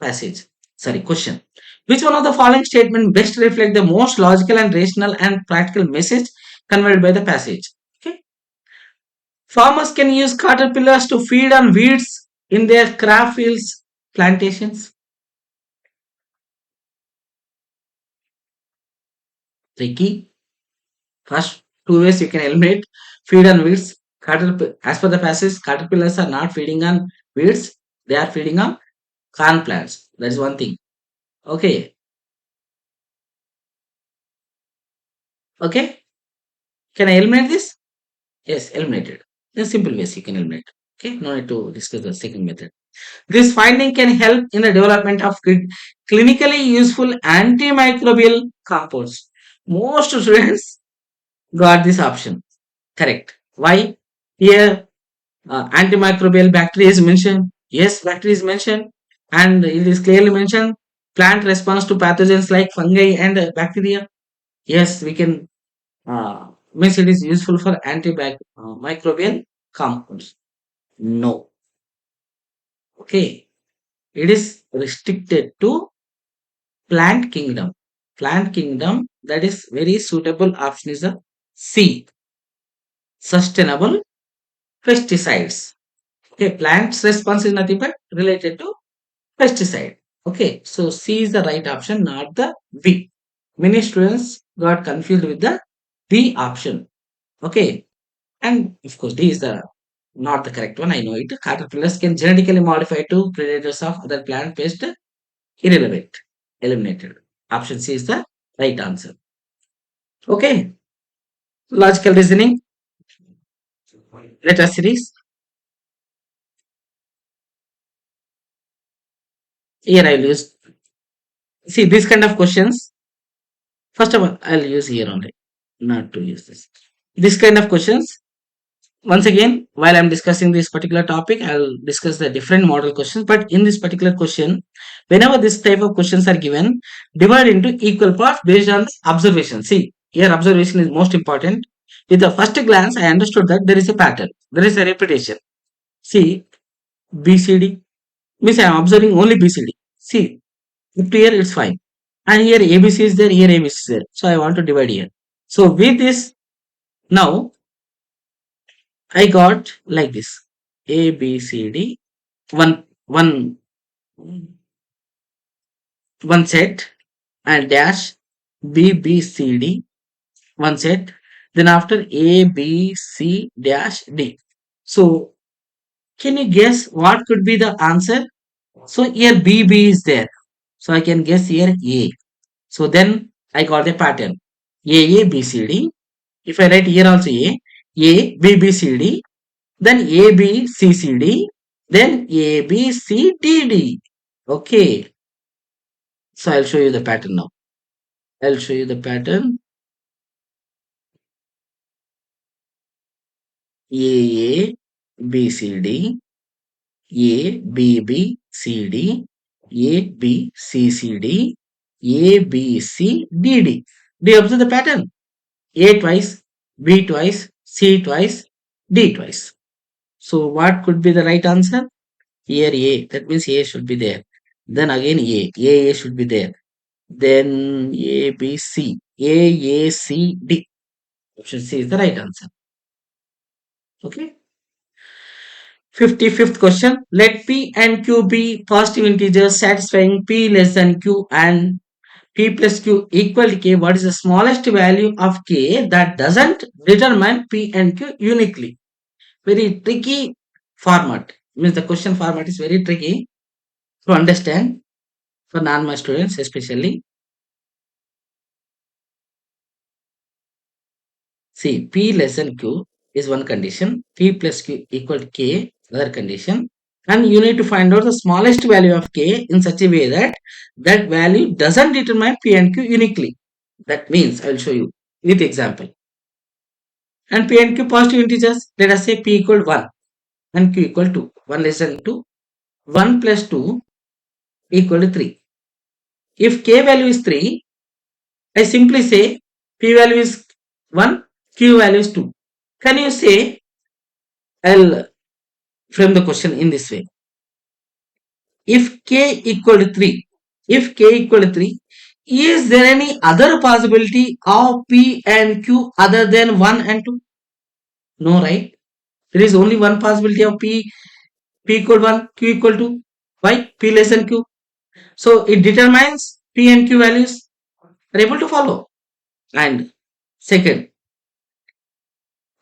passage. Sorry, question. Which one of the following statement best reflect the most logical and rational and practical message conveyed by the passage? Okay. Farmers can use caterpillars to feed on weeds in their crop fields, plantations. Tricky. First two ways you can eliminate: feed on weeds. As per the passage, caterpillars are not feeding on weeds; they are feeding on corn plants. That is one thing. Okay, okay. Can I eliminate this? Yes, eliminated. There are simple ways you can eliminate. Okay, no need to discuss the second method. This finding can help in the development of clinically useful antimicrobial compounds. Most students got this option correct. Why? Here, antimicrobial bacteria is mentioned. Yes, bacteria is mentioned, and it is clearly mentioned plant response to pathogens like fungi and bacteria. Yes, we can means it is useful for antimicrobial compounds. No, okay, it is restricted to plant kingdom. Plant kingdom, that is very suitable option is a C, sustainable pesticides. Okay, plants response is nothing but related to pesticide. Okay, so C is the right option, not the B. Many students got confused with the B option. Okay, and of course D is the not the correct one. I know it. Caterpillars can genetically modify to predators of other plant pest. Irrelevant, eliminated. Option C is the right answer. Okay, logical reasoning. Letter series. Here I will use. See this kind of questions. First of all, I'll use here only, not to use this. This kind of questions. Once again, while I'm discussing this particular topic, I'll discuss the different model questions. But in this particular question, whenever this type of questions are given, divide into equal parts based on observation. See, here observation is most important. With the first glance, I understood that there is a pattern, there is a repetition. See, BCD means I am observing only BCD. See, up to here it's fine. And here ABC is there, here ABC is there. So I want to divide here. So with this, now I got like this. A, B, C, D, one, one, one set, and dash B, B, C, D, one set. Then after A, B, C, dash D. So can you guess what could be the answer? So here B, B is there. So I can guess here A. So then I got the pattern. A, B, C, D. If I write here also A, B, B, C, D, then A, B, C, C, D, then A, B, C, D, D. Okay. So I'll show you the pattern now. I'll show you the pattern. A, B, C, D, A, B, B, C, D, A, B, C, C, D, A, B, C, D, D. Do you observe the pattern? A twice, B twice, C twice, D twice. So what could be the right answer? Here A, that means A should be there. Then again A should be there. Then A, B, C, A, C, D. Option C is the right answer. Okay. 55th question. Let P and Q be positive integers satisfying P less than Q and P plus Q equal to K. What is the smallest value of K that doesn't determine P and Q uniquely? Very tricky format. Means the question format is very tricky to understand for non-math students especially. See, P less than Q is one condition, P plus Q equal to K other condition, and you need to find out the smallest value of K in such a way that that value doesn't determine P and Q uniquely. That means I'll show you with example. And P and Q positive integers, let us say P equal 1 and Q equal 2. 1 less than 2. 1 plus 2 equal to 3. If K value is 3, I simply say P value is 1, Q value is 2. Can you say, I'll frame the question in this way. If K equal to 3, is there any other possibility of P and Q other than 1 and 2? No, right? There is only one possibility of P equal 1, Q equal 2. Why? P less than Q. So it determines P and Q values. Are able to follow? And second,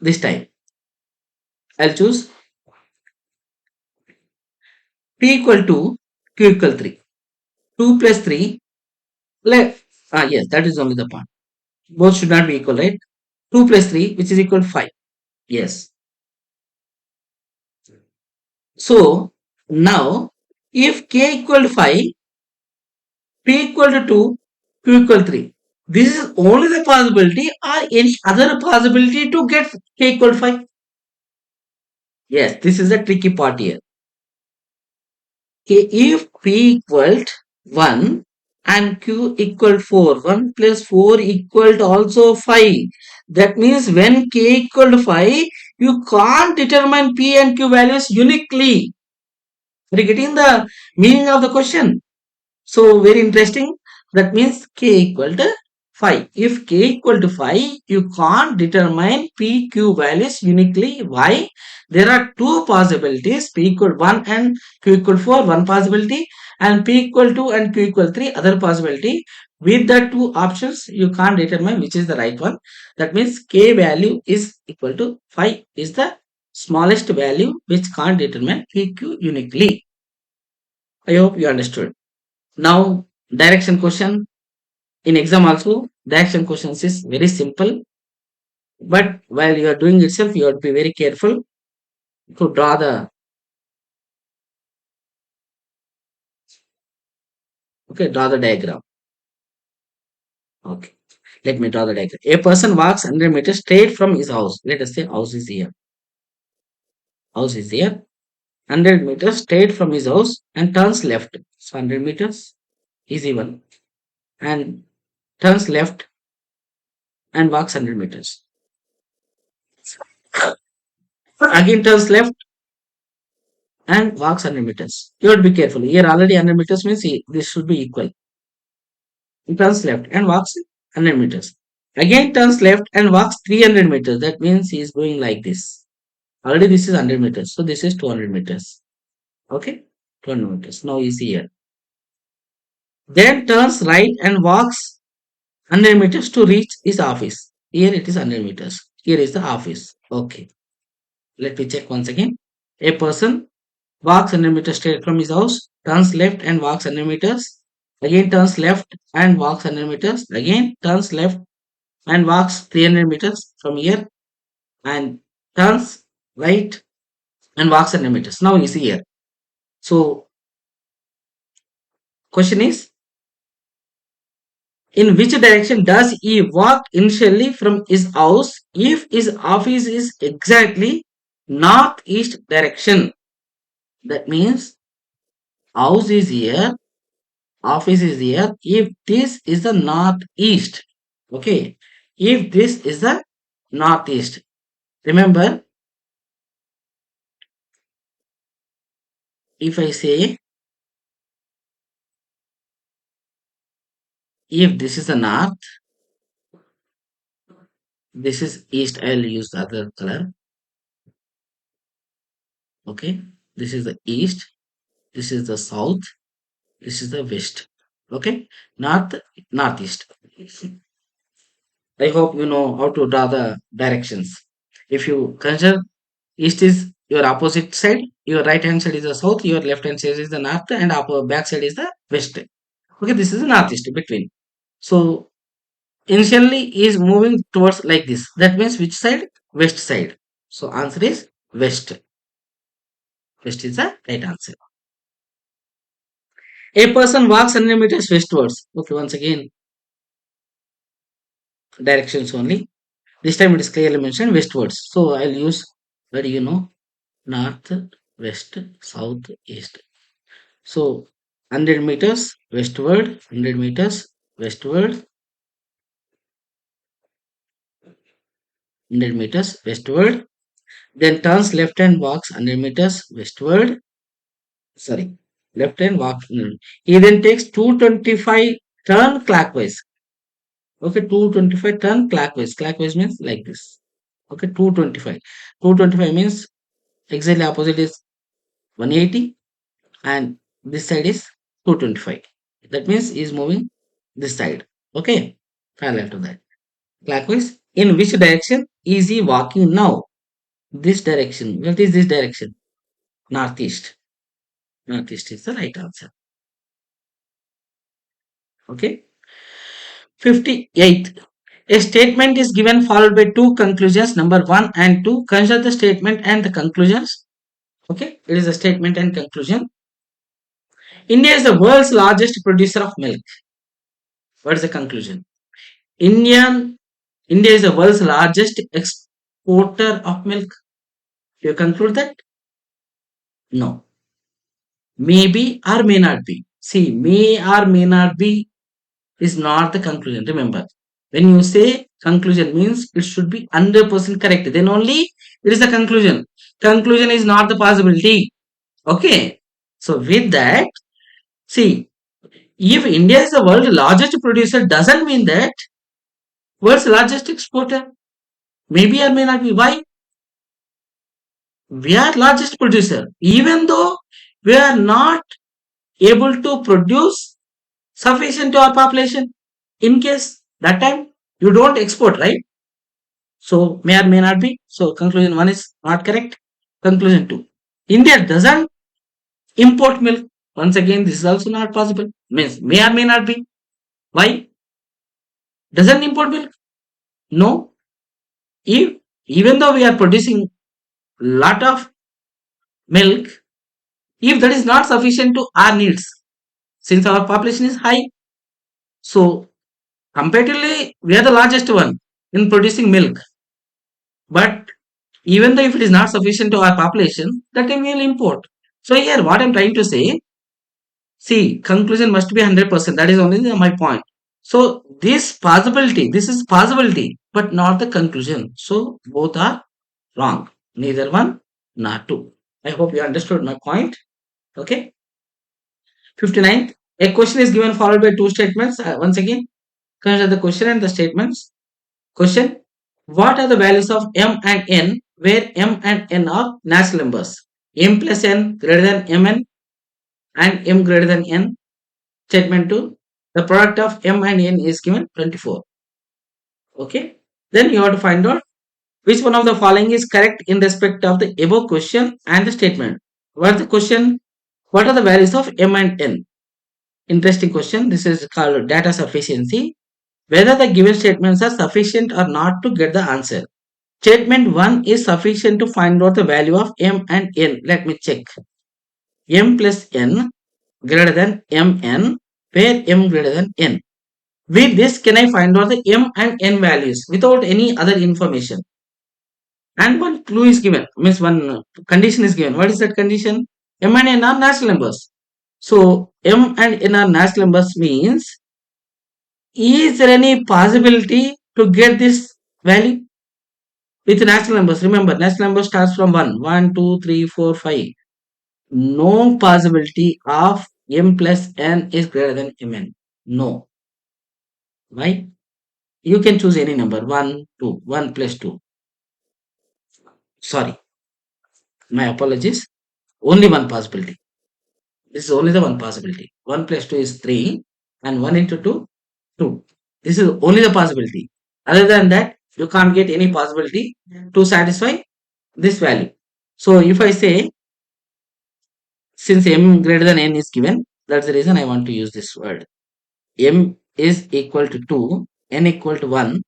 this time, I'll choose P equal 2, Q equal 3. 2 plus 3, yes, that is only the part. Both should not be equal, right? 2 plus 3, which is equal to 5. Yes. So, now, if K equal to 5, P equal to 2, Q equal to 3. This is only the possibility or any other possibility to get K equal to 5. Yes, this is the tricky part here. Okay, if P equal to 1 and Q equal to 4, 1 plus 4 equal to also 5. That means when K equal to 5, you can't determine P and Q values uniquely. Are you getting the meaning of the question? So very interesting. That means K equal to 5. If K equal to 5, you can't determine P, Q values uniquely. Why? There are two possibilities. P equal 1 and Q equal 4, one possibility. And P equal 2 and Q equal 3, other possibility. With the two options, you can't determine which is the right one. That means K value is equal to 5 is the smallest value which can't determine P, Q uniquely. I hope you understood. Now, direction question. In exam also, direction questions is very simple. But while you are doing itself, you have to be very careful to draw the diagram. Okay. Let me draw the diagram. A person walks 100 meters straight from his house. Let us say house is here. House is here. 100 meters straight from his house and turns left. So 100 meters, easy one. And turns left and walks 100 meters. Again turns left and walks 100 meters. You have to be careful. Here already 100 meters means this should be equal. He turns left and walks 100 meters. Again turns left and walks 300 meters. That means he is going like this. Already this is 100 meters. So this is 200 meters. Okay. 200 meters. Now easy here. Then turns right and walks 100 meters to reach his office. Here it is 100 meters. Here is the office. Okay. Let me check once again. A person walks 100 meters straight from his house, turns left and walks 100 meters. Again turns left and walks 100 meters. Again turns left and walks 300 meters from here and turns right and walks 100 meters. Now easy here. So question is, in which direction does he walk initially from his house if his office is exactly northeast direction? That means house is here, office is here. If this is the northeast, okay, if this is the northeast, remember, if I say if this is the north, this is east, I'll use the other color. Okay, this is the east, this is the south, this is the west. Okay, north, northeast. I hope you know how to draw the directions. If you consider east is your opposite side, your right hand side is the south, your left hand side is the north, and back side is the west. Okay, this is the northeast between. So initially is moving towards like this. That means which side? West side. So answer is west. West is the right answer. A person walks 100 meters westwards. Okay, once again, directions only. This time it is clearly mentioned westwards. So I'll use, where you know, north, west, south, east. So 100 meters westward, 100 meters westward, 100 meters westward. Then turns left and walks 100 meters westward. Sorry, left and walks. He then takes 225 turn clockwise. Okay, 225 turn clockwise. Clockwise means like this. Okay, 225. 225 means exactly opposite is 180 and this side is 225. That means he is moving this side. Okay, parallel to that. Clockwise. In which direction is he walking now? This direction. What is this direction? Northeast. Northeast is the right answer. Okay. 58th. A statement is given followed by two conclusions, number 1 and 2. Consider the statement and the conclusions. Okay, it is a statement and conclusion. India is the world's largest producer of milk. What is the conclusion? India is the world's largest exporter of milk. You conclude that? No. Maybe or may not be. See, may or may not be is not the conclusion. Remember, when you say conclusion means it should be 100% correct. Then only it is the conclusion. Conclusion is not the possibility. Okay. So with that, see, if India is the world's largest producer doesn't mean that world's largest exporter. Maybe or may not be. Why? We are largest producer. Even though we are not able to produce sufficient to our population, in case that time you don't export, right? So may or may not be. So conclusion 1 is not correct. Conclusion 2, India doesn't import milk. Once again, this is also not possible. Means may or may not be. Why? Doesn't import milk? No. If even though we are producing lot of milk, if that is not sufficient to our needs, since our population is high, so comparatively we are the largest one in producing milk. But even though if it is not sufficient to our population, that time we will import. So here what I am trying to say, see, conclusion must be 100%. That is only my point. So this is possibility, but not the conclusion. So both are wrong. Neither one, nor two. I hope you understood my point. Okay. 59th. A question is given followed by two statements. Once again, consider the question and the statements. Question. What are the values of m and n where m and n are natural numbers. M plus n greater than mn and m greater than n. Statement 2. The product of m and n is given 24. Okay. Then you have to find out which one of the following is correct in respect of the above question and the statement. What is the question? What are the values of m and n? Interesting question. This is called data sufficiency. Whether the given statements are sufficient or not to get the answer. Statement 1 is sufficient to find out the value of m and n. Let me check. M plus n greater than mn, where m greater than n. With this, can I find out the m and n values without any other information? And one clue is given, means one condition is given. What is that condition? M and n are natural numbers. So m and n are natural numbers means, is there any possibility to get this value with natural numbers? Remember, natural number starts from 1, 1, 2, 3, 4, 5. No possibility of m plus n is greater than mn. No. Why? You can choose any number, 1, 2, 1 plus 2. Sorry, my apologies. Only one possibility. This is only the one possibility. 1 plus 2 is 3 and 1 into 2, 2. This is only the possibility. Other than that, you can't get any possibility to satisfy this value. So if I say, since m greater than n is given, that's the reason I want to use this word. M is equal to 2, n equal to 1.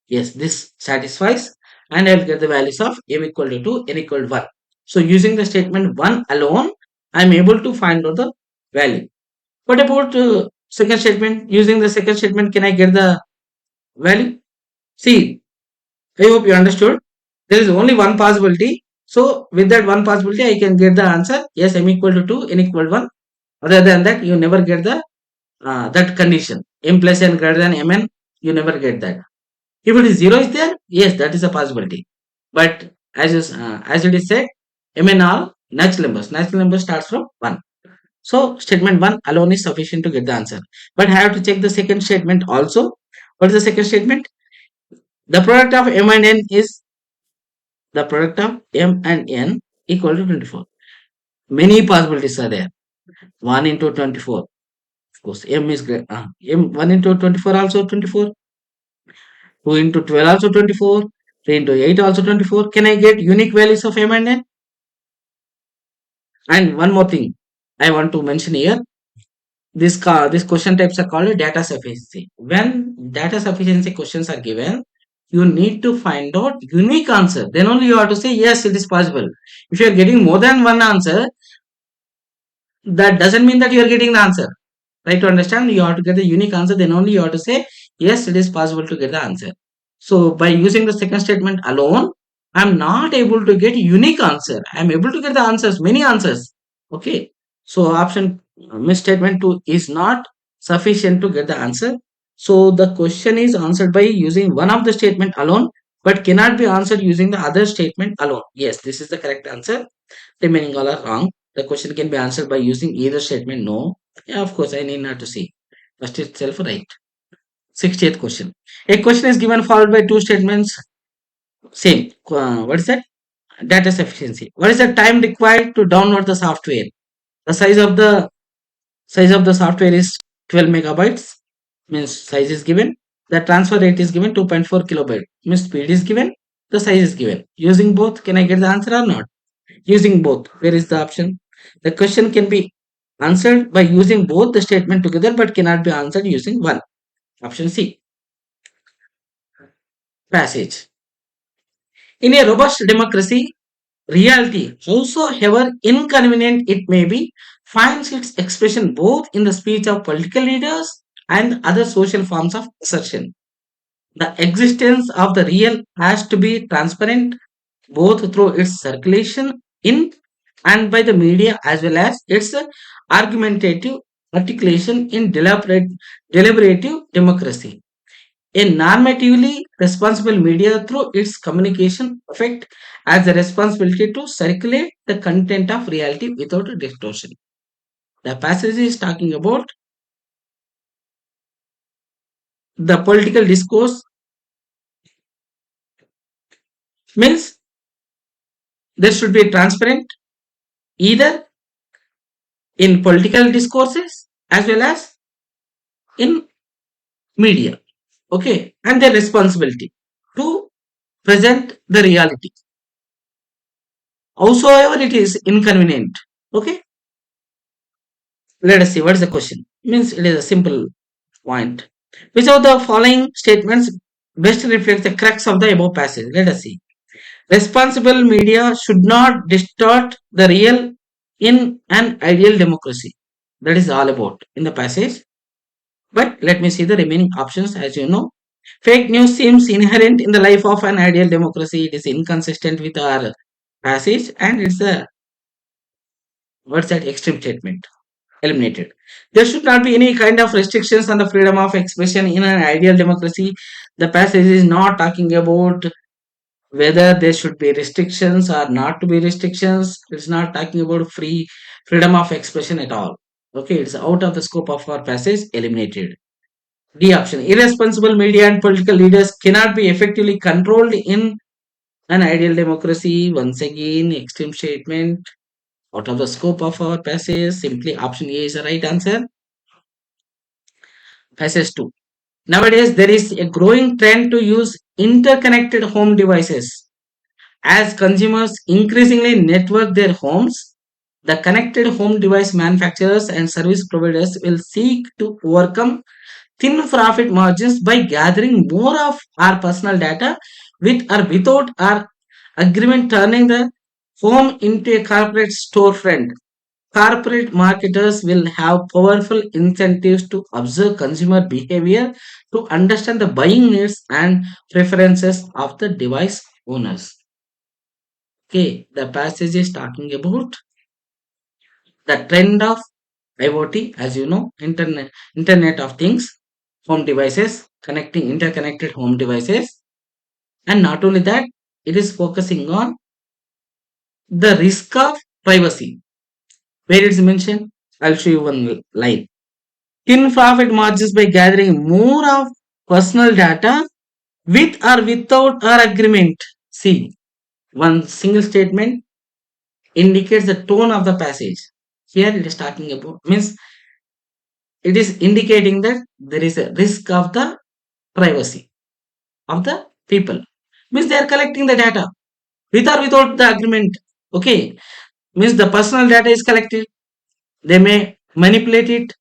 Yes, this satisfies, and I will get the values of m equal to 2, n equal to 1. So using the statement 1 alone, I am able to find out the value. What about second statement? Using the second statement, can I get the value? See, I hope you understood. There is only one possibility. So with that one possibility, I can get the answer. Yes, m equal to 2, n equal to 1. Other than that, you never get the that condition. M plus n greater than mn, you never get that. If it is 0 is there, yes, that is a possibility. But as it is said, mn are natural numbers. Natural number starts from 1. So statement 1 alone is sufficient to get the answer. But I have to check the second statement also. What is the second statement? The product of m and n is the product of m and n equal to 24. Many possibilities are there. 1 into 24. Of course, m is great. M 1 into 24 also 24. 2 into 12 also 24. 3 into 8 also 24. Can I get unique values of m and n? And one more thing I want to mention here. This question types are called data sufficiency. When data sufficiency questions are given, you need to find out unique answer. Then only you have to say yes, it is possible. If you are getting more than one answer, that doesn't mean that you are getting the answer. Right, to understand, you have to get the unique answer. Then only you have to say yes, it is possible to get the answer. So by using the second statement alone, I'm not able to get unique answer. I'm able to get the answers, many answers. Okay. So option misstatement 2 is not sufficient to get the answer. So the question is answered by using one of the statement alone, but cannot be answered using the other statement alone. Yes, this is the correct answer. Remaining all are wrong. The question can be answered by using either statement. No. Yeah, of course, I need not to see. First itself right. 60th question. A question is given followed by two statements. Same. What is that? Data sufficiency. What is the time required to download the software? The size of the software is 12 megabytes. Means size is given. The transfer rate is given 2.4 kilobyte. Means speed is given. The size is given. Using both, can I get the answer or not? Using both. Where is the option? The question can be answered by using both the statement together, but cannot be answered using one. Option C. Passage. In a robust democracy, reality, howsoever inconvenient it may be, finds its expression both in the speech of political leaders and other social forms of assertion. The existence of the real has to be transparent both through its circulation in and by the media as well as its argumentative articulation in deliberative democracy. A normatively responsible media through its communication effect has the responsibility to circulate the content of reality without distortion. The passage is talking about the political discourse, means There should be transparent either in political discourses as well as in media. Okay, and their responsibility to present the reality. Howsoever it is inconvenient. Okay, let us see what is the question. Means it is a simple point. Which of the following statements best reflects the crux of the above passage? Let us see. Responsible media should not distort the real in an ideal democracy. That is all about in the passage. But let me see the remaining options. As you know, fake news seems inherent in the life of an ideal democracy. It is inconsistent with our passage and it's a what's that extreme statement eliminated. There should not be any kind of restrictions on the freedom of expression in an ideal democracy. The passage is not talking about whether there should be restrictions or not to be restrictions. It's not talking about freedom of expression at all. Okay, it's out of the scope of our passage, eliminated. D option. Irresponsible media and political leaders cannot be effectively controlled in an ideal democracy. Once again, extreme statement out of the scope of our passage. Simply option A is the right answer. Passage 2. Nowadays, there is a growing trend to use interconnected home devices. As consumers increasingly network their homes, the connected home device manufacturers and service providers will seek to overcome thin profit margins by gathering more of our personal data with or without our agreement, turning the home into a corporate storefront. Corporate marketers will have powerful incentives to observe consumer behavior to understand the buying needs and preferences of the device owners. Okay, the passage is talking about the trend of IoT, as you know, Internet of Things, home devices, connecting interconnected home devices, and not only that, it is focusing on the risk of privacy. Where it's mentioned, I'll show you one line. In profit margins by gathering more of personal data with or without our agreement. See, one single statement indicates the tone of the passage. Here it is talking about means it is indicating that there is a risk of the privacy of the people. Means they are collecting the data with or without the agreement. Okay, means the personal data is collected. They may manipulate it.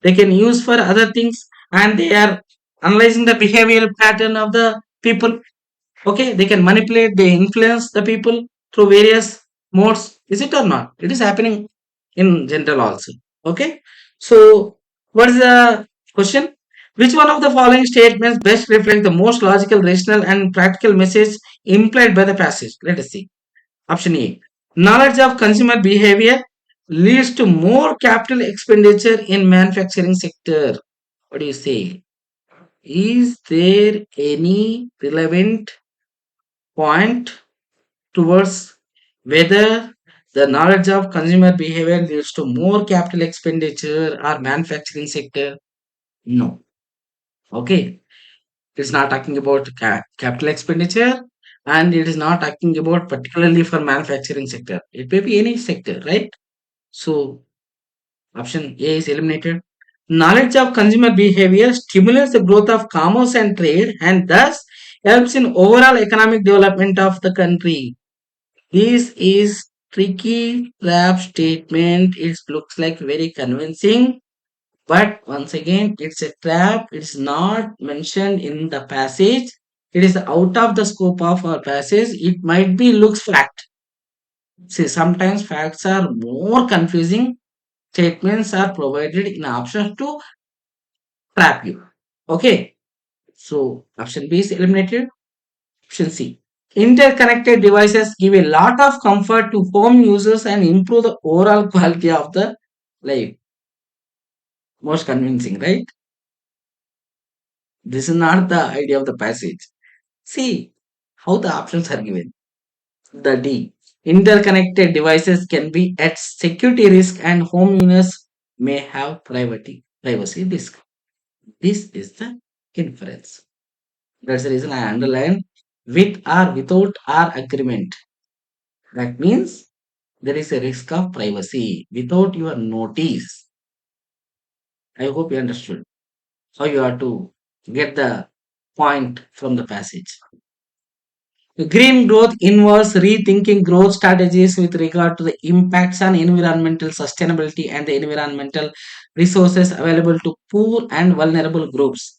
They can use for other things, and they are analyzing the behavioral pattern of the people. Okay, they can manipulate, they influence the people through various modes. Is it or not? It is happening in general also. Okay, so what is the question? Which one of the following statements best reflect the most logical, rational, and practical message implied by the passage? Let us see. Option A. Knowledge of consumer behavior leads to more capital expenditure in manufacturing sector. What do you say? Is there any relevant point towards whether the knowledge of consumer behavior leads to more capital expenditure or manufacturing sector? No. Okay. It's not talking about capital expenditure and it is not talking about particularly for manufacturing sector. It may be any sector, right? So option A is eliminated. Knowledge of consumer behavior stimulates the growth of commerce and trade and thus helps in overall economic development of the country. This is tricky trap statement. It looks like very convincing, but once again, it's a trap. It's not mentioned in the passage. It is out of the scope of our passage. It might be looks fact. See, sometimes facts are more confusing. Statements are provided in options to trap you. Okay, so option B is eliminated. Option C. Interconnected devices give a lot of comfort to home users and improve the overall quality of the life. Most convincing, right? This is not the idea of the passage. See how the options are given. The D. Interconnected devices can be at security risk and home users may have privacy risk. This is the inference. That's the reason I underline with or without our agreement. That means there is a risk of privacy without your notice. I hope you understood how you have to get the point from the passage. Green growth involves rethinking growth strategies with regard to the impacts on environmental sustainability and the environmental resources available to poor and vulnerable groups.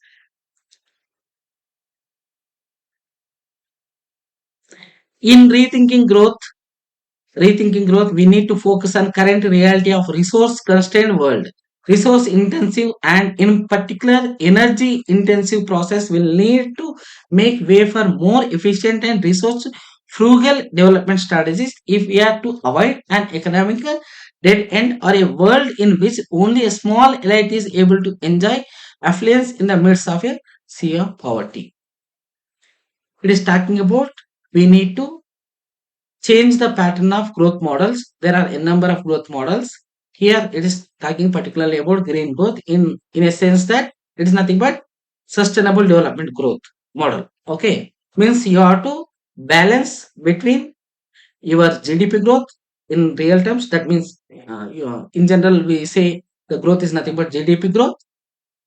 In rethinking growth, we need to focus on current reality of resource constrained world. Resource intensive and in particular energy intensive process will need to make way for more efficient and resource frugal development strategies if we are to avoid an economical dead end or a world in which only a small elite is able to enjoy affluence in the midst of a sea of poverty. It is talking about we need to change the pattern of growth models. There are a number of growth models. Here it is talking particularly about green growth in a sense that it is nothing but sustainable development growth model. Okay. Means you have to balance between your GDP growth in real terms. That means in general we say the growth is nothing but GDP growth.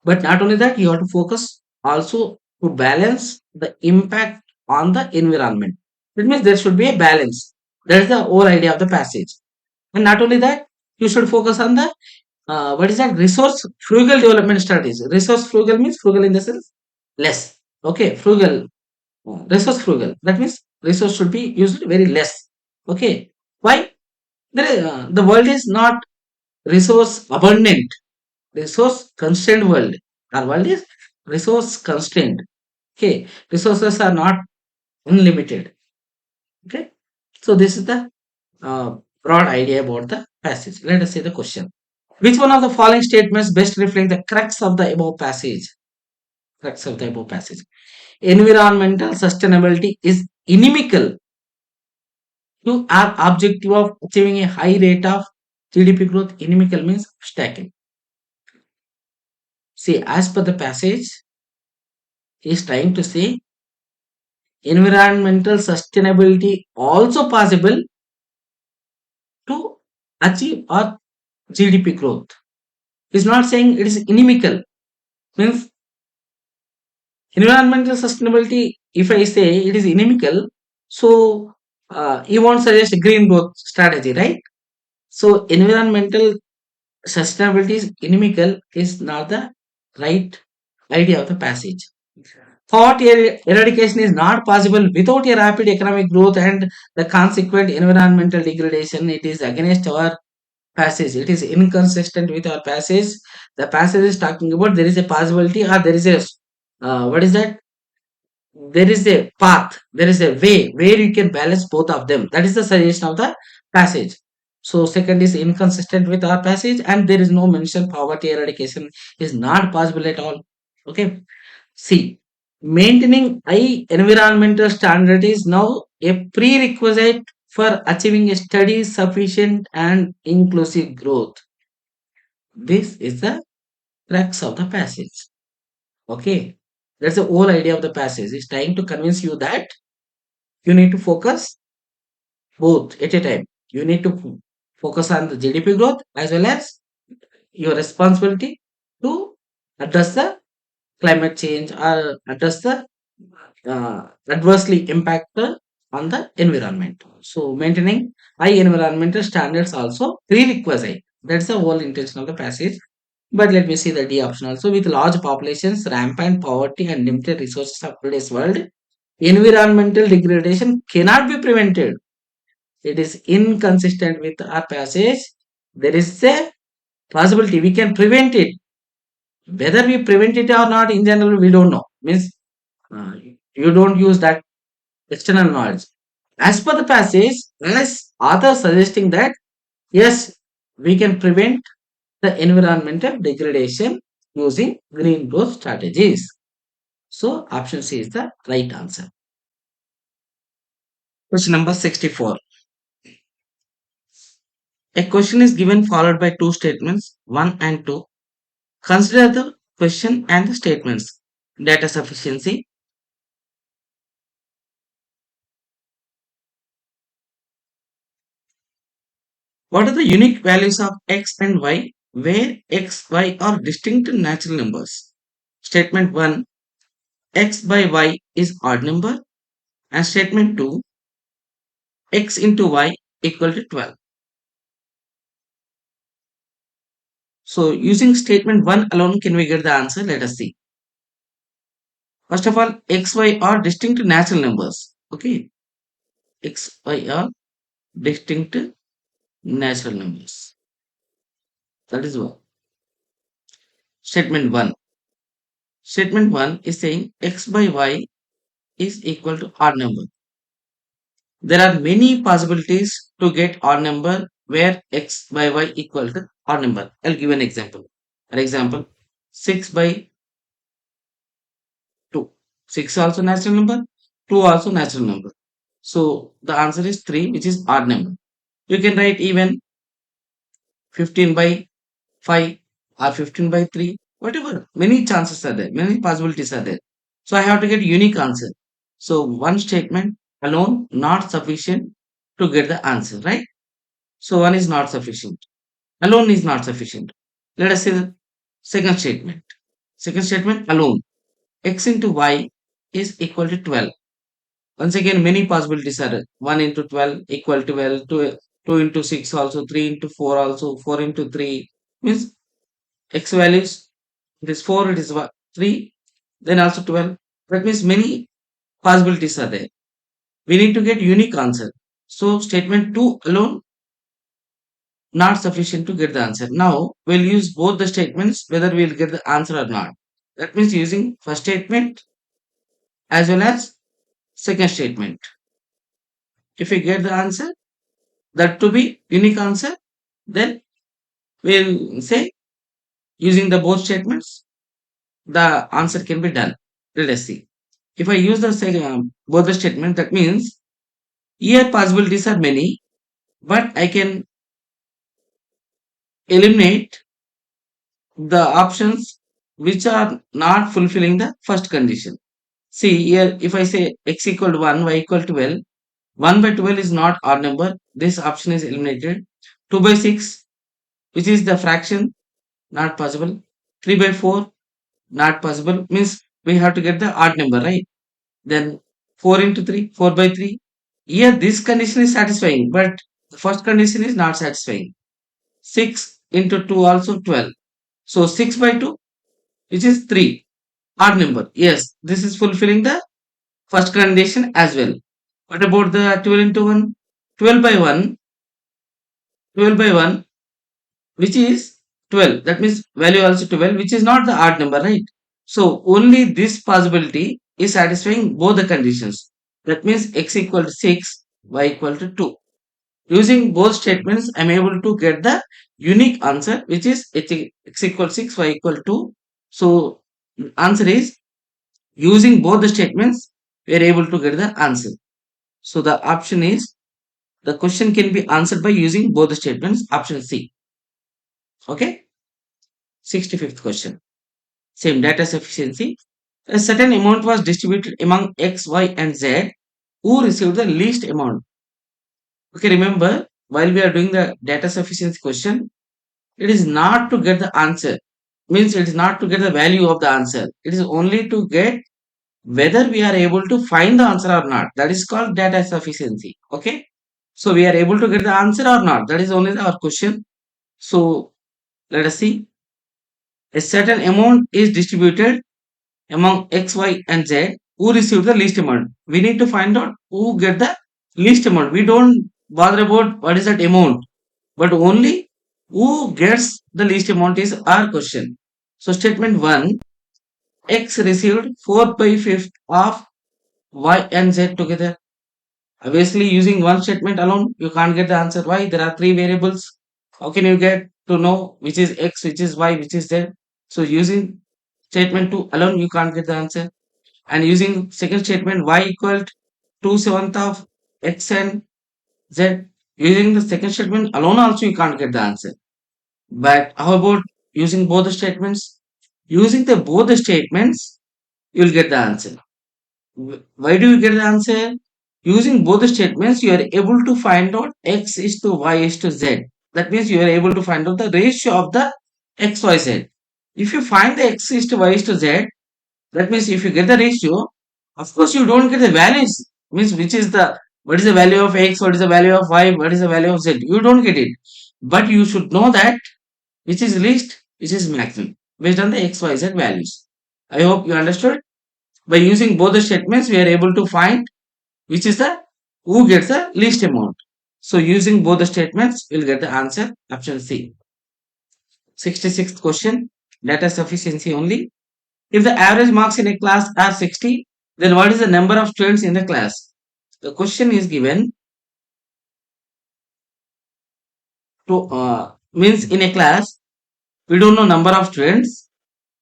But not only that, you have to focus also to balance the impact on the environment. That means there should be a balance. That is the whole idea of the passage. And not only that, you should focus on the what is that resource frugal development strategies. Resource frugal means frugal in the sense less. Okay, frugal, resource frugal. That means resource should be used very less. Okay, why? The world is not resource abundant, resource constrained world. Our world is resource constrained. Okay, resources are not unlimited. Okay, so this is the uh, broad idea about the passage. Let us see the question. Which one of the following statements best reflect the crux of the above passage? Crux of the above passage. Environmental sustainability is inimical to our objective of achieving a high rate of GDP growth. Inimical means obstacle. See, as per the passage, he is trying to say environmental sustainability also possible to achieve our GDP growth. He's not saying it is inimical. Means environmental sustainability, if I say it is inimical, so he won't suggest a green growth strategy, right? So environmental sustainability is inimical is not the right idea of the passage. Thought eradication is not possible without a rapid economic growth and the consequent environmental degradation. It is against our passage. It is inconsistent with our passage. The passage is talking about there is a possibility or there is a what is that? There is a path, there is a way where you can balance both of them. That is the suggestion of the passage. So second is inconsistent with our passage and there is no mention poverty eradication is not possible at all. Okay. See, maintaining high environmental standard is now a prerequisite for achieving a steady, sufficient, and inclusive growth. This is the crux of the passage. Okay, that's the whole idea of the passage. It's trying to convince you that you need to focus both at a time. You need to focus on the GDP growth as well as your responsibility to address the climate change or address the adversely impact on the environment. So maintaining high environmental standards also prerequisite. That's the whole intention of the passage. But let me see the D option also. With large populations, rampant poverty, and limited resources of today's world, environmental degradation cannot be prevented. It is inconsistent with our passage. There is a possibility we can prevent it. Whether we prevent it or not, in general, we don't know. Means uh, you don't use that external knowledge. As per the passage, as author suggesting that yes, we can prevent the environmental degradation using green growth strategies. So option C is the right answer. Question number 64. A question is given followed by two statements, 1 and 2. Consider the question and the statements. Data sufficiency, What are the unique values of x and y where x, y are distinct natural numbers? Statement 1, x by y is odd number, and statement 2, x into y equal to 12. So using statement 1 alone, can we get the answer? Let us see. First of all, x, y are distinct natural numbers. Okay, x, y are distinct natural numbers. That is one. Statement 1. Statement 1 is saying x by y is equal to odd number. There are many possibilities to get odd number where x by y equal to odd number. I'll give an example. For example, 6 by 2. 6 also natural number, 2 also natural number. So the answer is 3, which is odd number. You can write even 15 by 5 or 15 by 3, whatever. Many chances are there, many possibilities are there. So I have to get unique answer. So one statement alone not sufficient to get the answer, right? So one is not sufficient. Alone is not sufficient. Let us see the second statement. Second statement alone. X into y is equal to 12. Once again, many possibilities are there. 1 into 12 equal to 12, 2 into 6 also, 3 into 4 also, 4 into 3 means x values, it is 4, it is 3, then also 12. That means many possibilities are there. We need to get unique answer. So statement 2 alone not sufficient to get the answer. Now we'll use both the statements whether we'll get the answer or not. That means using first statement as well as second statement. If we get the answer, that to be unique answer, then we'll say using the both statements, the answer can be done. Let us see. If I use the both the statement, that means here possibilities are many, but I can eliminate the options which are not fulfilling the first condition. See here, if I say x equal to 1, y equal to 12, 1 by 12 is not odd number. This option is eliminated. 2 by 6, which is the fraction, not possible. 3 by 4, not possible. Means we have to get the odd number, right? Then 4 into 3, 4 by 3. Here this condition is satisfying, but the first condition is not satisfying. 6 into 2 also 12. So 6 by 2, which is 3, odd number. Yes, this is fulfilling the first condition as well. What about the 12 into 1? 12 by 1, 12 by 1, which is 12. That means value also 12, which is not the odd number, right? So only this possibility is satisfying both the conditions. That means x equal to 6, y equal to 2. Using both statements, I am able to get the unique answer, which is x equal to 6, y equal to 2. So answer is, using both the statements, we are able to get the answer. So the option is, the question can be answered by using both the statements, option C. Okay. 65th question. Same data sufficiency. A certain amount was distributed among x, y and z. Who received the least amount? Okay, remember, while we are doing the data sufficiency question, it is not to get the answer. Means it is not to get the value of the answer. It is only to get whether we are able to find the answer or not. That is called data sufficiency. Okay. So we are able to get the answer or not. That is only our question. So let us see. A certain amount is distributed among x, y and z. Who received the least amount? We need to find out who get the least amount. We don't bother about what is that amount, but only who gets the least amount is our question. So statement 1, x received 4 by 5th of y and z together. Obviously, using one statement alone, you can't get the answer. Why? There are three variables. How can you get to know which is x, which is y, which is z? So using statement 2 alone, you can't get the answer. And using second statement, y equal to 2/7 of x and z. Using the second statement alone also, you can't get the answer. But how about using both the statements? Using the both the statements, you'll get the answer. Why do you get the answer? Using both the statements, you are able to find out x is to y is to z. That means you are able to find out the ratio of the x, y, z. If you find the x is to y is to z, that means if you get the ratio, of course you don't get the values. Means which is the what is the value of x, what is the value of y, what is the value of z. You don't get it. But you should know that which is least, which is maximum based on the x, y, z values. I hope you understood. By using both the statements, we are able to find which is the who gets the least amount. So using both the statements, we'll get the answer option C. 66th question, data sufficiency only. If the average marks in a class are 60, then what is the number of students in the class? The question is given to means in a class we don't know number of students,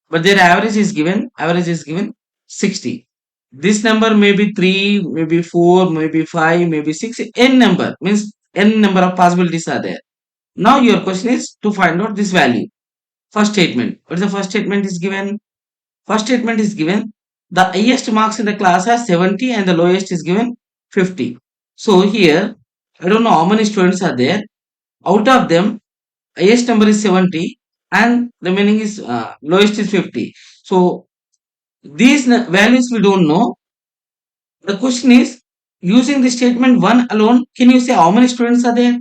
but their average is given. Average is given 60. This number may be 3, maybe 4, maybe 5, maybe 6. N number means n number of possibilities are there. Now your question is to find out this value. First statement. What is the first statement is given? First statement is given. The highest marks in the class are 70 and the lowest is given 50. So here, I don't know how many students are there. Out of them, highest number is 70 and remaining is lowest is 50. So these values we don't know. The question is, using the statement 1 alone, can you say how many students are there?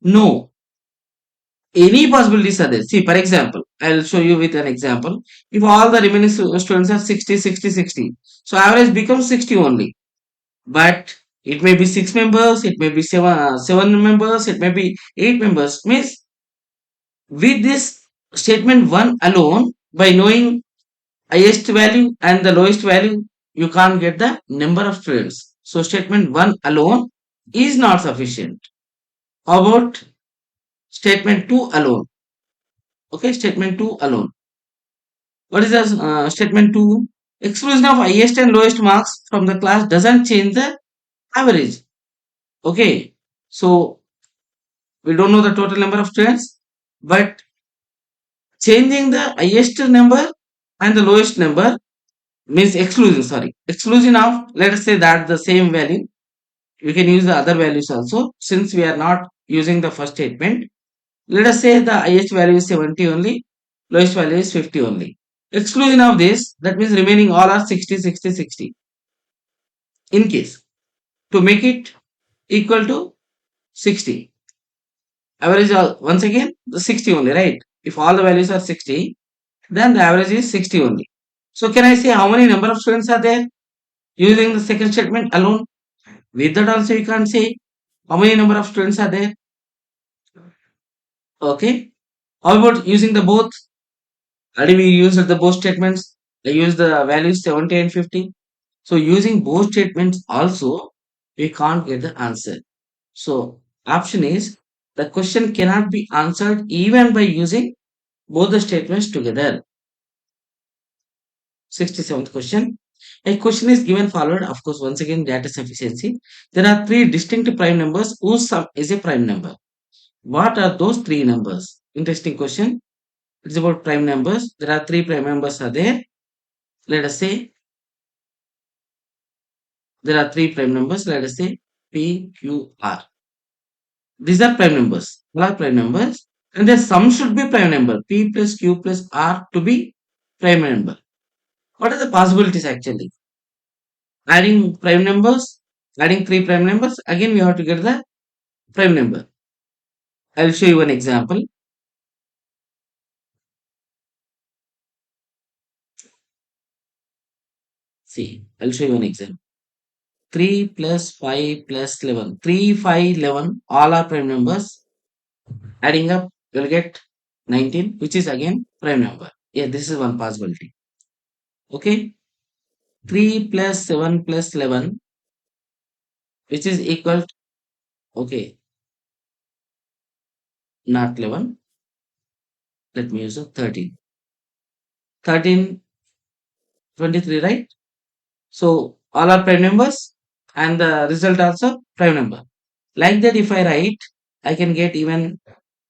No. Any possibilities are there. See, for example, I'll show you with an example. If all the remaining students are 60, 60, 60, so average becomes 60 only. But it may be 6 members, it may be 7 members, it may be 8 members. Means with this statement 1 alone, by knowing highest value and the lowest value, you can't get the number of students. So statement 1 alone is not sufficient. How about statement 2 alone? Okay, statement 2 alone. What is the statement 2? Exclusion of highest and lowest marks from the class doesn't change the average. Okay, so we don't know the total number of students, but changing the highest number and the lowest number means exclusion of, let us say that the same value. You can use the other values also. Since we are not using the first statement, let us say the highest value is 70 only, lowest value is 50 only. Exclusion of this, that means remaining all are 60, 60, 60. In case, to make it equal to 60, average once again the 60 only, right? If all the values are 60, then the average is 60 only. So can I say how many number of students are there using the second statement alone? With that also you can't say how many number of students are there. Okay. How about using the both? Already we used the both statements. I use the values 70 and 50. So using both statements also, we can't get the answer. So option is, the question cannot be answered even by using both the statements together. 67th question. A question is given followed, of course, once again data sufficiency. There are three distinct prime numbers whose sum is a prime number. What are those three numbers? Interesting question. It's about prime numbers. There are three prime numbers are there. Let us say there are three prime numbers. Let us say P, Q, R. These are prime numbers. All are prime numbers. And the sum should be prime number. P plus Q plus R to be prime number. What are the possibilities actually? Adding prime numbers, adding three prime numbers. Again, we have to get the prime number. I'll show you an example. See, I'll show you an example. 3 plus 5 plus 11. 3, 5, 11, all are prime numbers. Adding up, you'll get 19, which is again prime number. Yeah, this is one possibility. Okay. 3 plus 7 plus 11, which is equal to, okay, not 11. Let me use a 13. 13, 23, right? So all are prime numbers and the result also prime number. Like that, if I write, I can get even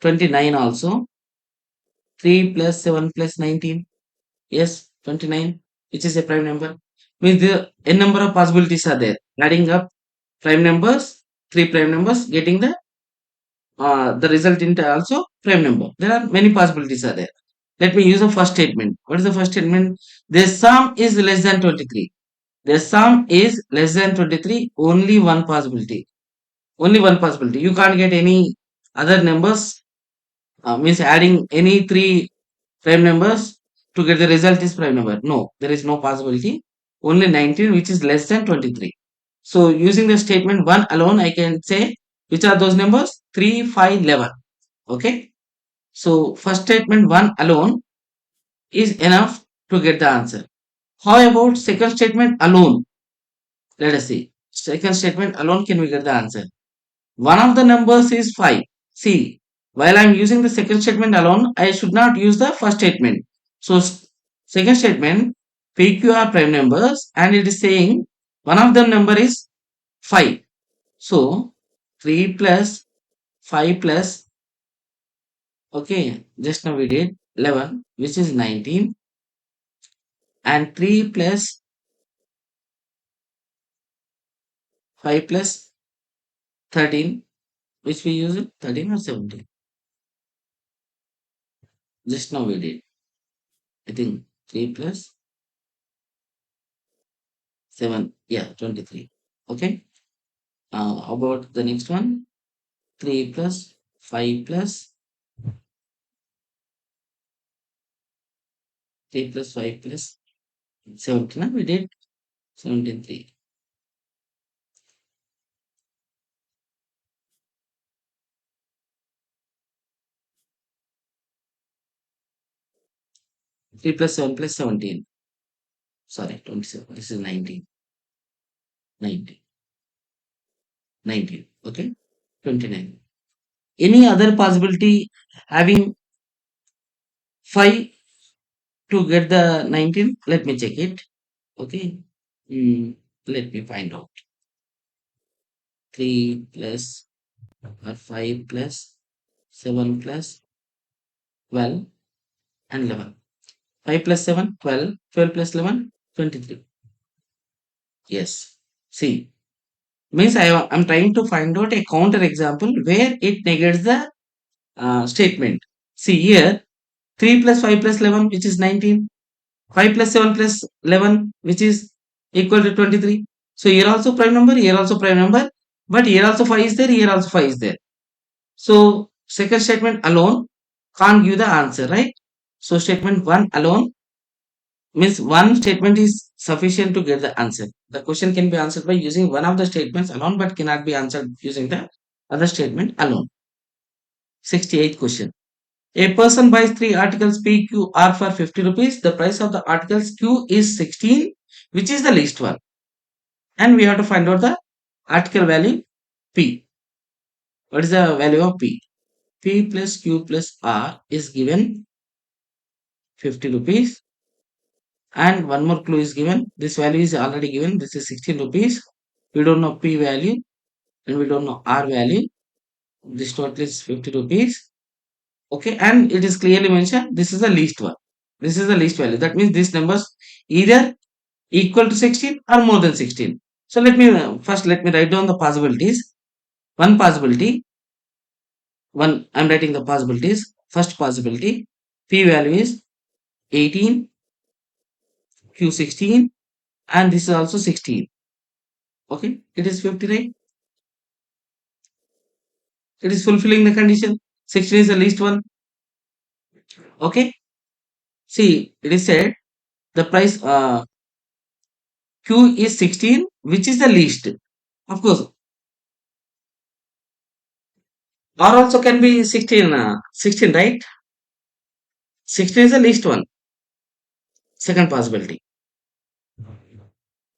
29 also. 3 plus 7 plus 19. Yes, 29, which is a prime number. Means the n number of possibilities are there. Adding up prime numbers, three prime numbers, getting the the resultant also prime number. There are many possibilities are there. Let me use the first statement. What is the first statement? The sum is less than 23. The sum is less than 23. Only one possibility. Only one possibility. You can't get any other numbers. Means adding any three prime numbers to get the result is prime number. No, there is no possibility. Only 19, which is less than 23. So using the statement 1 alone, I can say which are those numbers? 3, 5, 11. Okay. So first statement 1 alone is enough to get the answer. How about second statement alone? Let us see. Second statement alone, can we get the answer? One of the numbers is 5. See, while I am using the second statement alone, I should not use the first statement. So, second statement, PQ are prime numbers and it is saying one of the number is 5. So, 3 plus 5 plus, okay, just now we did 11, which is 19, and 3 plus 5 plus 13, which we use it 13 or 17. Just now we did, I think 3 plus 7, yeah, 23. Okay. How about the next one? 3 plus 5 plus 3 plus 5 plus 17. We did 17, 3. 3 plus 7 plus 17. Sorry, 27. This is 19. 19. 19. Okay. 29. Any other possibility having 5 to get the 19? Let me check it. Okay. Let me find out. 3 plus or 5 plus 7 plus 12 and 11. 5 plus 7, 12. 12 plus 11, 23. Yes. See, means I'm trying to find out a counter example where it negates the statement. See here, 3 plus 5 plus 11, which is 19. 5 plus 7 plus 11, which is equal to 23. So here also prime number, here also prime number. But here also 5 is there, here also 5 is there. So second statement alone can't give the answer, right? So statement 1 alone means one statement is sufficient to get the answer. The question can be answered by using one of the statements alone, but cannot be answered using the other statement alone. 68th question. A person buys 3 articles P, Q, R for 50 rupees. The price of the articles Q is 16, which is the least one. And we have to find out the article value P. What is the value of P? P plus Q plus R is given 50 rupees. And one more clue is given. This value is already given. This is 16 rupees. We don't know P value and we don't know R value. This total is 50 rupees. Okay, and it is clearly mentioned this is the least one. This is the least value. That means these numbers either equal to 16 or more than 16. So let me write down the possibilities. One possibility, I'm writing the possibilities. First possibility, P value is 18, Q 16, and this is also 16. Okay, it is 50, right? It is fulfilling the condition. 16 is the least one. Okay. See, it is said the price Q is 16, which is the least. Of course, R also can be 16, 16, right? 16 is the least one. Second possibility.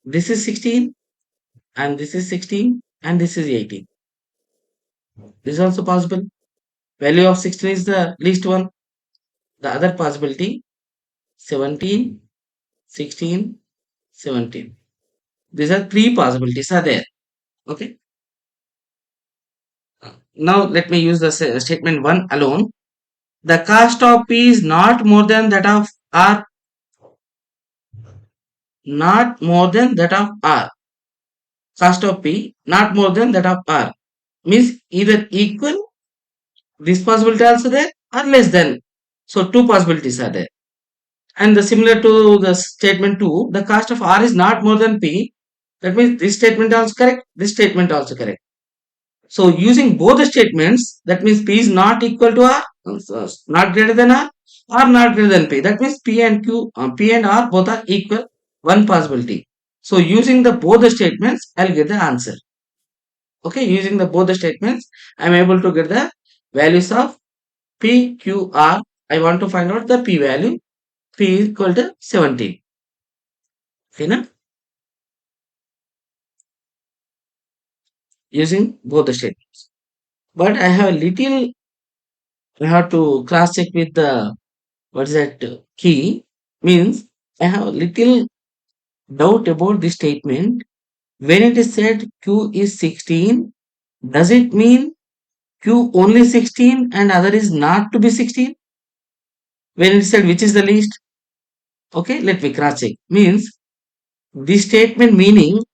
This is 16 and this is 16 and this is 18. This is also possible. Value of 16 is the least one. The other possibility 17, 16, 17. These are three possibilities are there. Okay. Now let me use the statement 1 alone. The cost of P is not more than that of R. Not more than that of R. Cost of P not more than that of R means either equal This possibility also there or less than. So two possibilities are there. And the similar to the statement 2, the cost of R is not more than P. That means this statement also correct, this statement also correct. So using both the statements, that means P is not equal to R, not greater than R, or not greater than P. That means P and R both are equal, one possibility. So using the both the statements, I'll get the answer. Okay, using the both the statements, I'm able to get the values of P, Q, R. I want to find out the P value. P is equal to 17. Okay, na? Using both the statements. But I have a little, I have to cross check with the, what is that key? Means I have a little doubt about this statement. When it is said Q is 16, does it mean Q only 16 and other is not to be 16? When it is said which is the least? Okay, let me cross check. Means this statement meaning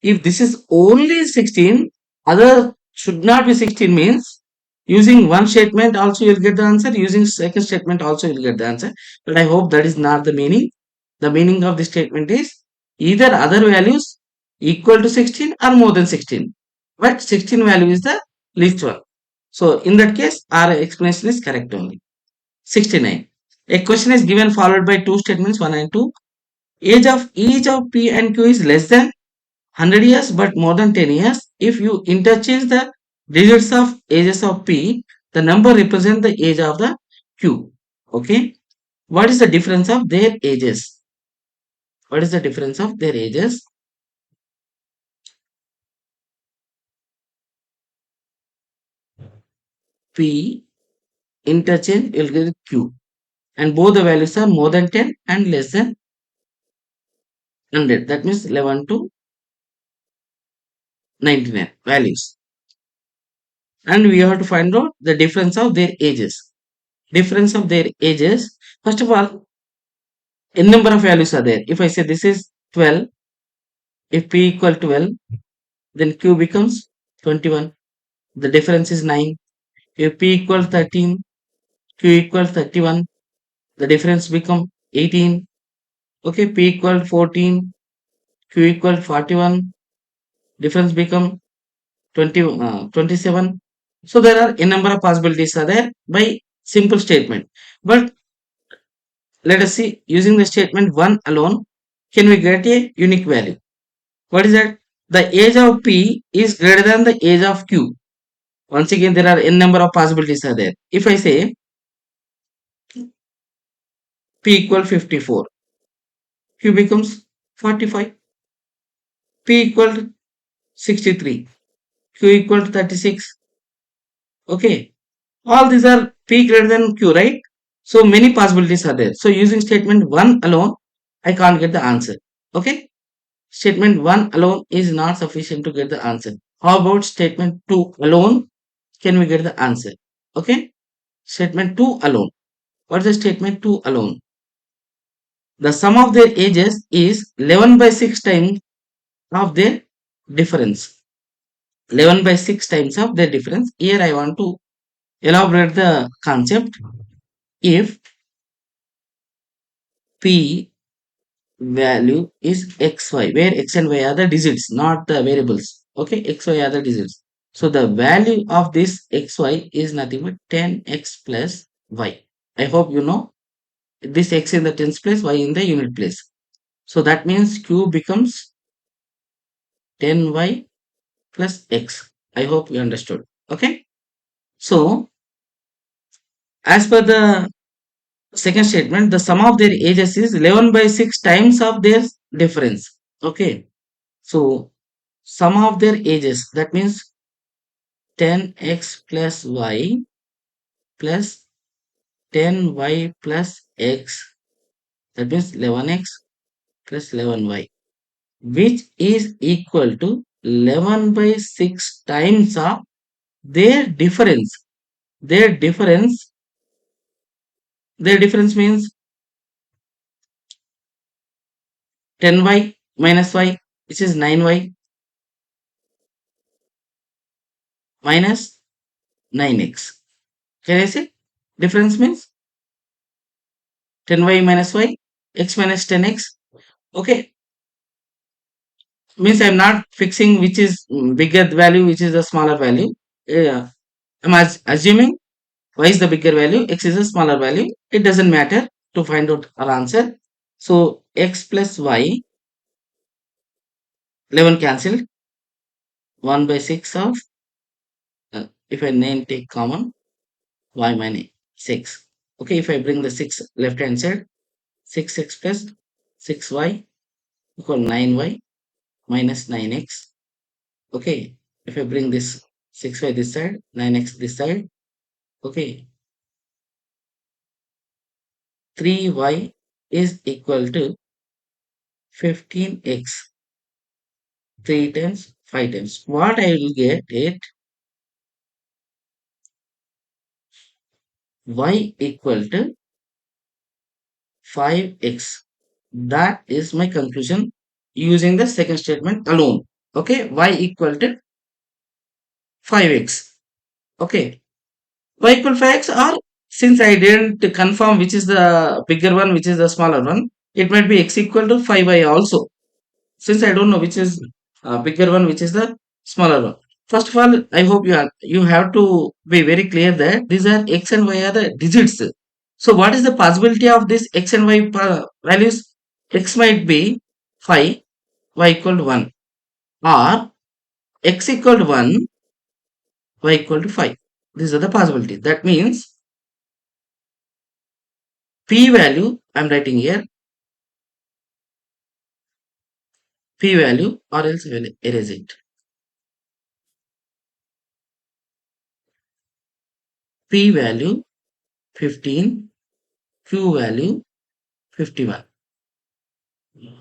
if this is only 16, other should not be 16 means using one statement also you'll get the answer, using second statement also you'll get the answer. But I hope that is not the meaning. The meaning of the statement is either other values equal to 16 or more than 16. But 16 value is the least one. So in that case, our explanation is correct only. 69. A question is given followed by two statements 1 and 2. Age of each of P and Q is less than 100 years but more than 10 years. If you interchange the digits of ages of P, the number represents the age of the Q. Okay. What is the difference of their ages? What is the difference of their ages? P interchange will get Q. And both the values are more than 10 and less than 100. That means 11 to 99 values. And we have to find out the difference of their ages. Difference of their ages. First of all, n number of values are there. If I say this is 12, if P equal 12, then Q becomes 21. The difference is 9. If P equal 13, Q equal 31. The difference become 18. Okay, P equal 14, Q equal 41. Difference become 27. So there are a number of possibilities are there by simple statement. But let us see using the statement 1 alone, can we get a unique value? What is that? The age of P is greater than the age of Q. Once again, there are n number of possibilities are there. If I say P equal 54, Q becomes 45. P equal 63, Q equal 36. Okay. All these are P greater than Q, right? So many possibilities are there. So using statement 1 alone, I can't get the answer. Okay. Statement 1 alone is not sufficient to get the answer. How about statement 2 alone? Can we get the answer? Okay. Statement 2 alone. What is the statement 2 alone? The sum of their ages is 11 by 6 times of their difference. 11 by 6 times of their difference. Here I want to elaborate the concept. If P value is xy, where x and y are the digits, not the variables. Okay, xy are the digits. So the value of this xy is nothing but 10x plus y. I hope you know this x in the tens place, y in the unit place. So that means q becomes 10y plus x. I hope you understood. Okay. So as per the second statement, the sum of their ages is 11 by 6 times of their difference. Okay. So sum of their ages, that means 10x plus y plus 10y plus x, that means 11x plus 11y, which is equal to 11 by 6 times of their difference. Their difference, their difference means 10y minus y, which is 9y minus 9x. Can I say? Difference means 10y minus y, x minus 10x. Okay. Means I'm not fixing which is bigger value, which is the smaller value. Yeah. I'm assuming y is the bigger value, x is a smaller value. It doesn't matter to find out our answer. So x plus y, 11 cancelled, 1 by 6 of, if I name take common, y minus 6. Okay, if I bring the 6 left hand side, 6x plus 6y equal 9y minus 9x. Okay, if I bring this 6y this side, 9x this side, okay, 3y is equal to 15x, 3 times 5 times. What I will get it, y equal to 5x. That is my conclusion using the second statement alone. Okay, y equal to 5x. Okay, y equal 5x, or since I didn't confirm which is the bigger one, which is the smaller one, it might be x equal to 5y also. Since I don't know which is bigger one, which is the smaller one. First of all, I hope you have to be very clear that these are x and y are the digits. So what is the possibility of this x and y values? X might be 5, y equal to 1, or x equal to 1, y equal to 5. These are the possibilities. That means p value, I am writing here, p value, or else I will erase it. P value 15, q value 51.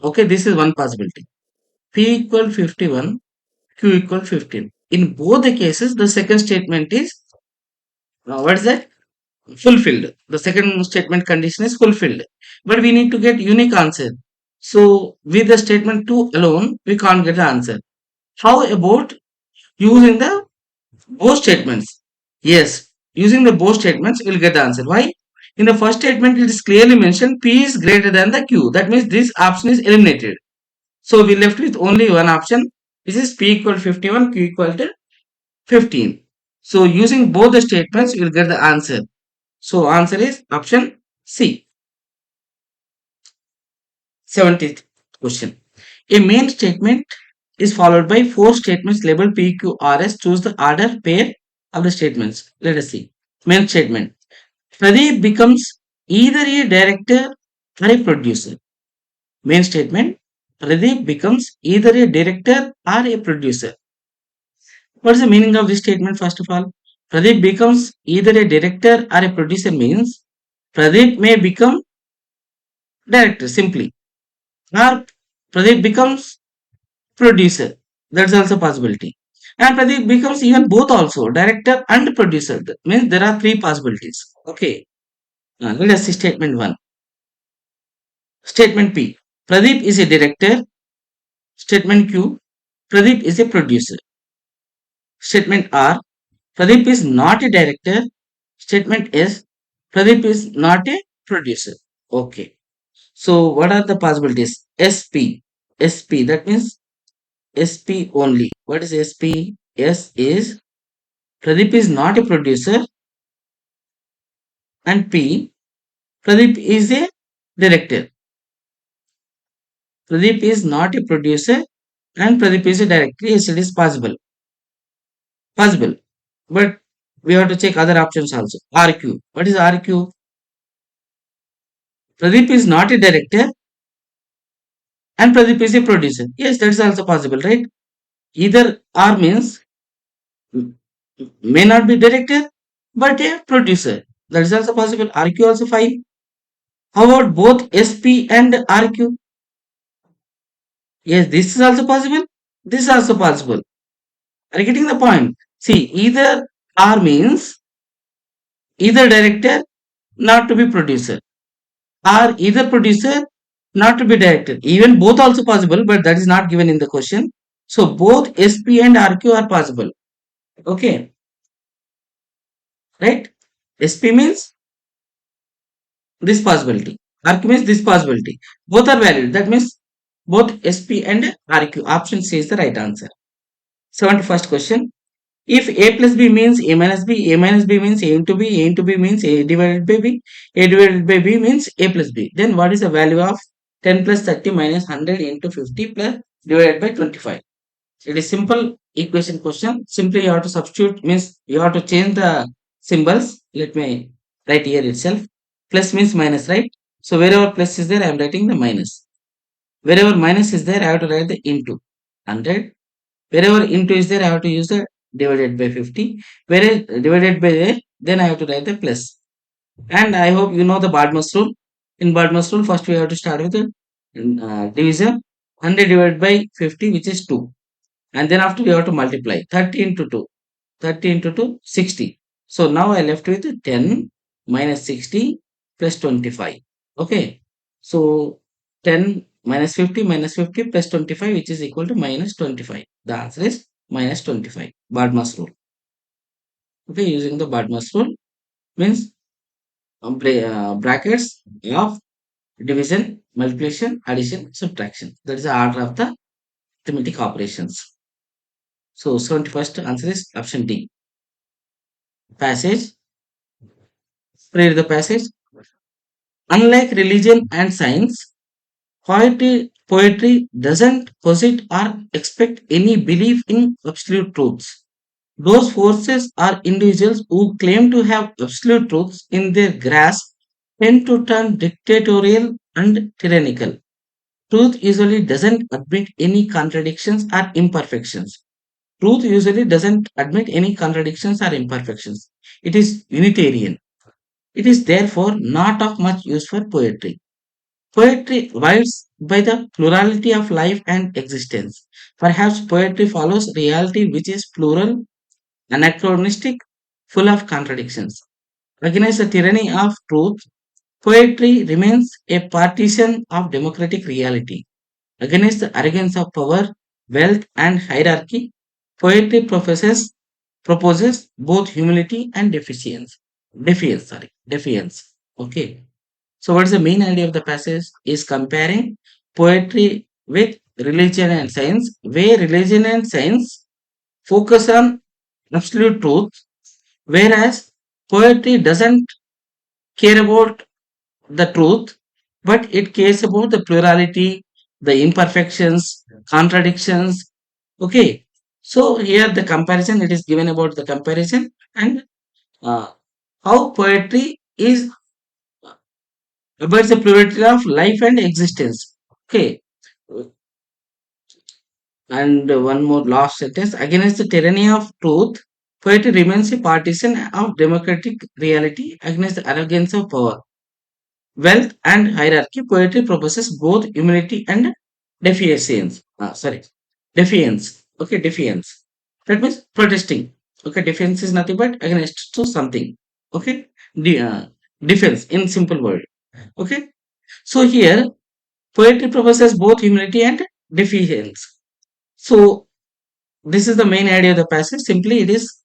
Okay, this is one possibility. P equal 51, q equal 15. In both the cases, the second statement is, what is that? Fulfilled. The second statement condition is fulfilled. But we need to get unique answer. So with the statement 2 alone, we can't get the answer. How about using the both statements? Yes, using the both statements, we'll get the answer. Why? In the first statement, it is clearly mentioned P is greater than the Q. That means this option is eliminated. So we left with only one option, which is P equal to 51, Q equal to 15. So using both the statements, you will get the answer. So answer is option C. 70th question. A main statement is followed by 4 statements labeled P, Q, R, S. Choose the order pair of the statements. Let us see. Main statement. Pradeep becomes either a director or a producer. Main statement. Pradeep becomes either a director or a producer. What is the meaning of this statement first of all? Pradeep becomes either a director or a producer means Pradeep may become director simply, or Pradeep becomes producer. That's also possibility. And Pradeep becomes even both also, director and producer. That means there are 3 possibilities. Okay. Let us see statement 1. Statement P. Pradeep is a director. Statement Q. Pradeep is a producer. Statement R. Pradeep is not a director. Statement S. Pradeep is not a producer. Okay. So what are the possibilities? SP. SP. That means SP only. What is SP? S is Pradeep is not a producer, and P. Pradeep is a director. Pradeep is not a producer and Pradeep is a director. Yes, it is possible. Possible. But we have to check other options also. RQ. What is RQ? Pradeep is not a director and Pradeep is a producer. Yes, that is also possible, right? Either R means may not be director but a producer. That is also possible. RQ also fine. How about both SP and RQ? Yes, this is also possible. This is also possible. Are you getting the point? See, either R means either director, not to be producer, or either producer, not to be director. Even both also possible, but that is not given in the question. So both SP and RQ are possible. Okay, right? SP means this possibility. RQ means this possibility. Both are valid. That means both SP and RQ. Option C is the right answer. 71st question. If A plus B means A minus B means A into B means A divided by B, A divided by B means A plus B, then what is the value of 10 plus 30 minus 100 into 50 plus divided by 25? It is simple equation question. Simply you have to substitute, means you have to change the symbols. Let me write here itself. Plus means minus, right? So wherever plus is there, I am writing the minus. Wherever minus is there, I have to write the into 100. Wherever into is there, I have to use the divided by 50. Whereas divided by there, then I have to write the plus. And I hope you know the BODMAS rule. In BODMAS rule, first we have to start with the division. 100 divided by 50, which is 2. And then after we have to multiply 30 into 2. 30 into 2, 60. So now I left with 10 minus 60 plus 25. Okay. So 10 minus 50 minus 50 plus 25, which is equal to minus 25. The answer is minus 25. BODMAS rule. Okay. Using the BODMAS rule means brackets of division, multiplication, addition, subtraction. That is the order of the arithmetic operations. So 71st answer is option D. Passage. Read the passage. Unlike religion and science, poetry doesn't posit or expect any belief in absolute truths. Those forces or individuals who claim to have absolute truths in their grasp tend to turn dictatorial and tyrannical. Truth usually doesn't admit any contradictions or imperfections. Truth usually doesn't admit any contradictions or imperfections. It is Unitarian. It is therefore not of much use for poetry. Poetry abides by the plurality of life and existence. Perhaps poetry follows reality which is plural, anachronistic, full of contradictions. Against the tyranny of truth, poetry remains a partisan of democratic reality. Against the arrogance of power, wealth, and hierarchy, poetry proposes both humility and defiance. Defiance. Okay. So, what is the main idea of the passage? Is comparing poetry with religion and science, where religion and science focus on absolute truth, whereas poetry doesn't care about the truth, but it cares about the plurality, the imperfections, contradictions. Okay. So, here the comparison, it is given about the comparison and uh, how poetry is about the plurality of life and existence. Okay. And one more last sentence. Against the tyranny of truth, poetry remains a partisan of democratic reality against the arrogance of power, wealth, and hierarchy. Poetry proposes both humility and defiance. Defiance. Okay, defiance. That means protesting. Okay, defiance is nothing but against to something. Okay, defense in simple word. Okay, so here poetry proposes both humility and defiance. So this is the main idea of the passage. Simply it is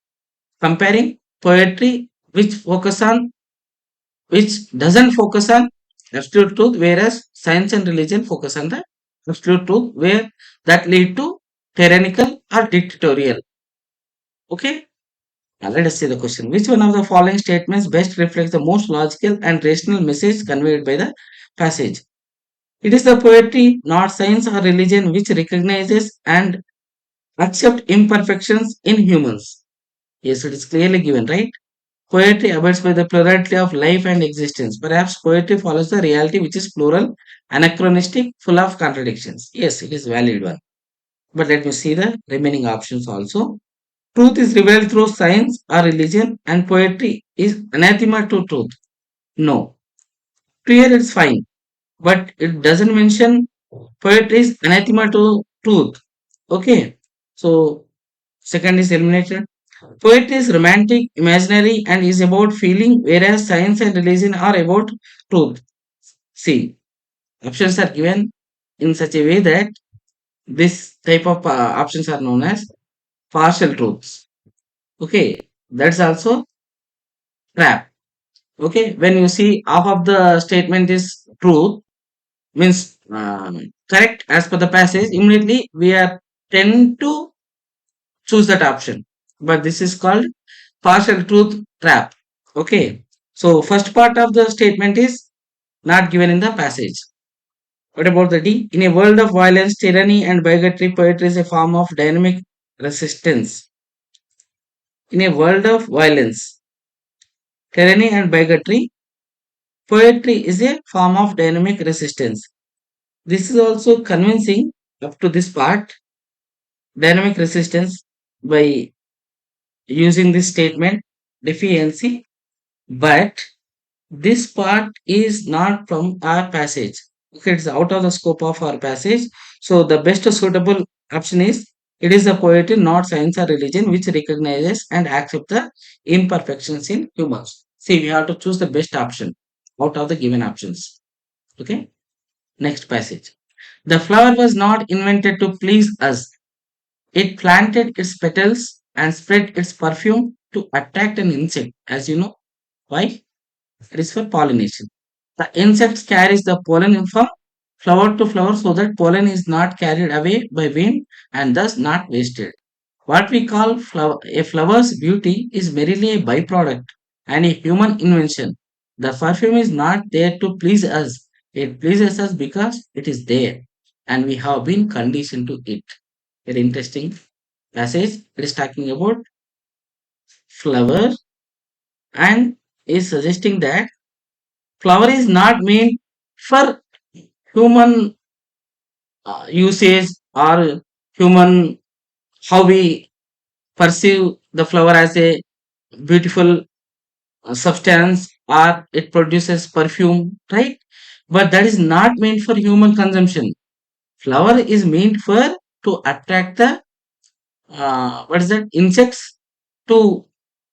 comparing poetry which doesn't focus on absolute truth, whereas science and religion focus on the absolute truth, where that lead to tyrannical or dictatorial. Okay. Now let us see the question. Which one of the following statements best reflects the most logical and rational message conveyed by the passage? It is the poetry, not science or religion, which recognizes and accepts imperfections in humans. Yes, it is clearly given, right? Poetry abides by the plurality of life and existence. Perhaps poetry follows the reality which is plural, anachronistic, full of contradictions. Yes, it is valid one. But let me see the remaining options also. Truth is revealed through science or religion, and poetry is anathema to truth. No. Here it's fine, but it doesn't mention poetry is anathema to truth. Okay. So second is eliminated. Poetry is romantic, imaginary, and is about feeling, whereas science and religion are about truth. See, options are given in such a way that this type of options are known as partial truths. Okay, that's also trap. Okay, when you see half of the statement is truth, means correct as per the passage, immediately we are tend to choose that option. But this is called partial truth trap. Okay, so first part of the statement is not given in the passage. What about the D? In a world of violence, tyranny, and bigotry, poetry is a form of dynamic resistance. In a world of violence, tyranny, and bigotry, poetry is a form of dynamic resistance. This is also convincing up to this part. Dynamic resistance by using this statement deficiency, but this part is not from our passage. Okay, it's out of the scope of our passage. So the best suitable option is it is the poetry, not science or religion, which recognizes and accepts the imperfections in humans. See, we have to choose the best option out of the given options. Okay, next passage. The flower was not invented to please us. It planted its petals and spread its perfume to attract an insect. As you know, why? It is for pollination. The insects carries the pollen from flower to flower so that pollen is not carried away by wind and thus not wasted. What we call a flower's beauty is merely a byproduct and a human invention. The perfume is not there to please us. It pleases us because it is there and we have been conditioned to it. Very interesting passage. It is talking about flower and is suggesting that flower is not meant for human usage or human how we perceive the flower as a beautiful substance or it produces perfume, right? But that is not meant for human consumption. Flower is meant for to attract the what is that insects to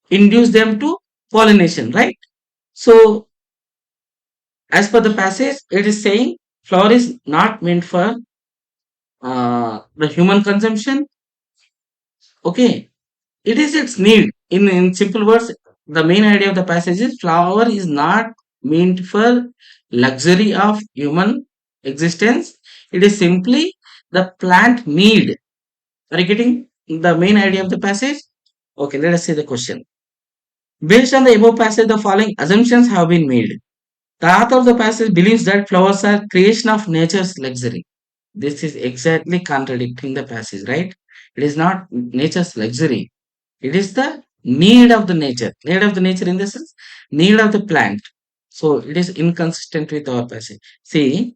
induce them to pollination, right? So as per the passage, it is saying flower is not meant for the human consumption. Okay, it is its need. In simple words, the main idea of the passage is flower is not meant for luxury of human existence. It is simply the plant need. Are you getting the main idea of the passage? Okay, let us see the question. Based on the above passage, the following assumptions have been made. The author of the passage believes that flowers are creation of nature's luxury. This is exactly contradicting the passage, right? It is not nature's luxury. It is the need of the nature. Need of the nature in the sense, need of the plant. So it is inconsistent with our passage. See,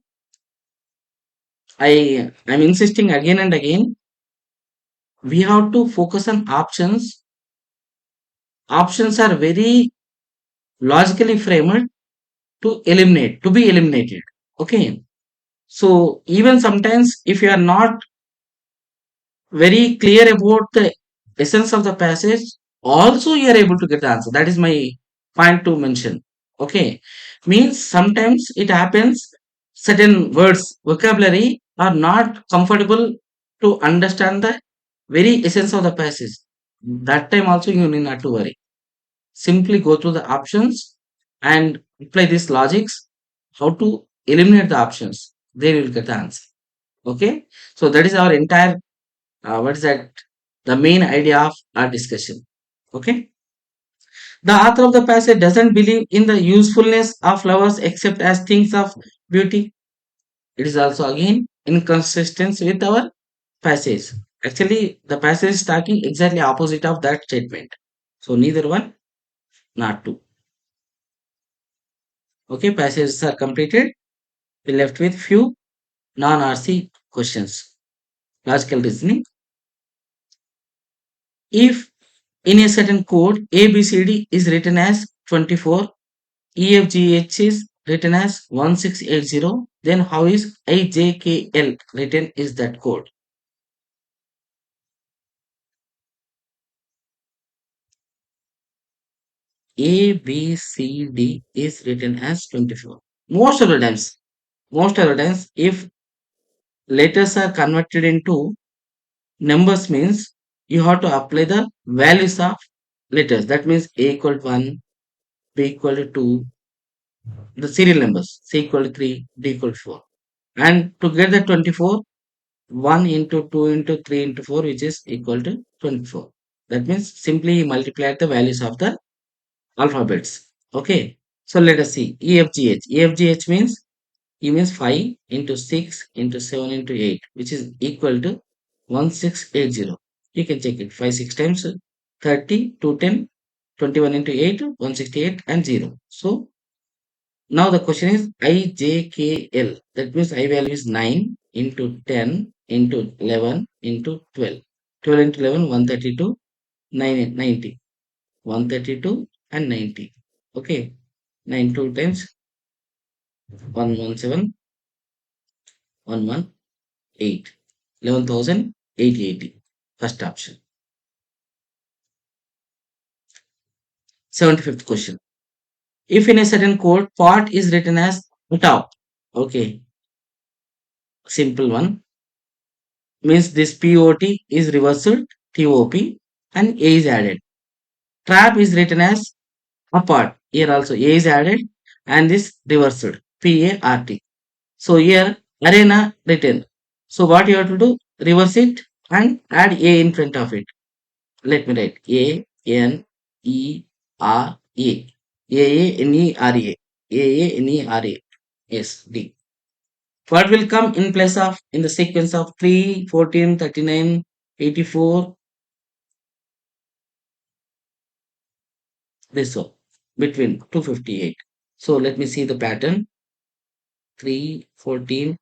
I'm insisting again and again. We have to focus on options. Options are very logically framed to eliminate, to be eliminated. Okay. So even sometimes if you are not very clear about the essence of the passage, also you are able to get the answer. That is my point to mention. Okay, means sometimes it happens certain words, vocabulary are not comfortable to understand the very essence of the passage. That time also you need not to worry. Simply go through the options and apply these logics. How to eliminate the options? There you will get the answer. Okay, so that is our entire what is that the main idea of our discussion. Okay, the author of the passage doesn't believe in the usefulness of flowers except as things of beauty. It is also again inconsistent with our passage. Actually the passage is talking exactly opposite of that statement, so neither one, not two. Okay, passages are completed. We left with few non-RC questions. Logical reasoning. If in a certain code ABCD is written as 24, EFGH is written as 1680, then how is IJKL written is that code? ABCD is written as 24. Most of the times, if letters are converted into numbers means you have to apply the values of letters. That means A equal 1, B equal to 2, the serial numbers, C equal to 3, D equal to 4. And to get the 24, 1 into 2 into 3 into 4, which is equal to 24. That means simply multiply the values of the alphabets. Okay. So let us see. EFGH. EFGH means E means 5 into 6 into 7 into 8, which is equal to 1680. You can check it. 5 6 times 30, 210, 21 into 8, 168 and 0. So now the question is IJKL. That means I value is 9 into 10 into 11 into 12. 12 into 11, 132, 9, 90. 132 and 90. Okay. 9 2 times 117, 118. 11,880. First option. 75th question. If in a certain code, part is written as top. Okay. Simple one. Means this POT is reversed, TOP, and A is added. Trap is written as apart. Here also A is added and this reversed, PART. So here arena written. So what you have to do? Reverse it and add A in front of it. Let me write ANERA. AANERA. AANERA. Yes, D. What will come in place of in the sequence of 3, 14, 39, 84? This one between 258. So let me see the pattern. 3, 14,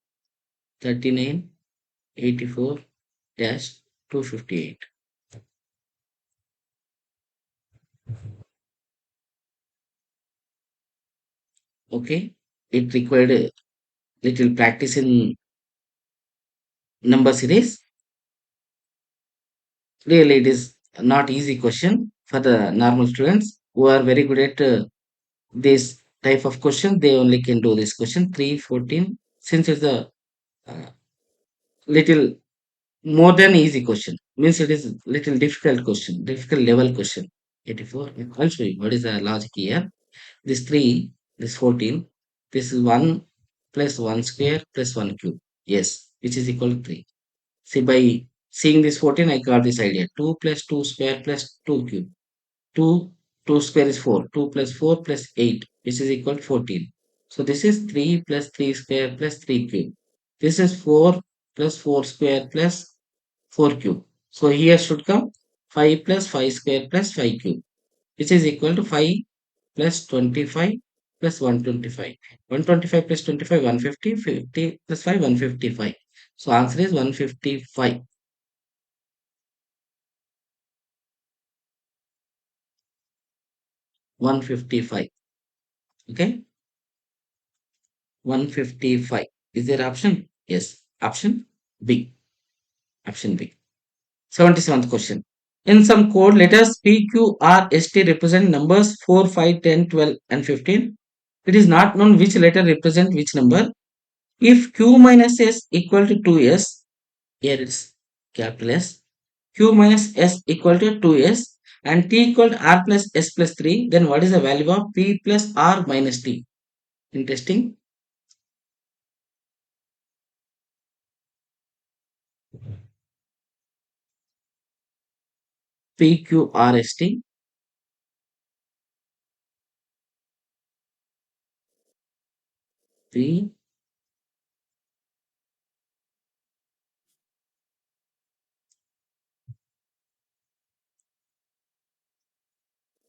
39, 84 dash 258. Okay, it required a little practice in number series. Really, it is not easy question for the normal students who are very good at this type of question. They only can do this question 3, 14. Since it's a uh, little more than easy question, means it is little difficult question, difficult level question. 84. I'll show you what is the logic here. This 3, this 14, this is 1 plus 1 square plus 1 cube. Yes, which is equal to 3. See, by seeing this 14, I got this idea. 2 plus 2 square plus 2 cube. 2, 2 square is 4. 2 plus 4 plus 8, which is equal to 14. So this is 3 plus 3 square plus 3 cube. This is 4 plus 4 square plus 4 cube. So here should come 5 plus 5 square plus 5 cube, which is equal to 5 plus 25 plus 125. 125 plus 25, 150. 50 plus 5, 155. So answer is 155. 155. Okay. 155. Is there option? Yes. Option B. Option B. 77th question. In some code, letters P, Q, R, S, T represent numbers 4, 5, 10, 12, and 15. It is not known which letter represent which number. If Q minus S equal to 2S, here it's capital S, Q minus S equal to 2S, and T equal to R plus S plus 3, then what is the value of P plus R minus T? Interesting. P, Q, R, S, T. P,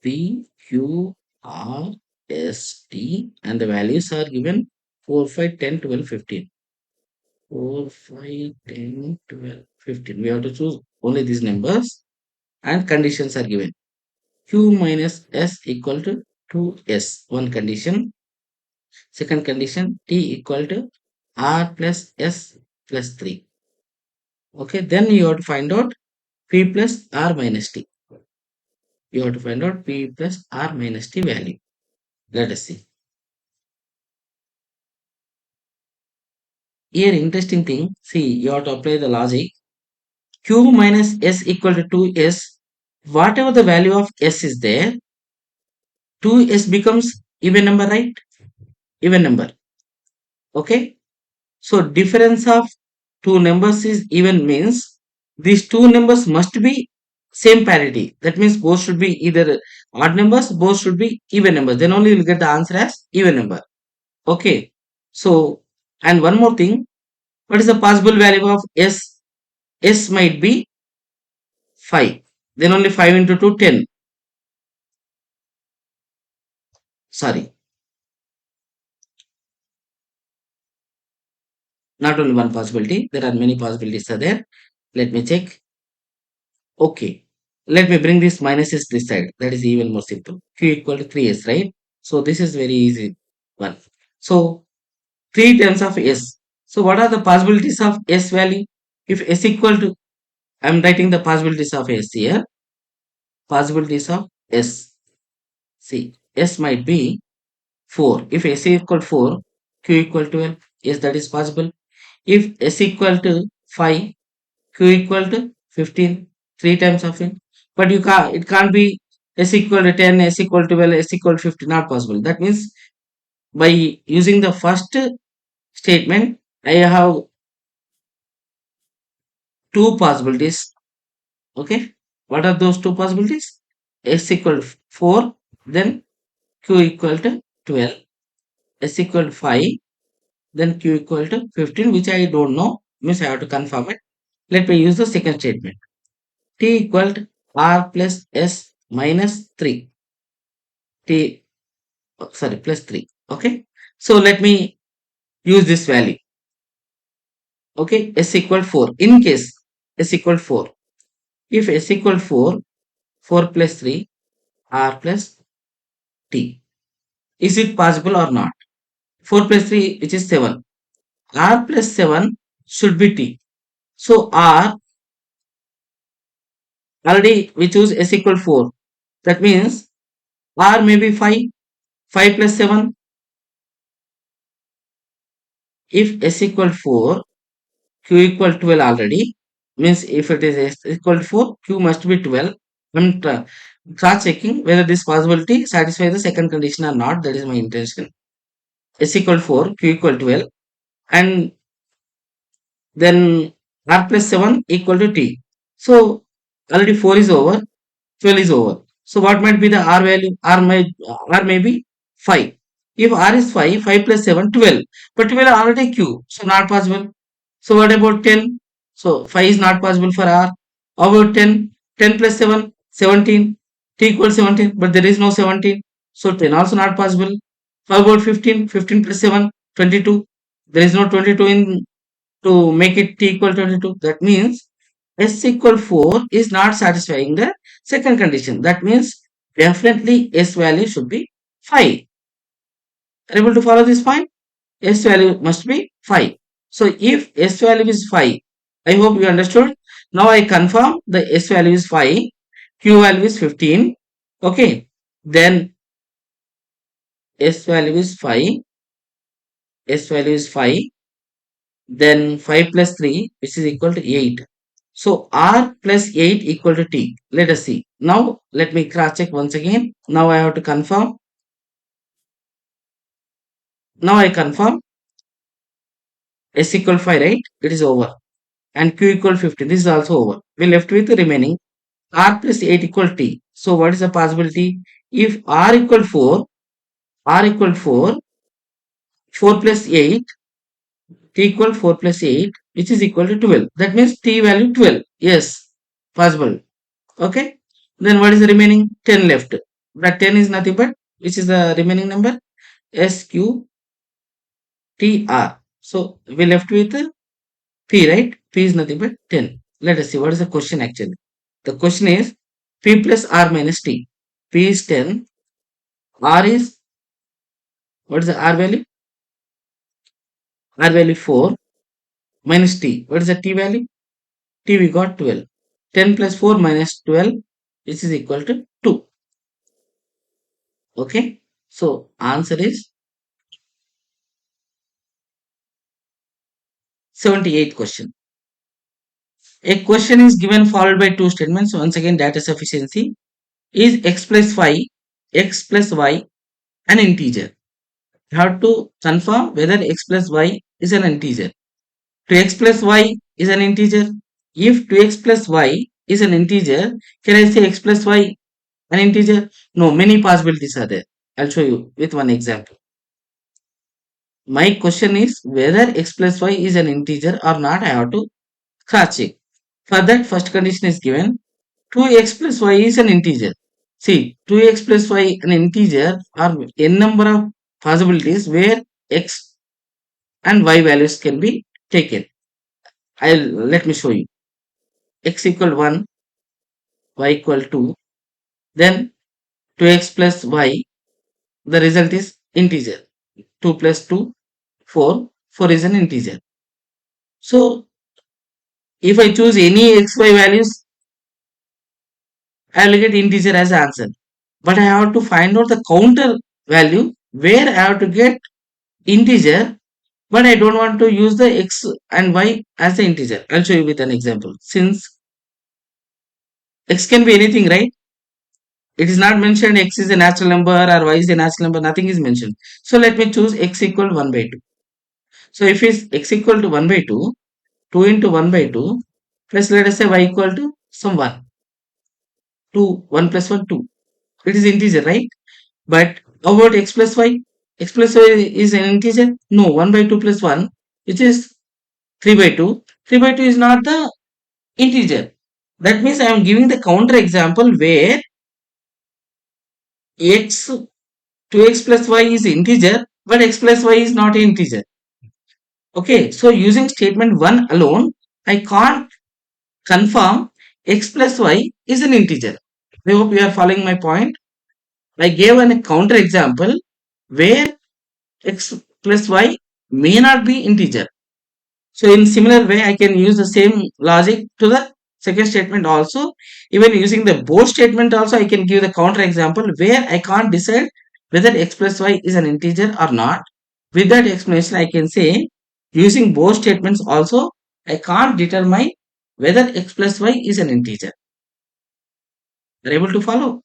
P, Q, R, S, T, and the values are given 4, 5, 10, 12, 15. 4, 5, 10, 12, 15. We have to choose only these numbers and conditions are given. Q minus S equal to 2S. One condition. Second condition, T equal to R plus S plus 3. Okay, then you have to find out P plus R minus T. You have to find out P plus R minus T value. Let us see. Here, interesting thing, see, you have to apply the logic. Q minus S equal to 2S. Whatever the value of S is there, 2s becomes even number, right? Even number. Okay. So difference of two numbers is even means these two numbers must be same parity. That means both should be either odd numbers, both should be even numbers. Then only you will get the answer as even number. Okay. So, and one more thing, what is the possible value of s? S might be 5. Then only 5 into 2, 10. Sorry, not only one possibility. There are many possibilities are there. Let me check. Okay. Let me bring this minus s this side. That is even more simple. Q equal to 3s, right? So this is very easy one. So 3 terms of s. So what are the possibilities of s value? If s equal to, I am writing the possibilities of s here. Possibilities of s. See, s might be 4. If s equal 4, q equal 12. Yes, that is possible. If s equal to 5, q equal to 15. 3 times of it. But you can't, it can't be s equal to 10, s equal to 12, s equal to 50. Not possible. That means by using the first statement, I have two possibilities. Okay. What are those two possibilities? S equal to 4, then q equal to 12, s equal to 5, then q equal to 15, which I don't know, means I have to confirm it. Let me use the second statement. T equal to r plus s minus 3. T, sorry, plus 3. Okay. So let me use this value. Okay. S equal 4. In case s equal 4. If s equal 4, 4 plus 3, r plus t. Is it possible or not? 4 plus 3, which is 7. R plus 7 should be t. So r, already we choose s equal 4. That means r may be 5. 5 plus 7. If s equal 4, q equal 12 already. Means if it is s equal to 4, q must be 12. I'm cross checking whether this possibility satisfies the second condition or not. That is my intention. S equal 4, q equal 12. And then r plus 7 equal to t. So already 4 is over, 12 is over. So what might be the r value? R may be 5. If r is 5, 5 plus 7, 12. But 12 already q, so not possible. So what about 10? So 5 is not possible for r. How about 10? 10 plus 7, 17. T equals 17, but there is no 17. So 10 also not possible. How about 15? 15 plus 7, 22. There is no 22 in to make it t equal 22. That means s equal 4 is not satisfying the second condition. That means definitely s value should be 5. Are you able to follow this point? S value must be 5. So if S value is 5, I hope you understood. Now I confirm the S value is 5, Q value is 15. Okay. Then S value is 5, S value is 5, then 5 plus 3, which is equal to 8. So R plus 8 equal to T. Let us see. Now let me cross check once again. Now I have to confirm. Now I confirm S equal 5, right? It is over. And Q equal 15. This is also over. We left with the remaining r plus 8 equal t. So what is the possibility? If r equal 4, r equal 4, 4 plus 8, t equal 4 plus 8, which is equal to 12. That means t value 12. Yes, possible. Okay. Then what is the remaining? 10 left. That 10 is nothing but, which is the remaining number? SQTR. So we left with P, right? P is nothing but 10. Let us see what is the question actually. The question is P plus R minus T. P is 10. R is, what is the R value? R value 4 minus T. What is the T value? T we got 12. 10 plus 4 minus 12, which is equal to 2. Okay. So answer is 78th question. A question is given followed by two statements. Once again, data sufficiency. Is x plus 5 x plus y an integer. You have to confirm whether x plus y is an integer. 2x plus y is an integer. If 2x plus y is an integer, can I say x plus y an integer? No, many possibilities are there. I'll show you with one example. My question is whether x plus y is an integer or not. I have to cross check. For that, first condition is given 2x plus y is an integer. See, 2x plus y an integer are n number of possibilities where x and y values can be taken. Let me show you. X equal 1, y equal 2, then 2x plus y, the result is integer. 2 plus 2, 4, 4 is an integer. So, if I choose any xy values, I will get integer as answer. But I have to find out the counter value where I have to get integer, but I don't want to use the x and y as the integer. I'll show you with an example. Since x can be anything, right? It is not mentioned x is a natural number or y is a natural number. Nothing is mentioned. So let me choose x equal 1 by 2. So if it's x equal to 1 by 2, 2 into 1 by 2 plus let us say y equal to some 1. 2, 1 plus 1, 2. It is integer, right? But how about x plus y? X plus y is an integer? No, 1 by 2 plus 1, which is 3 by 2. 3 by 2 is not the integer. That means I am giving the counter example where x 2x plus y is integer, but x plus y is not integer. Okay, so using statement 1 alone, I can't confirm x plus y is an integer. I hope you are following my point. I gave a counter example where x plus y may not be integer. So in similar way, I can use the same logic to the second statement also. Even using the both statement also, I can give the counter example where I can't decide whether x plus y is an integer or not. With that explanation, I can say using both statements also, I can't determine whether x plus y is an integer. Are able to follow?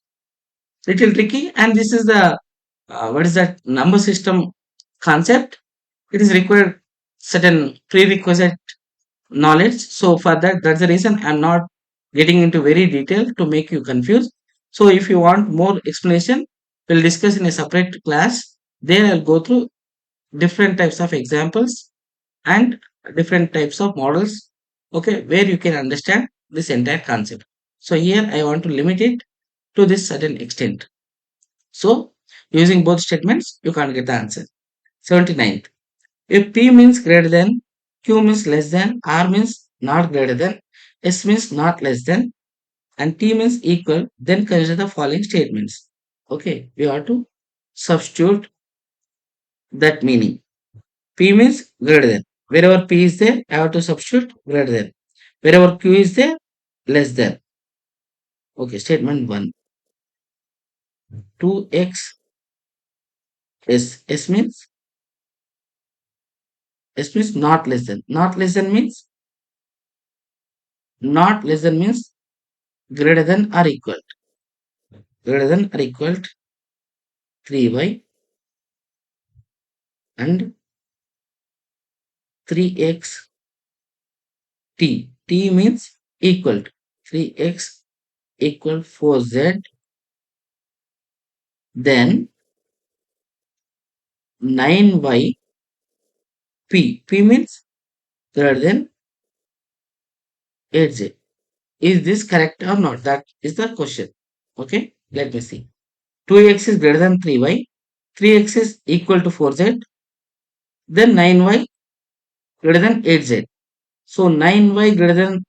Little tricky, and this is the what is that number system concept. It is required certain prerequisite knowledge. So for that's the reason I'm not getting into very detail to make you confused. So if you want more explanation, we'll discuss in a separate class. There I'll go through different types of examples and different types of models, okay, where you can understand this entire concept. So here I want to limit it to this certain extent. So using both statements, you can't get the answer. 79th. If P means greater than, Q means less than, R means not greater than, S means not less than, and T means equal, then consider the following statements. Okay, we have to substitute that meaning. P means greater than. Wherever P is there, I have to substitute greater than. Wherever Q is there, less than. Okay, statement 1. 2x S means not less than. Not less than means greater than or equal. Greater than or equal to 3y and 3x t. T means equal to 3x equal 4z, then 9y p. P means greater than 8z. Is this correct or not? That is the question. Okay, let me see. 2x is greater than 3y, 3x is equal to 4z, then 9y greater than 8z. So 9y greater than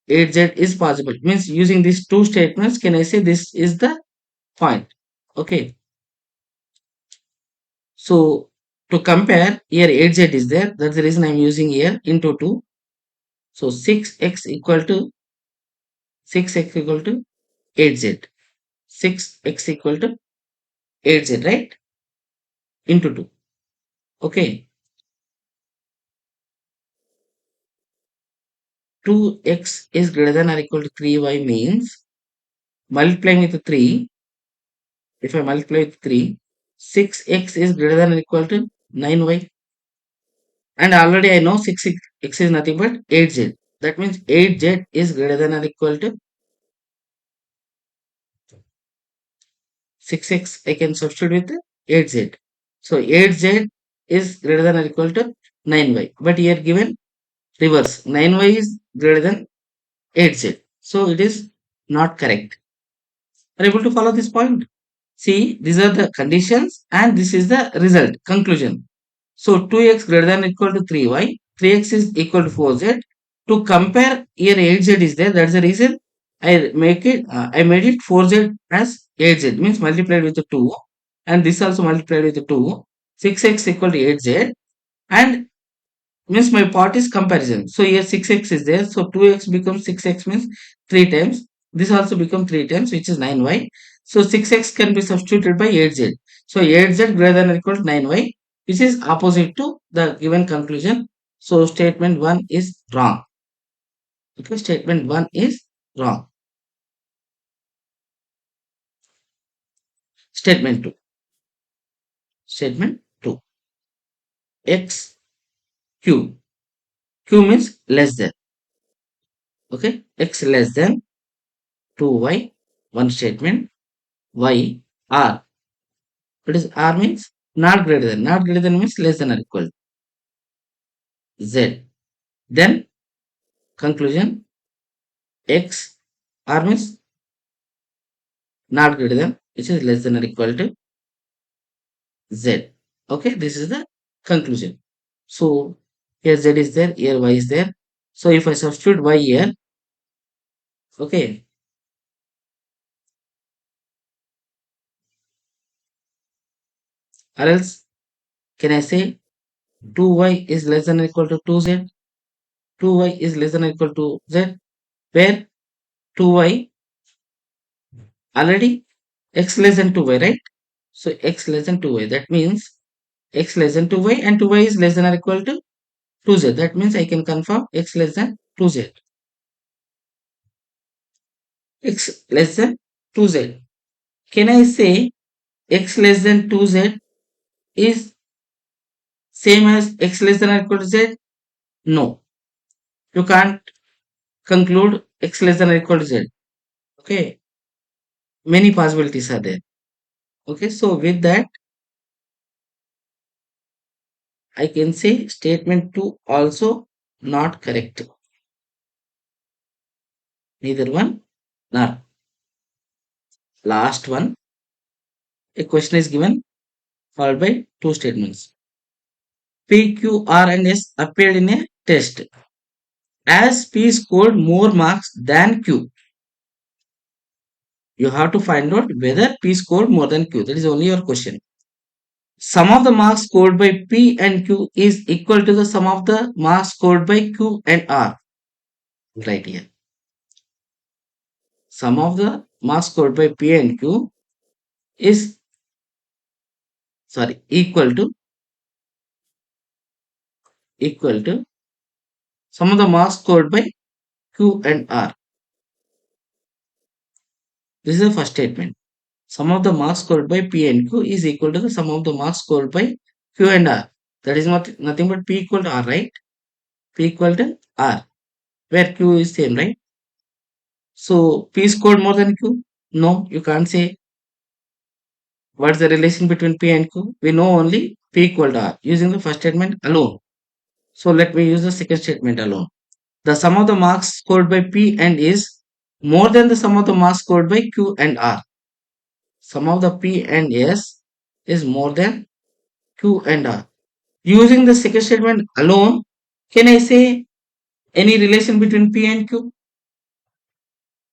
8z is possible. Means using these two statements, can I say this is the point? Okay. So to compare, here 8z is there. That's the reason I'm using here into 2. So 6x equal to 8z. 6x equal to 8z, right? Into 2. Okay. 2x is greater than or equal to 3y means multiplying with 3, if I multiply with 3, 6x is greater than or equal to 9y. And already I know 6x is nothing but 8z. That means 8z is greater than or equal to 6x. I can substitute with 8z. So 8z is greater than or equal to 9y. But here given reverse. 9y is greater than 8z. So it is not correct. Are you able to follow this point? See, these are the conditions and this is the result, conclusion. So 2x greater than or equal to 3y, 3x is equal to 4z. To compare, here 8z is there. That's the reason I made it 4z as 8z, means multiplied with the 2, and this also multiplied with the 2. 6x equal to 8z, and means my part is comparison. So here 6x is there, so 2x becomes 6x, means 3 times. This also becomes 3 times, which is 9y. So 6x can be substituted by 8z. So 8z greater than or equal to 9y, which is opposite to the given conclusion. So statement 1 is wrong. Okay, statement 1 is wrong. Statement 2. Statement 2. X q. Q means less than. Okay, x less than 2y. One statement. Y r. What is r means? Not greater than. Not greater than means less than or equal. Z. Then conclusion, x r means not greater than, which is less than or equal to z. Okay, this is the conclusion. So here z is there, here y is there. So if I substitute y here, okay, or else can I say 2y is less than or equal to 2z? 2y is less than or equal to z, where 2y already x less than 2y, right? So x less than 2y, that means x less than 2y and 2y is less than or equal to 2z. That means I can confirm x less than 2z. X less than 2z. Can I say x less than 2z is same as x less than or equal to z? No. You can't conclude x less than or equal to z. Okay. Many possibilities are there. Okay. So with that, I can say statement 2 also not correct. Neither one nor. Last one. A question is given followed by two statements. P, Q, R and S appeared in a test. As P scored more marks than Q, you have to find out whether P scored more than Q. That is only your question. Sum of the marks scored by P and Q is equal to the sum of the marks scored by Q and R. Right here. Sum of the marks scored by P and Q is equal to sum of the marks scored by Q and R. This is the first statement. Sum of the marks scored by P and Q is equal to the sum of the marks scored by Q and R. That is nothing but P equal to R, right? P equal to R, where Q is same, right? So P scored more than Q? No, you can't say. What's the relation between P and Q? We know only P equal to R using the first statement alone. So let me use the second statement alone. The sum of the marks scored by P and is more than the sum of the marks scored by Q and R. Sum of the P and S is more than Q and R. Using the second statement alone, can I say any relation between P and Q?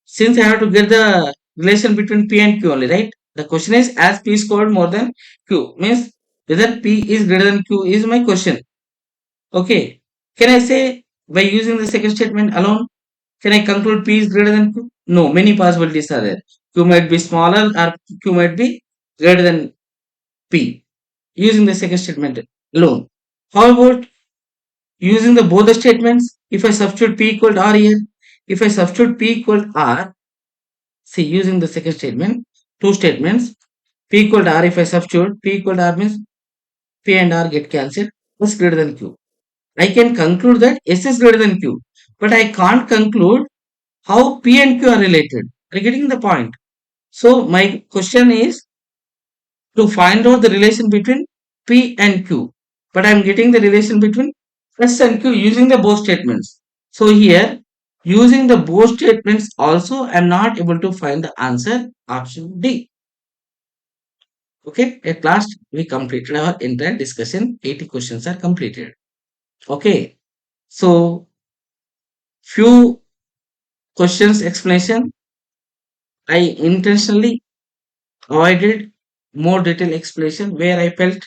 Since I have to get the relation between P and Q only, right? The question is as P scored more than Q, means whether P is greater than Q is my question. Okay. Can I say by using the second statement alone, can I conclude P is greater than Q? No, many possibilities are there. Q might be smaller or Q might be greater than P using the second statement alone. How about using the both the statements? If I substitute P equal to R here, if I substitute P equal to R, see using the second statement, two statements, P equal to R if I substitute, P equal to R means P and R get cancelled, S greater than Q. I can conclude that S is greater than Q, but I can't conclude how P and Q are related. Are you getting the point? So my question is to find out the relation between P and Q, but I am getting the relation between S and Q using the both statements. So here, using the both statements also, I am not able to find the answer, option D. Okay, at last we completed our entire discussion. 80 questions are completed. Okay, so few questions explanation. I intentionally avoided more detailed explanation where I felt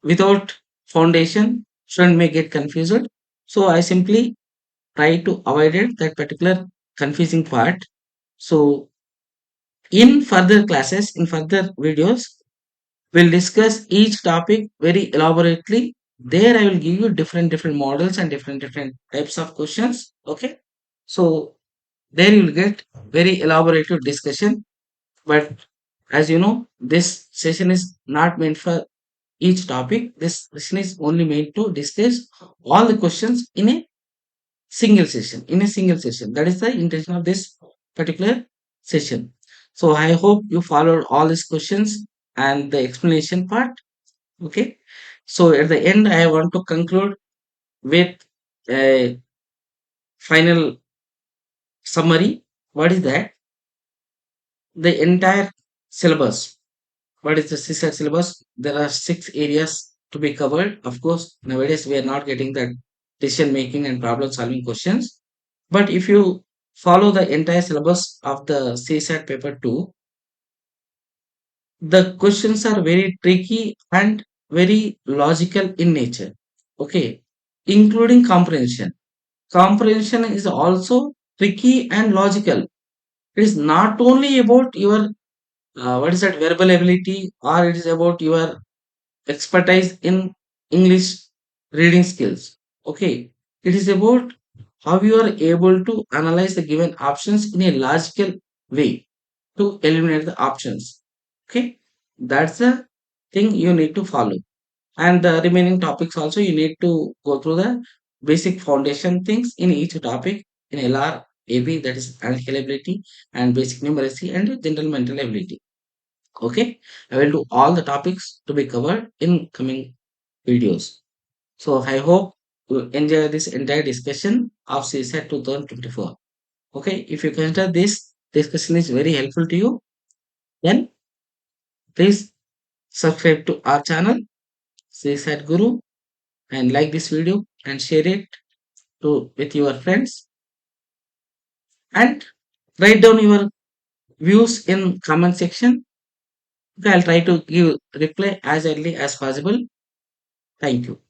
without foundation student may get confused. So I simply try to avoid it, that particular confusing part. So in further classes, in further videos, we'll discuss each topic very elaborately. There I will give you different models and different types of questions. Okay. So there you will get very elaborated discussion. But as you know, this session is not meant for each topic. This session is only meant to discuss all the questions in a single session. In a single session. That is the intention of this particular session. So I hope you followed all these questions and the explanation part. Okay. So at the end, I want to conclude with a final summary. What is that? The entire syllabus. What is the CSAT syllabus? There are 6 areas to be covered. Of course, nowadays we are not getting that decision making and problem solving questions. But if you follow the entire syllabus of the CSAT paper 2, the questions are very tricky and very logical in nature. Okay, including comprehension. Comprehension is also tricky and logical. It is not only about your what is that verbal ability, or it is about your expertise in English reading skills. Okay, it is about how you are able to analyze the given options in a logical way to eliminate the options. Okay, that's the thing you need to follow. And the remaining topics also you need to go through the basic foundation things in each topic in LR, AB, that is analytical ability, and basic numeracy and general mental ability. Okay, I will do all the topics to be covered in coming videos. So I hope you enjoy this entire discussion of CSAT 2024. Okay, if you consider this discussion is very helpful to you, then please subscribe to our channel CSAT Guru and like this video and share it to with your friends and write down your views in comment section. Okay, I'll try to give reply as early as possible. Thank you.